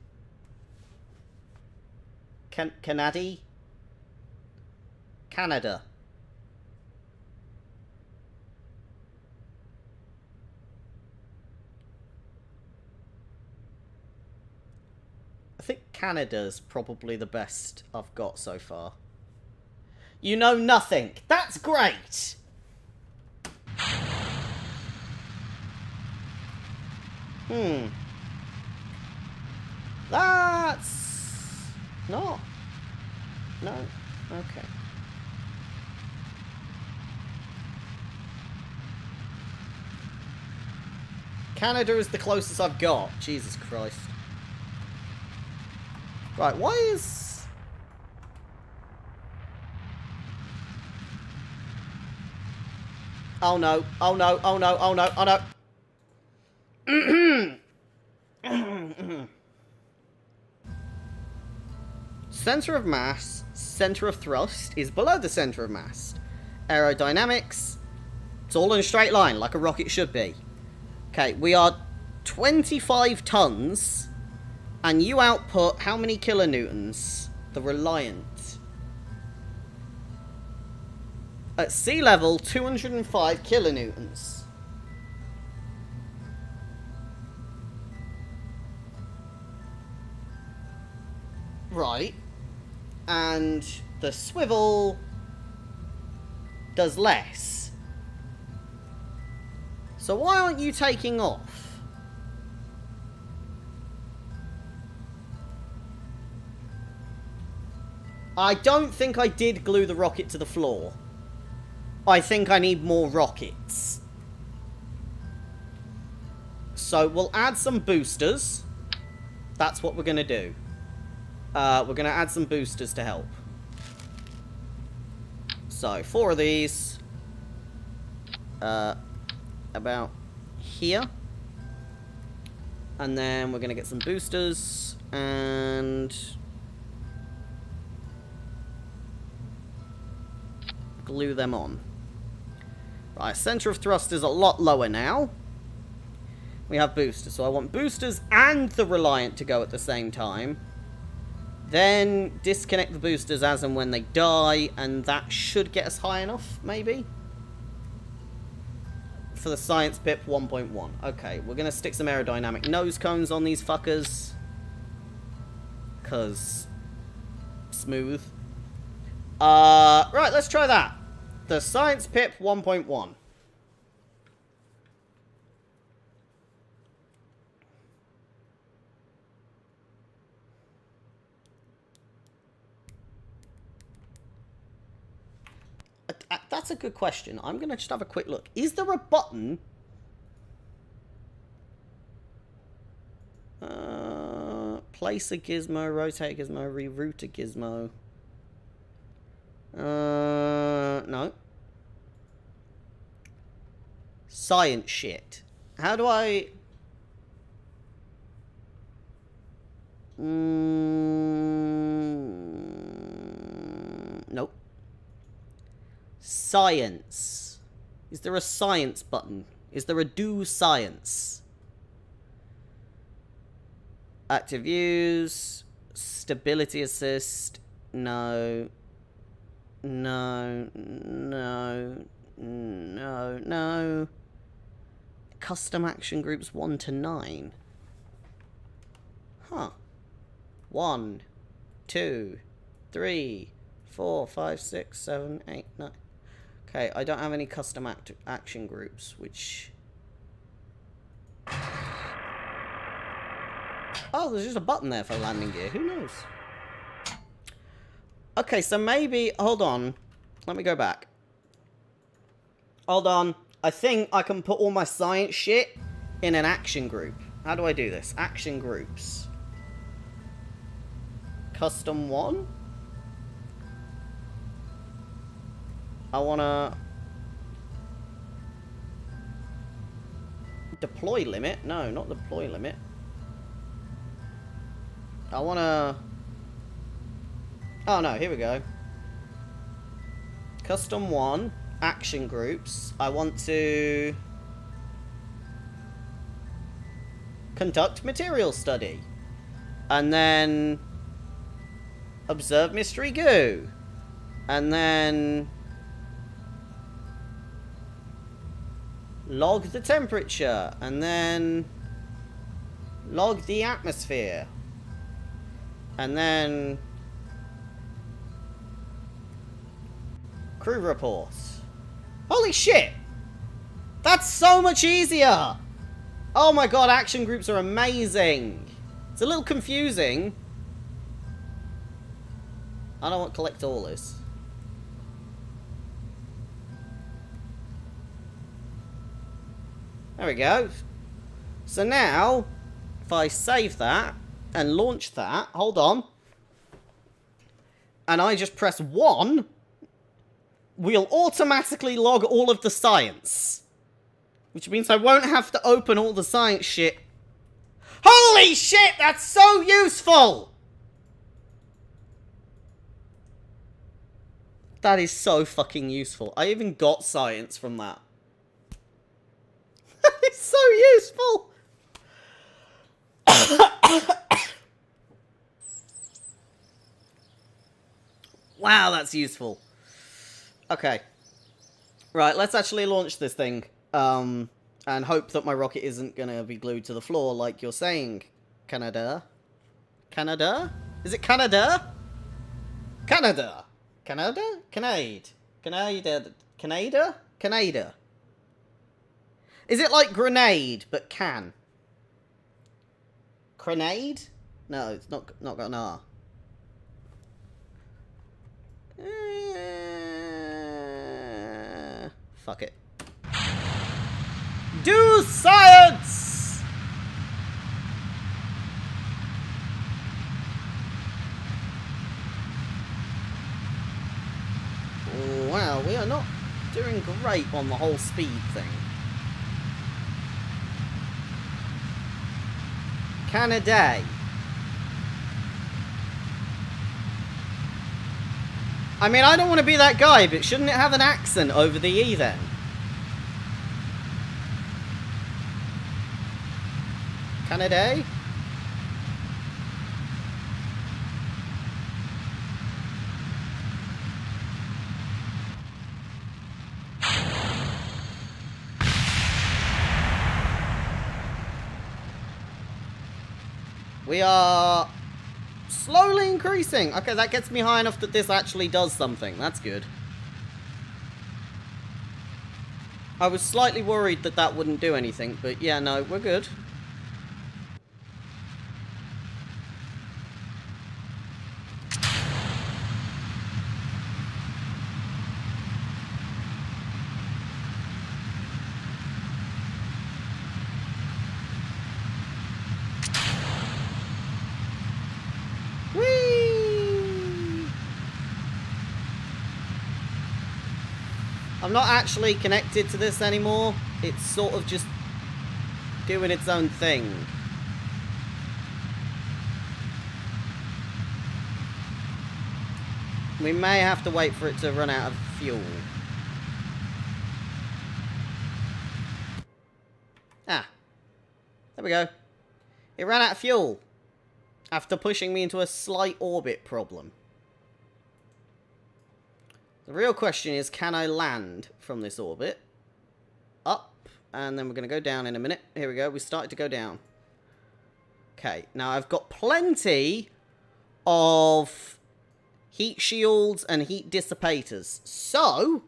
Canada? Canada. I think Canada's probably the best I've got so far. You know nothing. That's great! That's... not... No. Okay. Canada is the closest I've got. Jesus Christ. Right, why is... Oh no, oh no, oh no, oh no, oh no. Center of mass, center of thrust is below the center of mass. Aerodynamics, it's all in a straight line, like a rocket should be. Okay, we are 25 tons, and you output how many kilonewtons? The Reliant. At sea level, 205 kilonewtons. Right. And the swivel does less. So why aren't you taking off? I don't think I did glue the rocket to the floor. I think I need more rockets. So we'll add some boosters. That's what we're going to do. We're going to add some boosters to help. So 4 of these. About here. And then we're going to get some boosters and glue them on. Right, center of thrust is a lot lower now. We have boosters, so I want boosters and the Reliant to go at the same time. Then disconnect the boosters as and when they die, and that should get us high enough, maybe? For the science pip 1.1. Okay, we're going to stick some aerodynamic nose cones on these fuckers. Because smooth. Right, let's try that. The science pip 1.1. That's a good question. I'm going to just have a quick look. Is there a button? Place a gizmo, rotate a gizmo, reroute a gizmo. No. Science shit. How do I... Nope. Science. Is there a science button? Is there a do science? Active use. Stability assist. No. No. No. No. No. Custom action groups 1 to 9. Huh. 1, 2, 3, 4, 5, 6, 7, 8, 9. Okay, I don't have any custom action groups, which... Oh, there's just a button there for landing gear. Who knows? Okay, so maybe... Hold on. Let me go back. Hold on. I think I can put all my science shit in an action group. How do I do this? Action groups. Custom 1? I wanna... Deploy limit? No, not deploy limit. I wanna... Oh no, here we go. Custom 1, action groups. I want to... conduct material study. And then... observe mystery goo. And then log the temperature. And then log the atmosphere. And then crew reports. Holy shit! That's so much easier! Oh my god, action groups are amazing! It's a little confusing. I don't know what collect all is. There we go. So now, if I save that and launch that, hold on. And I just press 1, we'll automatically log all of the science. Which means I won't have to open all the science shit. Holy shit, that's so useful! That is so fucking useful. I even got science from that. That is so useful! Wow, that's useful. Okay. Right, let's actually launch this thing. And hope that my rocket isn't gonna be glued to the floor like you're saying. Canada? Canada? Is it Canada? Canada! Canada? Canade. Canada. Canada? Canada. Is it like grenade, but can? Grenade? No, it's not got an R. Fuck it. Do science! Wow, we are not doing great on the whole speed thing. Canada. I mean, I don't want to be that guy, but shouldn't it have an accent over the E then? Canada? We are slowly increasing. Okay, that gets me high enough that this actually does something. That's good. I was slightly worried that that wouldn't do anything, but yeah, no, we're good. I'm not actually connected to this anymore. It's sort of just doing its own thing. We may have to wait for it to run out of fuel. Ah. There we go. It ran out of fuel. After pushing me into a slight orbit problem. The real question is, can I land from this orbit? Up, and then we're going to go down in a minute. Here we go, we started to go down. Okay, now I've got plenty of heat shields and heat dissipators. So,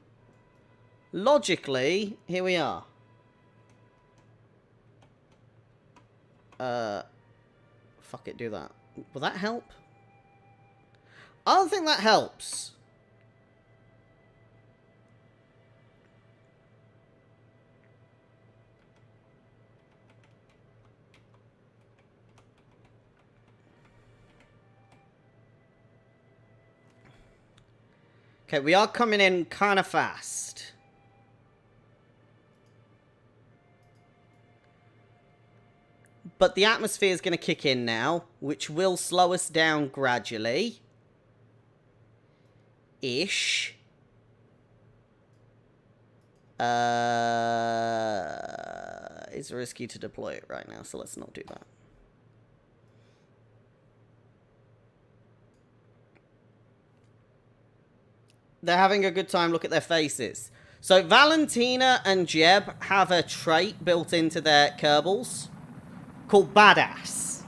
logically, here we are. Fuck it, do that. Will that help? I don't think that helps. Okay, we are coming in kind of fast. But the atmosphere is going to kick in now, which will slow us down gradually. Ish. It's risky to deploy it right now, so let's not do that. They're having a good time. Look at their faces. So Valentina and Jeb have a trait built into their Kerbals called Badass.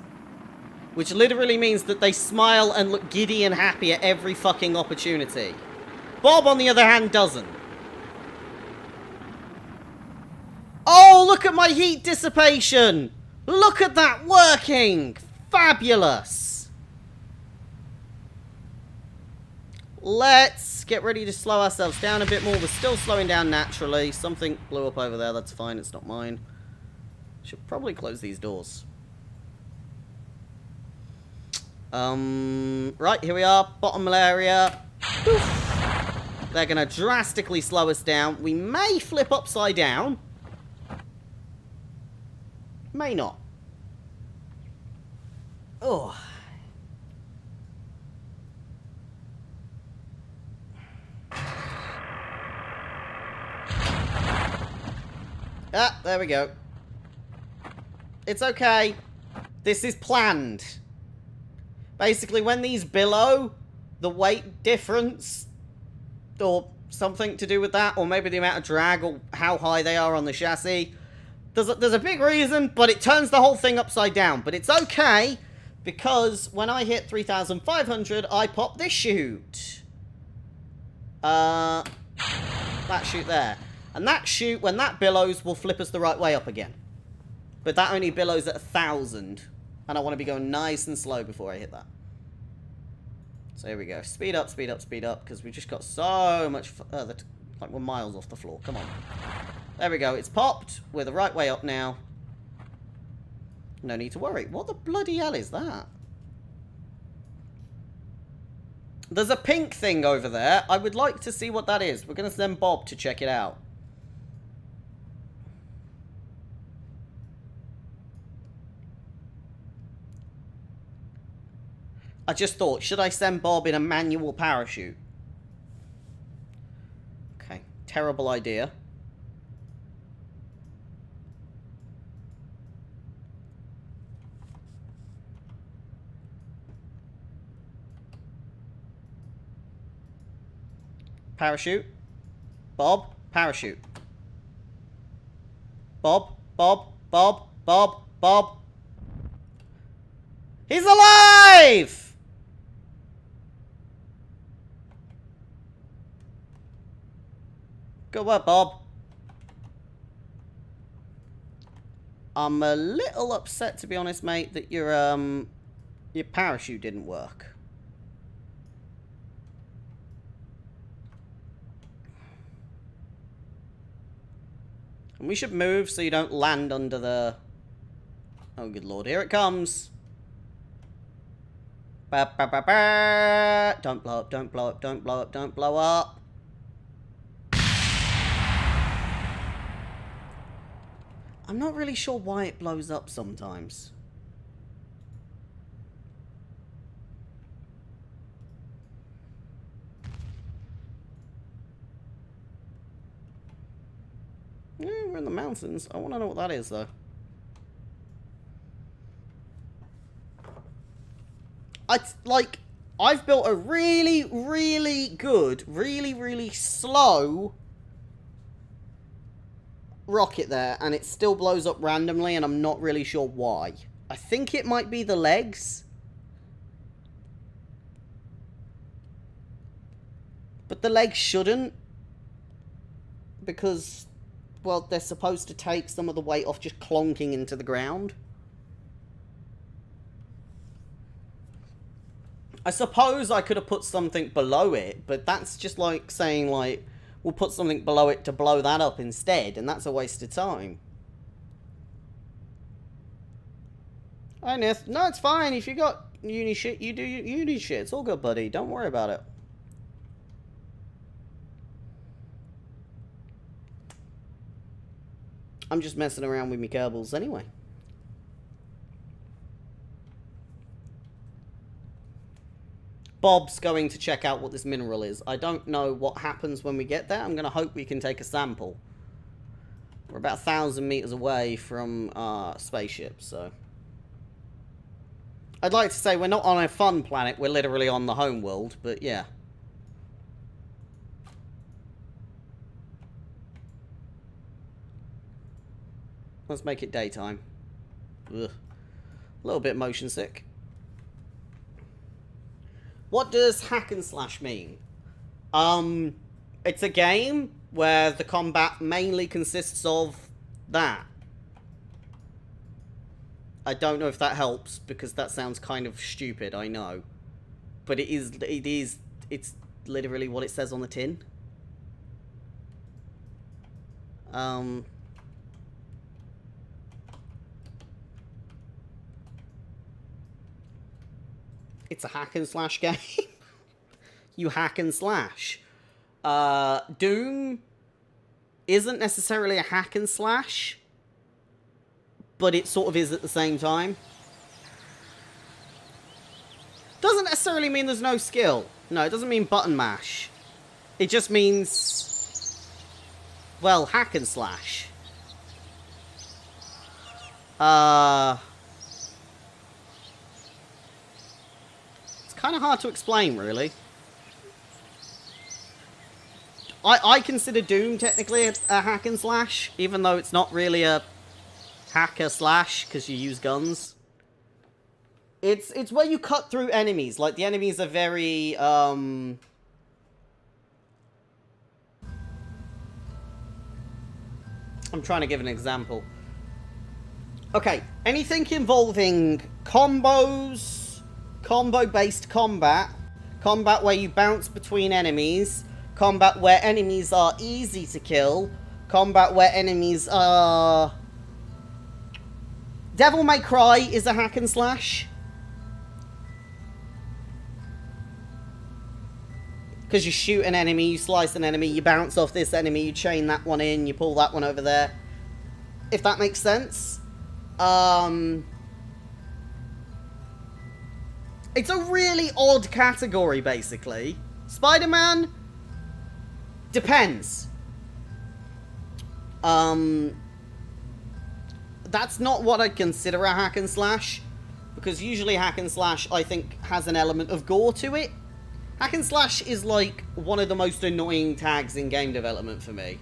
Which literally means that they smile and look giddy and happy at every fucking opportunity. Bob, on the other hand, doesn't. Oh, look at my heat dissipation! Look at that working! Fabulous! Let's get ready to slow ourselves down a bit more. We're still slowing down naturally. Something blew up over there. That's fine. It's not mine. Should probably close these doors. Right, here we are. Bottom area. Oof. They're going to drastically slow us down. We may flip upside down. May not. Oh. Ah, there we go. It's okay. This is planned. Basically, when these billow, the weight difference, or something to do with that, or maybe the amount of drag, or how high they are on the chassis, there's a big reason, but it turns the whole thing upside down. But it's okay, because when I hit 3,500, I pop this chute. That chute there. And that chute, when that billows, will flip us the right way up again. But that only billows at 1,000. And I want to be going nice and slow before I hit that. So here we go. Speed up, speed up, speed up. Because we just got so much... like we're miles off the floor. Come on. There we go. It's popped. We're the right way up now. No need to worry. What the bloody hell is that? There's a pink thing over there. I would like to see what that is. We're going to send Bob to check it out. I just thought, should I send Bob in a manual parachute? Okay, terrible idea. Parachute. Bob, parachute. Bob, Bob, Bob, Bob, Bob. He's alive! Good work, Bob. I'm a little upset, to be honest, mate, that your parachute didn't work. And we should move so you don't land under the... Oh, good lord, here it comes. Ba, ba, ba, ba. Don't blow up, don't blow up, don't blow up, don't blow up. I'm not really sure why it blows up sometimes. Yeah, we're in the mountains. I want to know what that is, though. I've built a really, really good, really, really slow rocket there, and it still blows up randomly, and I'm not really sure why. I think it might be the legs. But the legs shouldn't. Because, well, they're supposed to take some of the weight off just clonking into the ground. I suppose I could have put something below it, but that's just like saying, like, we'll put something below it to blow that up instead, and that's a waste of time. Hi, Nith. No, it's fine. If you got uni shit, you do uni shit. It's all good, buddy. Don't worry about it. I'm just messing around with my Kerbals anyway. Bob's going to check out what this mineral is. I don't know what happens when we get there. I'm going to hope we can take a sample. We're about 1,000 meters away from our spaceship, so... I'd like to say we're not on a fun planet. We're literally on the home world, but yeah. Let's make it daytime. Ugh. A little bit motion sick. What does hack and slash mean? It's a game where the combat mainly consists of that. I don't know if that helps, because that sounds kind of stupid, I know. But it's literally what it says on the tin. It's a hack and slash game. You hack and slash. Doom isn't necessarily a hack and slash, but it sort of is at the same time. Doesn't necessarily mean there's no skill. No, it doesn't mean button mash. It just means, well, hack and slash. It's kind of hard to explain, really. I consider Doom technically a hack and slash, even though it's not really a hacker slash, because you use guns. It's where you cut through enemies. Like, the enemies are very, I'm trying to give an example. Okay, anything involving combos, combo-based combat, combat where you bounce between enemies, combat where enemies are easy to kill, combat where enemies are... Devil May Cry is a hack and slash. Because you shoot an enemy, you slice an enemy, you bounce off this enemy, you chain that one in, you pull that one over there. If that makes sense. It's a really odd category, basically. Spider-Man? Depends. That's not what I consider a hack and slash. Because usually hack and slash, I think, has an element of gore to it. Hack and slash is like one of the most annoying tags in game development for me.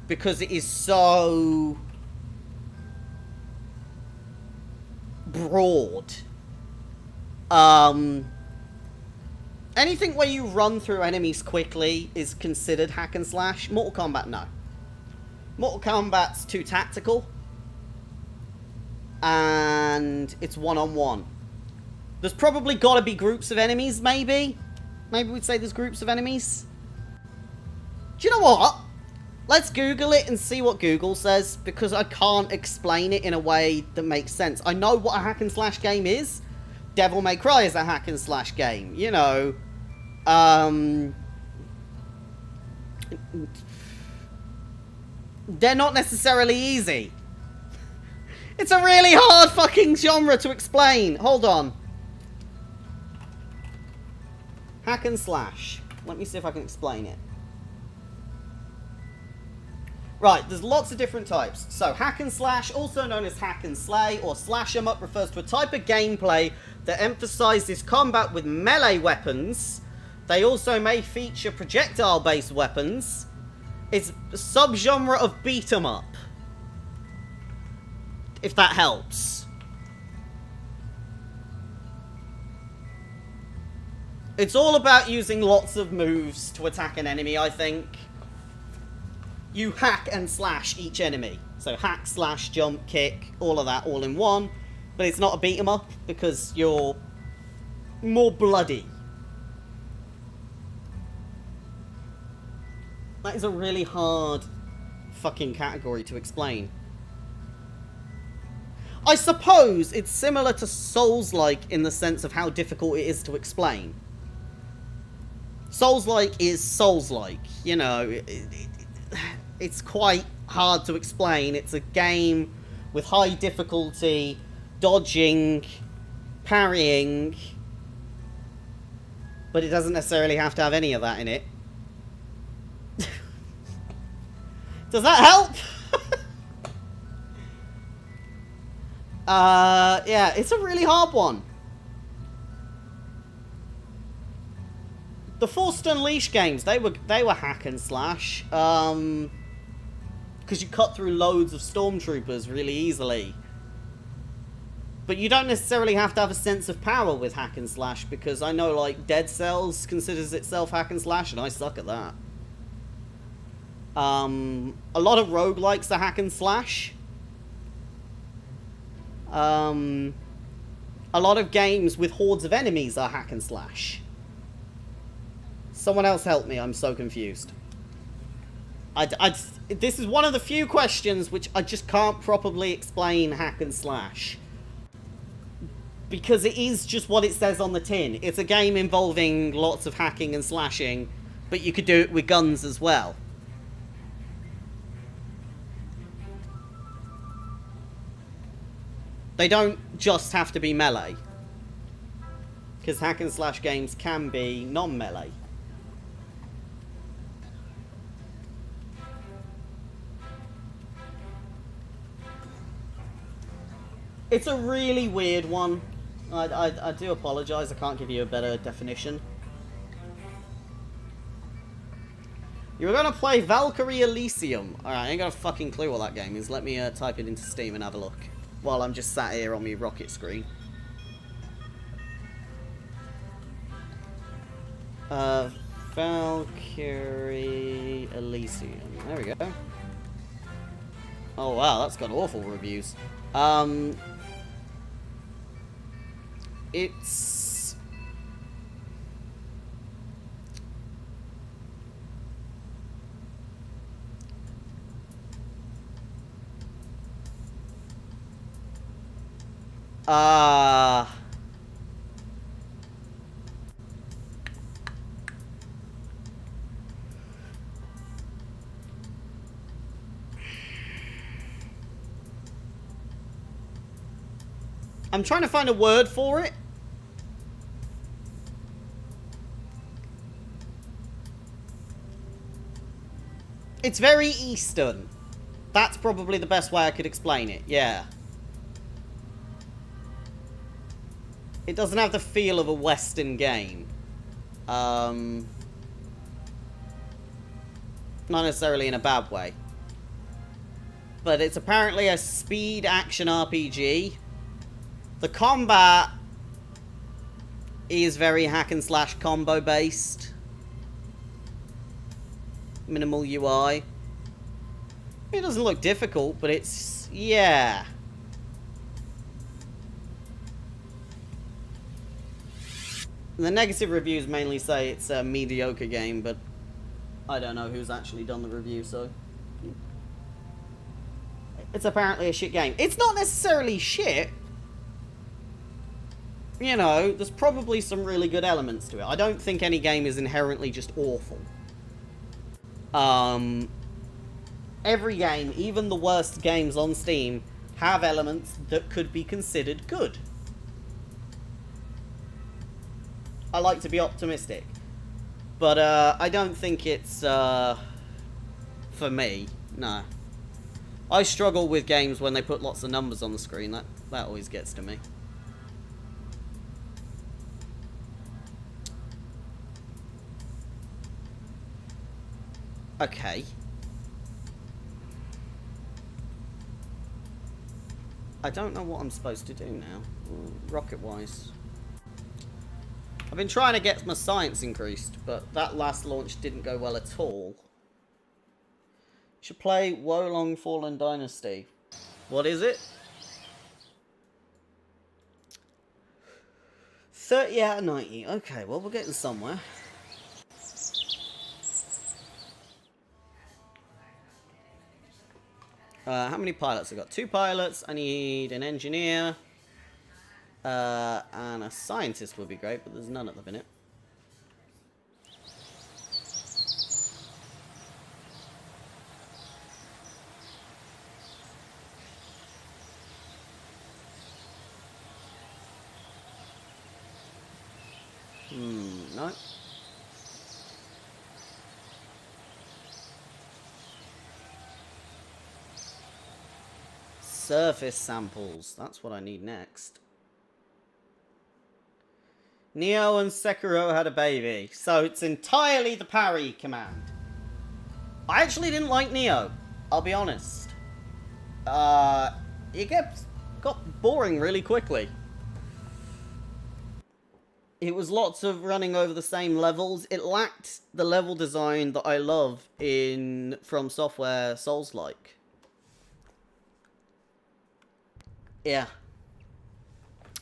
Because it is so broad. Anything where you run through enemies quickly is considered hack and slash. Mortal Kombat, no. Mortal Kombat's too tactical. And it's one-on-one. There's probably got to be groups of enemies, maybe? Maybe we'd say there's groups of enemies? Do you know what? Let's Google it and see what Google says, because I can't explain it in a way that makes sense. I know what a hack and slash game is. Devil May Cry is a hack and slash game. You know, they're not necessarily easy. It's a really hard fucking genre to explain. Hold on. Hack and slash. Let me see if I can explain it. Right, there's lots of different types. So, hack and slash, also known as hack and slay, or slash 'em up, refers to a type of gameplay that emphasizes combat with melee weapons. They also may feature projectile-based weapons. It's a subgenre of beat 'em up. If that helps. It's all about using lots of moves to attack an enemy, I think. You hack and slash each enemy. So hack, slash, jump, kick, all of that all in one. But it's not a beat 'em up because you're more bloody. That is a really hard fucking category to explain. I suppose it's similar to Souls-like in the sense of how difficult it is to explain. Souls-like is Souls-like, you know, it's quite hard to explain. It's a game with high difficulty, dodging, parrying, but it doesn't necessarily have to have any of that in it. Does that help? Yeah, it's a really hard one. The Forced Unleashed games, they were hack and slash. because you cut through loads of stormtroopers really easily. But you don't necessarily have to have a sense of power with hack and slash, because I know, like, Dead Cells considers itself hack and slash, and I suck at that. A lot of roguelikes are hack and slash. A lot of games with hordes of enemies are hack and slash. Someone else help me, I'm so confused. This is one of the few questions which I just can't properly explain hack and slash. Because it is just what it says on the tin. It's a game involving lots of hacking and slashing, but you could do it with guns as well. They don't just have to be melee. Because hack and slash games can be non-melee. It's a really weird one. I do apologise, I can't give you a better definition. You're gonna play Valkyrie Elysium. Alright, I ain't got a fucking clue what that game is. Let me type it into Steam and have a look. While I'm just sat here on my rocket screen. Valkyrie Elysium. There we go. Oh wow, that's got awful reviews. It's... I'm trying to find a word for it. It's very Eastern. That's probably the best way I could explain it, yeah. It doesn't have the feel of a Western game. Not necessarily in a bad way. But it's apparently a speed action RPG. The combat is very hack and slash combo based. Minimal UI. It doesn't look difficult, but it's... yeah. The negative reviews mainly say it's a mediocre game, but I don't know who's actually done the review, so... it's apparently a shit game. It's not necessarily shit. You know, there's probably some really good elements to it. I don't think any game is inherently just awful. Every game, even the worst games on Steam, have elements that could be considered good. I like to be optimistic. But, I don't think it's, for me. No. I struggle with games when they put lots of numbers on the screen. That always gets to me. Okay. I don't know what I'm supposed to do now, rocket-wise. I've been trying to get my science increased, but that last launch didn't go well at all. Should play Wolong Fallen Dynasty. What is it? 30 out of 90. Okay, well, we're getting somewhere. How many pilots? I've got 2 pilots. I need an engineer. And a scientist would be great, but there's none at the minute. No. Surface samples. That's what I need next. Neo and Sekiro had a baby, so it's entirely the parry command. I actually didn't like Neo. I'll be honest. It got boring really quickly. It was lots of running over the same levels. It lacked the level design that I love in From Software Souls-like. Yeah.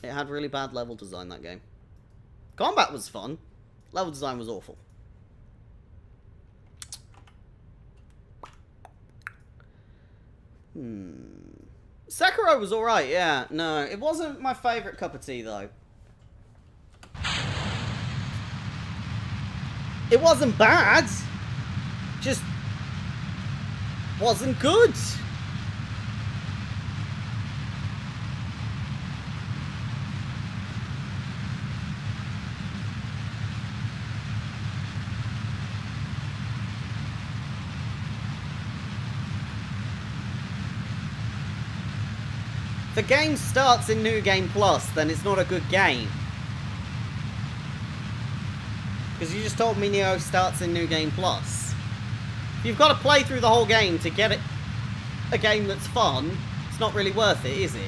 It had really bad level design, that game. Combat was fun. Level design was awful. Sekiro was alright, yeah. No, it wasn't my favourite cup of tea, though. It wasn't bad. Just wasn't good. If a game starts in New Game Plus, then it's not a good game. Because you just told me Neo starts in New Game Plus. You've got to play through the whole game to get a game that's fun. It's not really worth it, is it?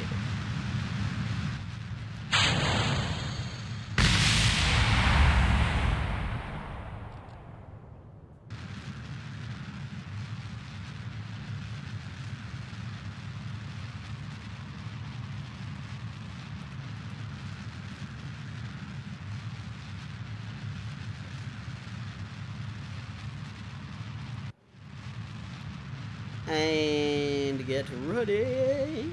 And get ready.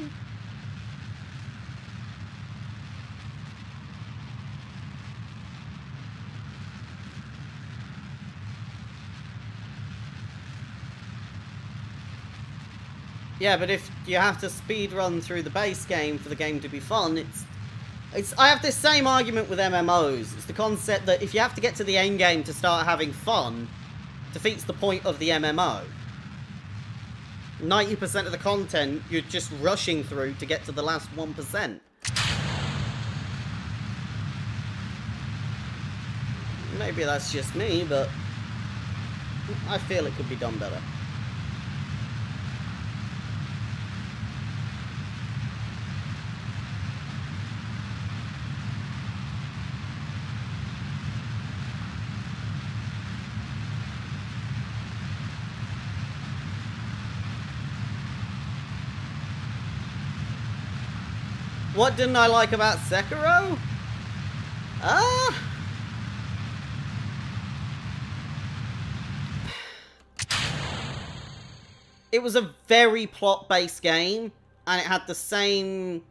Yeah, but if you have to speed run through the base game for the game to be fun, I have this same argument with MMOs. It's the concept that if you have to get to the end game to start having fun, defeats the point of the MMO. 90% of the content you're just rushing through to get to the last 1%. Maybe that's just me, but I feel it could be done better. What didn't I like about Sekiro? It was a very plot-based game, and it had the same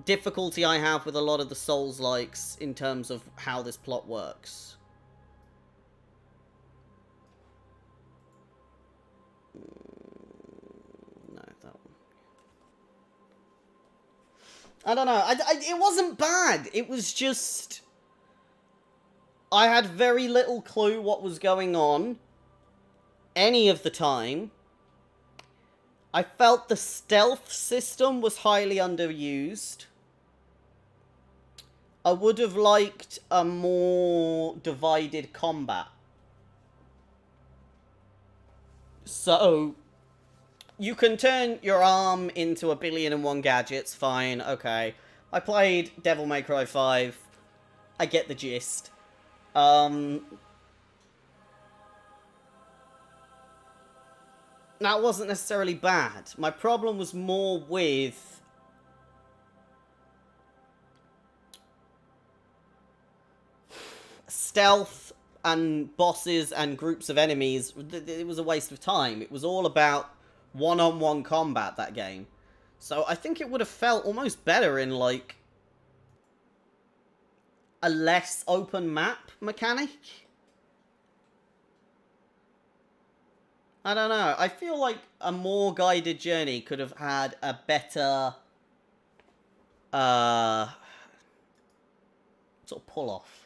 difficulty I have with a lot of the Souls-likes in terms of how this plot works. I don't know. It wasn't bad. It was just... I had very little clue what was going on any of the time. I felt the stealth system was highly underused. I would have liked a more divided combat. So... you can turn your arm into 1,000,000,001 gadgets, fine, okay. I played Devil May Cry 5. I get the gist. That wasn't necessarily bad. My problem was more with... stealth and bosses and groups of enemies. It was a waste of time. It was all about one-on-one combat, that game. So I think it would have felt almost better in, like, a less open map mechanic. I don't know. I feel like a more guided journey could have had a better sort of pull-off.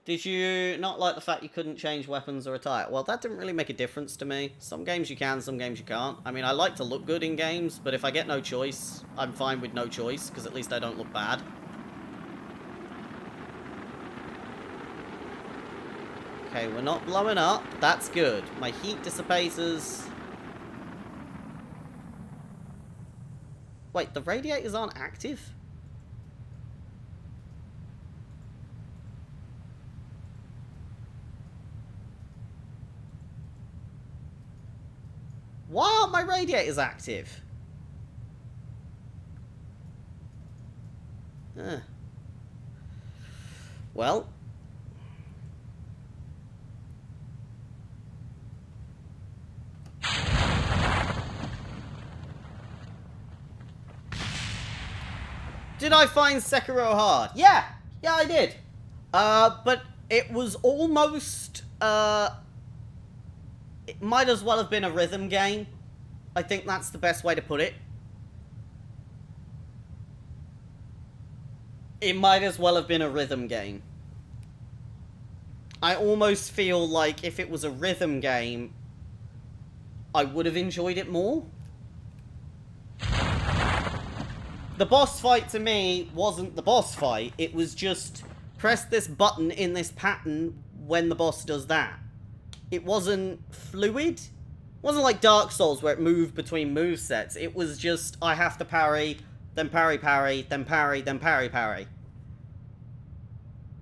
Did you not like the fact you couldn't change weapons or attire? Well, that didn't really make a difference to me. Some games you can, some games you can't. I mean, I like to look good in games, but if I get no choice, I'm fine with no choice, because at least I don't look bad. Okay, we're not blowing up. That's good. My heat dissipators... Wait, the radiators aren't active? Why aren't my radiators active? Well. Did I find Sekiro hard? Yeah! Yeah, I did. But it was almost, it might as well have been a rhythm game. I think that's the best way to put it. It might as well have been a rhythm game. I almost feel like if it was a rhythm game, I would have enjoyed it more. The boss fight to me wasn't the boss fight. It was just press this button in this pattern when the boss does that. It wasn't fluid. It wasn't like Dark Souls where it moved between movesets. It was just, I have to parry, then parry, parry, then parry, then parry, parry.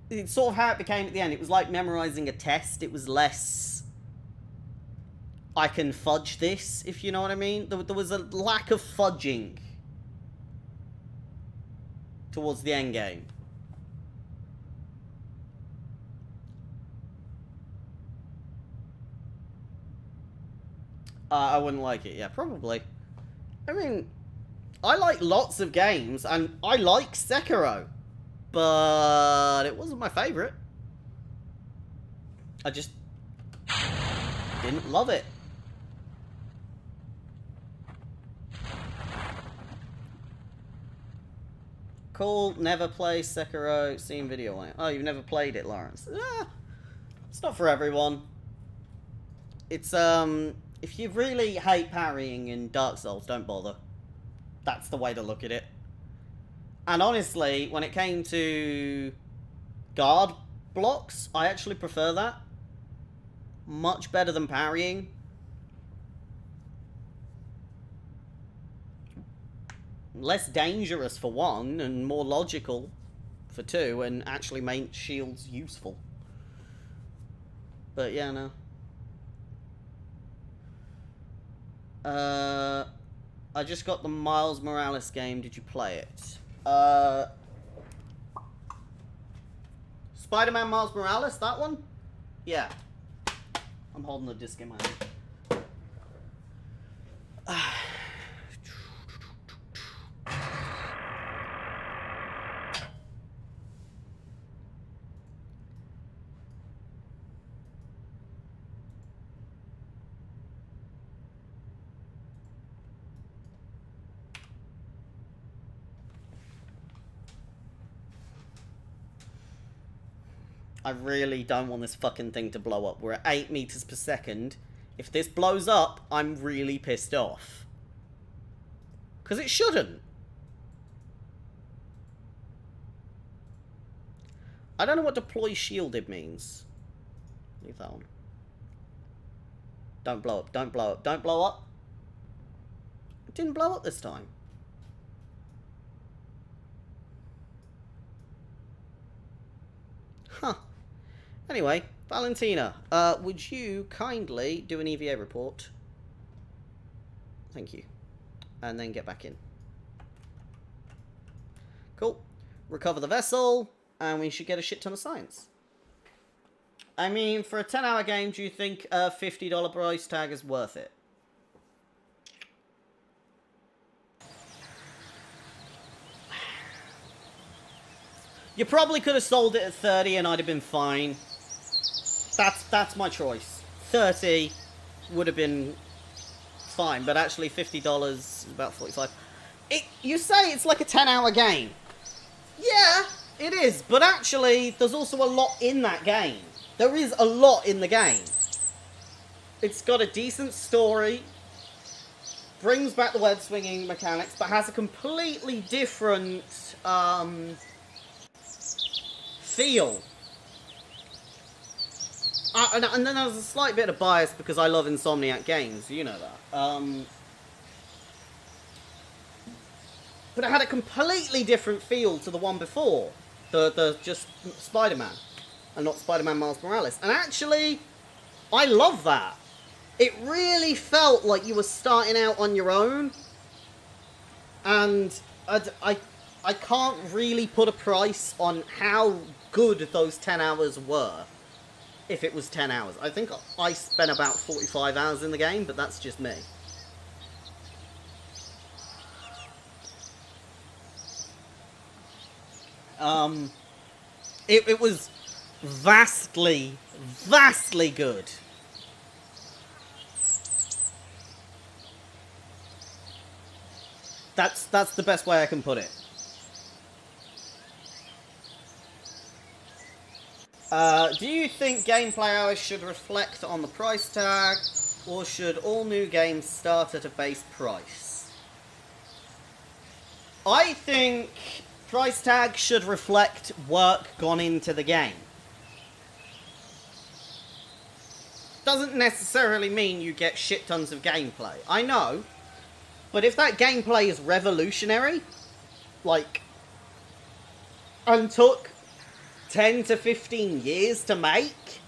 It's sort of how it became at the end. It was like memorizing a test. It was less, I can fudge this, if you know what I mean. There was a lack of fudging towards the end game. I wouldn't like it, yeah, probably. I mean, I like lots of games, and I like Sekiro, but it wasn't my favourite. I just didn't love it. Cool, never play Sekiro, seen video on it. Oh, you've never played it, Lawrence. It's not for everyone. It's, if you really hate parrying in Dark Souls, don't bother. That's the way to look at it. And honestly, when it came to guard blocks, I actually prefer that. Much better than parrying. Less dangerous for one, and more logical for two, and actually made shields useful. But yeah, no. I just got the Miles Morales game. Did you play it? Spider-Man Miles Morales, that one? Yeah. I'm holding the disc in my hand. I really don't want this fucking thing to blow up. We're at 8 meters per second. If this blows up, I'm really pissed off. Because it shouldn't. I don't know what deploy shielded means. Leave that on. Don't blow up, don't blow up, don't blow up. It didn't blow up this time. Huh. Anyway, Valentina, would you kindly do an EVA report? Thank you. And then get back in. Cool. Recover the vessel, and we should get a shit ton of science. I mean, for a 10-hour game, do you think a $50 price tag is worth it? You probably could have sold it at 30 and I'd have been fine. That's my choice. 30 would have been fine, but actually $50 is about 45. You say it's like a 10-hour game. Yeah, it is, but actually there's also a lot in that game. There is a lot in the game. It's got a decent story, brings back the web swinging mechanics, but has a completely different feel. And then there's a slight bit of bias because I love Insomniac games, you know that. But it had a completely different feel to the one before. The just Spider-Man. And not Spider-Man Miles Morales. And actually, I love that. It really felt like you were starting out on your own. And I can't really put a price on how good those 10 hours were. If it was 10 hours. I think I spent about 45 hours in the game, but that's just me. It was vastly good. That's the best way I can put it. Do you think gameplay hours should reflect on the price tag, or should all new games start at a base price? I think price tag should reflect work gone into the game. Doesn't necessarily mean you get shit tons of gameplay. I know, but if that gameplay is revolutionary, like, and took 10 to 15 years to make,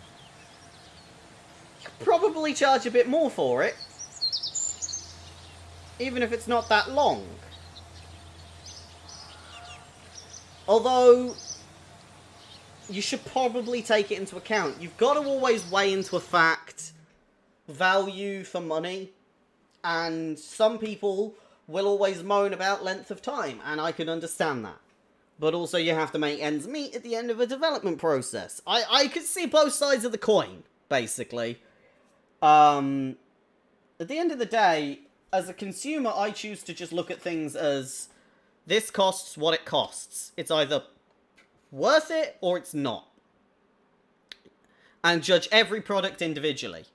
you could probably charge a bit more for it. Even if it's not that long. Although, you should probably take it into account. You've got to always weigh into a fact value for money. And some people will always moan about length of time, and I can understand that. But also you have to make ends meet at the end of a development process. I could see both sides of the coin, basically. At the end of the day, as a consumer, I choose to just look at things as, this costs what it costs. It's either worth it or it's not. And judge every product individually.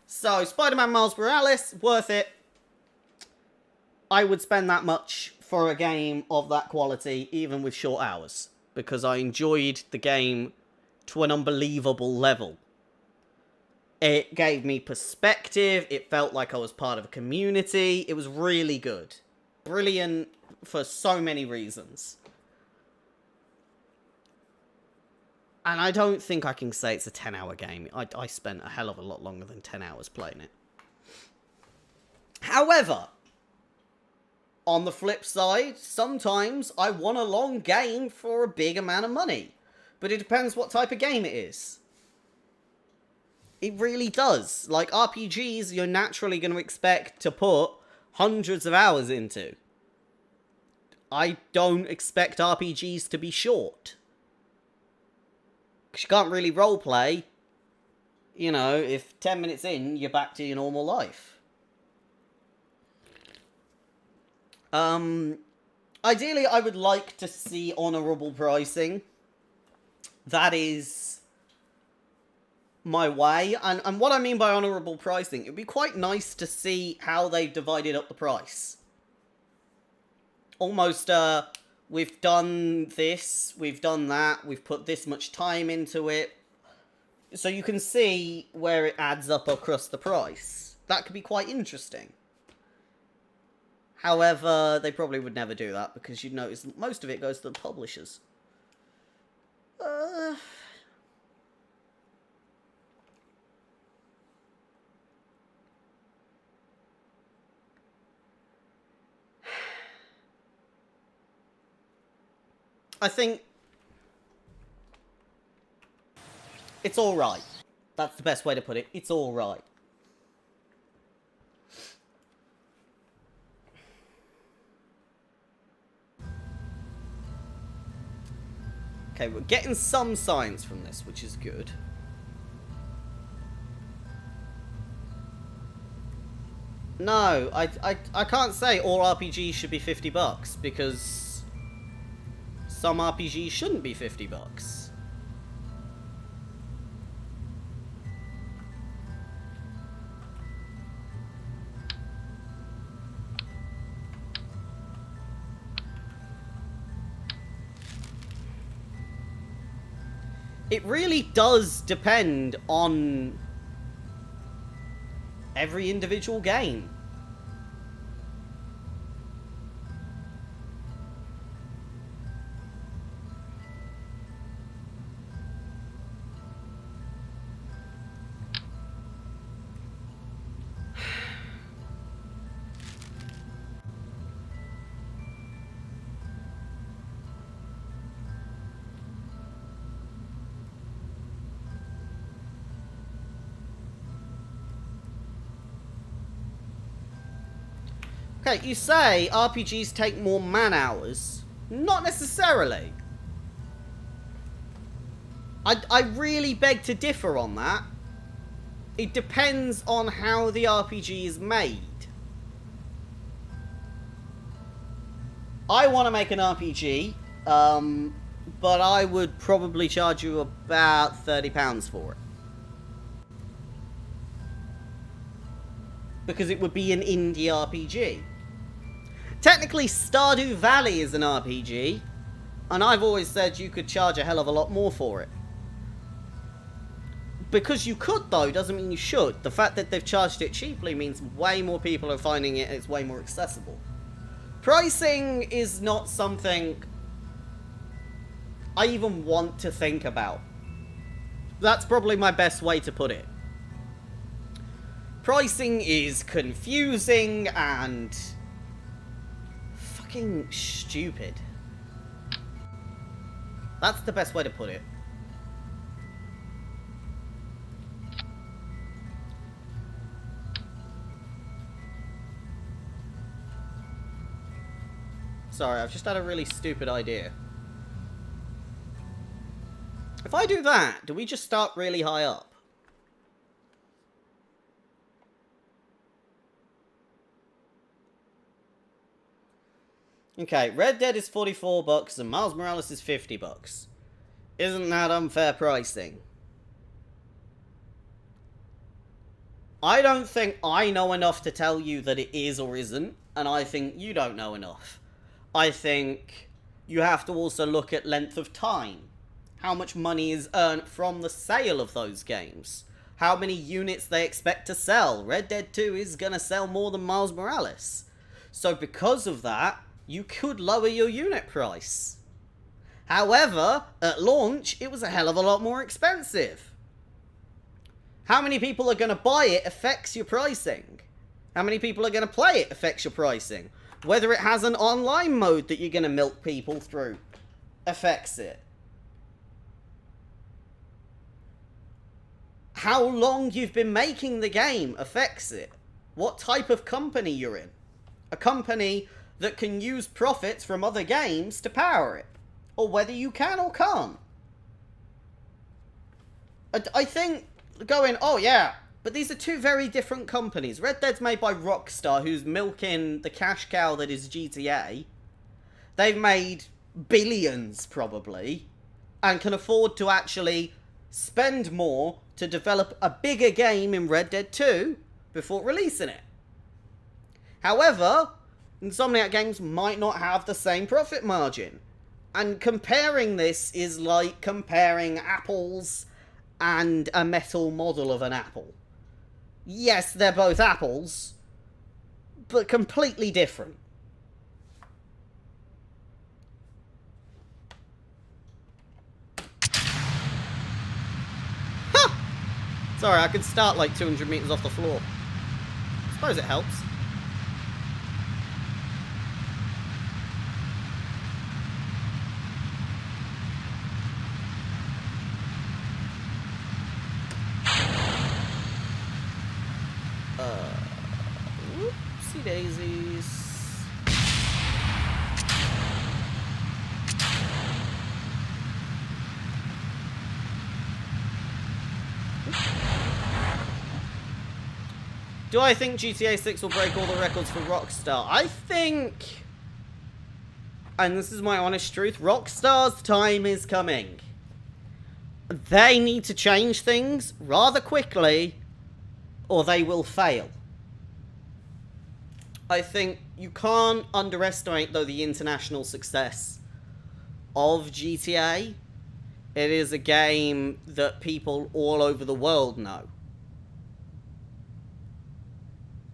So, Spider-Man Miles Morales, worth it. I would spend that much for a game of that quality, even with short hours. Because I enjoyed the game to an unbelievable level. It gave me perspective, it felt like I was part of a community, it was really good. Brilliant for so many reasons. And I don't think I can say it's a 10-hour game. I spent a hell of a lot longer than 10 hours playing it. However, on the flip side, sometimes I want a long game for a big amount of money. But it depends what type of game it is. It really does. Like RPGs, you're naturally going to expect to put hundreds of hours into. I don't expect RPGs to be short. Because you can't really roleplay, you know, if 10 minutes in, you're back to your normal life. Ideally, I would like to see honourable pricing. That is my way. And what I mean by honourable pricing, it would be quite nice to see how they've divided up the price. Almost, we've done this, we've done that, we've put this much time into it. So you can see where it adds up across the price. That could be quite interesting. However, they probably would never do that because you'd notice that most of it goes to the publishers. I think it's alright. That's the best way to put it. It's alright. Okay, we're getting some signs from this, which is good. No, I can't say all RPGs should be $50 because some RPGs shouldn't be $50. it really does depend on every individual game. Okay, you say RPGs take more man-hours. Not necessarily. I really beg to differ on that. It depends on how the RPG is made. I want to make an RPG, but I would probably charge you about £30 for it. Because it would be an indie RPG. Technically, Stardew Valley is an RPG, and I've always said you could charge a hell of a lot more for it. Because you could, though, doesn't mean you should. The fact that they've charged it cheaply means way more people are finding it, and it's way more accessible. Pricing is not something I even want to think about. That's probably my best way to put it. Pricing is confusing and fucking stupid. That's the best way to put it. Sorry, I've just had a really stupid idea. If I do that, do we just start really high up? Okay, Red Dead is $44 and Miles Morales is $50. Isn't that unfair pricing? I don't think I know enough to tell you that it is or isn't, and I think you don't know enough. I think you have to also look at length of time. How much money is earned from the sale of those games. How many units they expect to sell. Red Dead 2 is going to sell more than Miles Morales. So because of that, you could lower your unit price. However, at launch, it was a hell of a lot more expensive. How many people are going to buy it affects your pricing. How many people are going to play it affects your pricing. Whether it has an online mode that you're going to milk people through affects it. How long you've been making the game affects it. What type of company you're in. A company that can use profits from other games to power it. Or whether you can or can't. I think going, oh yeah, but these are two very different companies. Red Dead's made by Rockstar, who's milking the cash cow that is GTA. They've made billions, probably, and can afford to actually spend more to develop a bigger game in Red Dead 2 before releasing it. However, Insomniac Games might not have the same profit margin. And comparing this is like comparing apples and a metal model of an apple. Yes, they're both apples, but completely different. Ha! Sorry, I could start like 200 meters off the floor. I suppose it helps. Whoopsie daisies. Do I think GTA 6 will break all the records for Rockstar? I think, and this is my honest truth, Rockstar's time is coming. They need to change things rather quickly, or they will fail. I think you can't underestimate, though, the international success of GTA. It is a game that people all over the world know.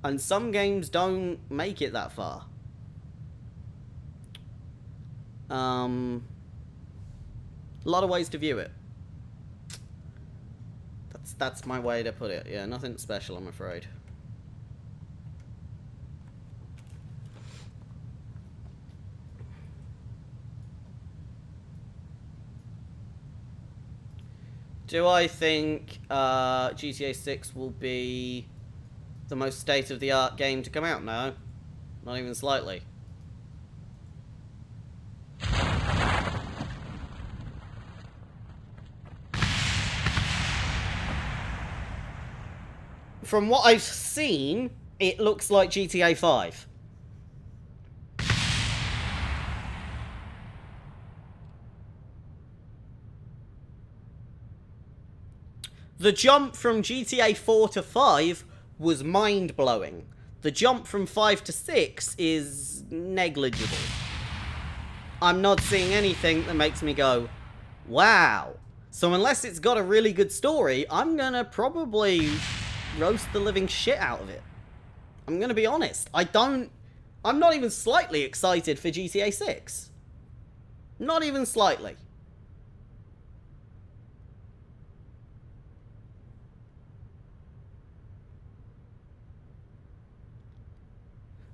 And some games don't make it that far. A lot of ways to view it. That's my way to put it. Yeah, nothing special, I'm afraid. Do I think GTA 6 will be the most state-of-the-art game to come out? No. Not even slightly. From what I've seen, it looks like GTA 5. The jump from GTA 4 to 5 was mind-blowing. The jump from 5 to 6 is negligible. I'm not seeing anything that makes me go, wow. So unless it's got a really good story, I'm gonna probably roast the living shit out of it. I'm gonna be honest. I'm not even slightly excited for GTA 6. Not even slightly.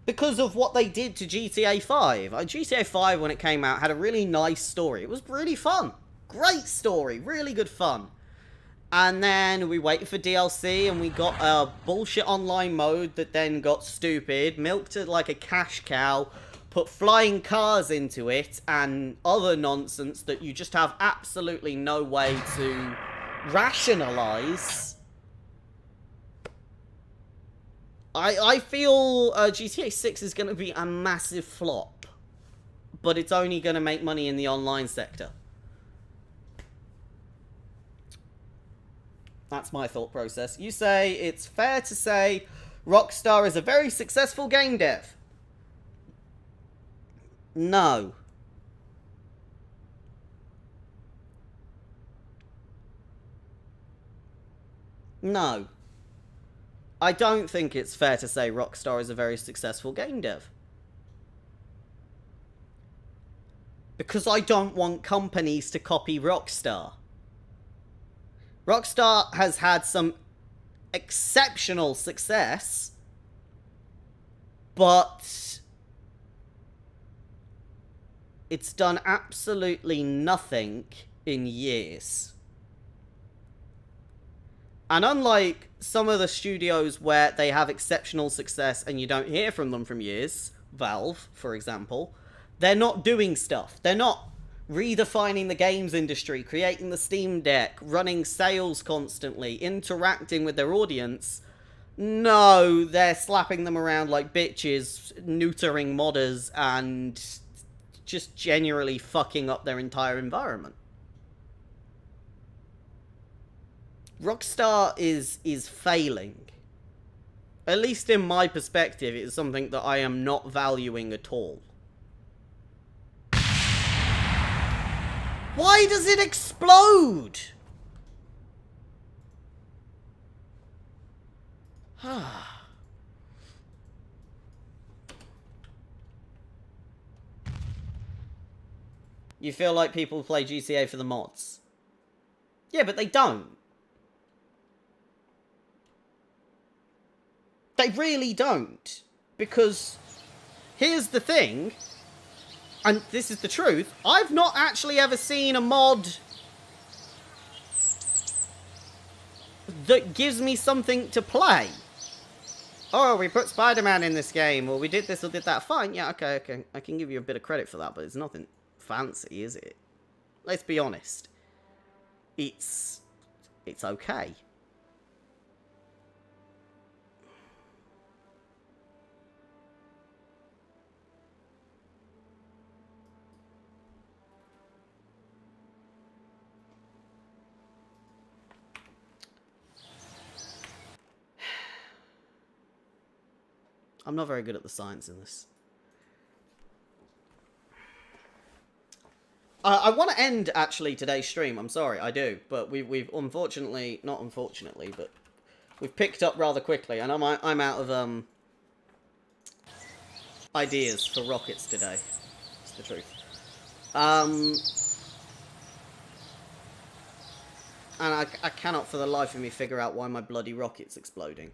Because of what they did to GTA 5. GTA 5, when it came out, had a really nice story. It was really fun. Great story. Really good fun. And then we waited for DLC, and we got a bullshit online mode that then got stupid, milked it like a cash cow, put flying cars into it, and other nonsense that you just have absolutely no way to rationalize. I feel GTA 6 is going to be a massive flop, but it's only going to make money in the online sector. That's my thought process. You say it's fair to say Rockstar is a very successful game dev. No. No. I don't think it's fair to say Rockstar is a very successful game dev. Because I don't want companies to copy Rockstar. Rockstar has had some exceptional success, but it's done absolutely nothing in years. And unlike some of the studios where they have exceptional success and you don't hear from them for years, Valve, for example, they're not doing stuff. They're not redefining the games industry, creating the Steam Deck, running sales constantly, interacting with their audience. No, they're slapping them around like bitches, neutering modders, and just generally fucking up their entire environment. Rockstar is failing. At least in my perspective, it is something that I am not valuing at all. Why does it explode? You feel like people play GTA for the mods. Yeah, but they don't. They really don't. Because here's the thing, and this is the truth, I've not actually ever seen a mod that gives me something to play. Oh, we put Spider-Man in this game, or we did this or did that. Fine, yeah, okay. I can give you a bit of credit for that, but it's nothing fancy, is it? Let's be honest. It's okay. I'm not very good at the science in this. I want to end, actually, today's stream. I'm sorry, I do. But we've unfortunately... Not unfortunately, but... We've picked up rather quickly. And I'm out of, ideas for rockets today. That's the truth. And I cannot for the life of me figure out why my bloody rocket's exploding.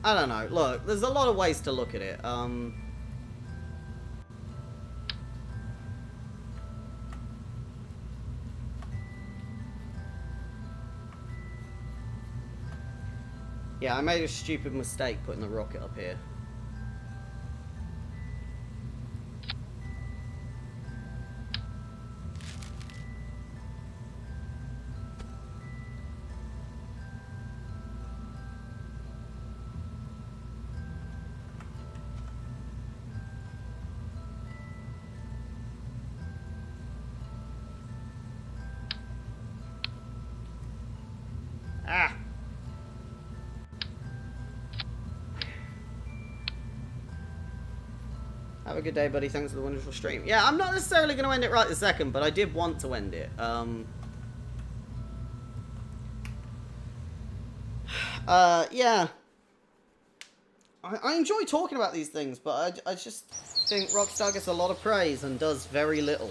I don't know. Look, there's a lot of ways to look at it. Yeah, I made a stupid mistake putting the rocket up here. Ah! Have a good day, buddy. Thanks for the wonderful stream. Yeah, I'm not necessarily going to end it right this second, but I did want to end it. Yeah. I enjoy talking about these things, but I just think Rockstar gets a lot of praise and does very little.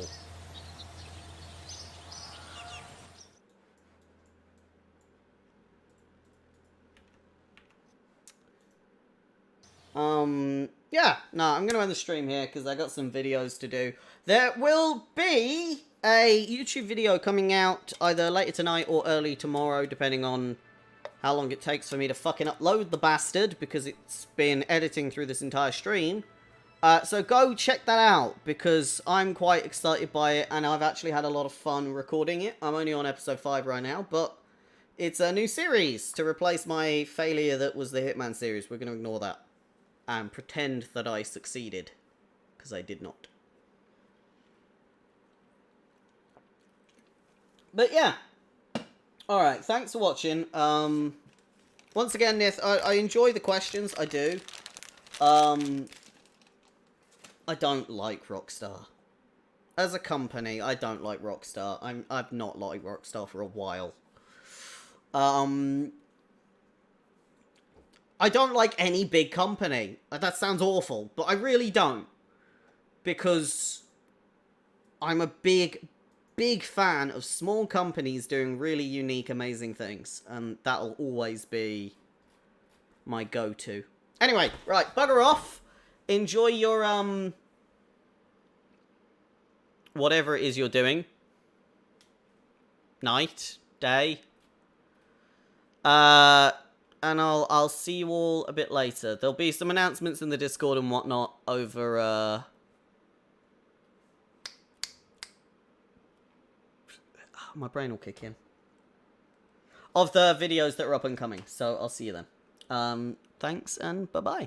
Yeah, no, I'm going to end the stream here because I got some videos to do. There will be a YouTube video coming out either later tonight or early tomorrow, depending on how long it takes for me to fucking upload the bastard, because it's been editing through this entire stream. So go check that out, because I'm quite excited by it, and I've actually had a lot of fun recording it. I'm only on episode 5 right now, but it's a new series to replace my failure that was the Hitman series. We're going to ignore that and pretend that I succeeded, because I did not. But yeah. Alright, thanks for watching. Once again, Nith, I enjoy the questions, I do. I don't like Rockstar. As a company, I don't like Rockstar. I've not liked Rockstar for a while. I don't like any big company. That sounds awful, but I really don't. Because I'm a big fan of small companies doing really unique, amazing things. And that'll always be my go-to. Anyway, right, bugger off. Enjoy your, whatever it is you're doing. Night, day. And I'll see you all a bit later. There'll be some announcements in the Discord and whatnot over, my brain will kick in. Of the videos that are up and coming. So I'll see you then. Thanks and bye-bye.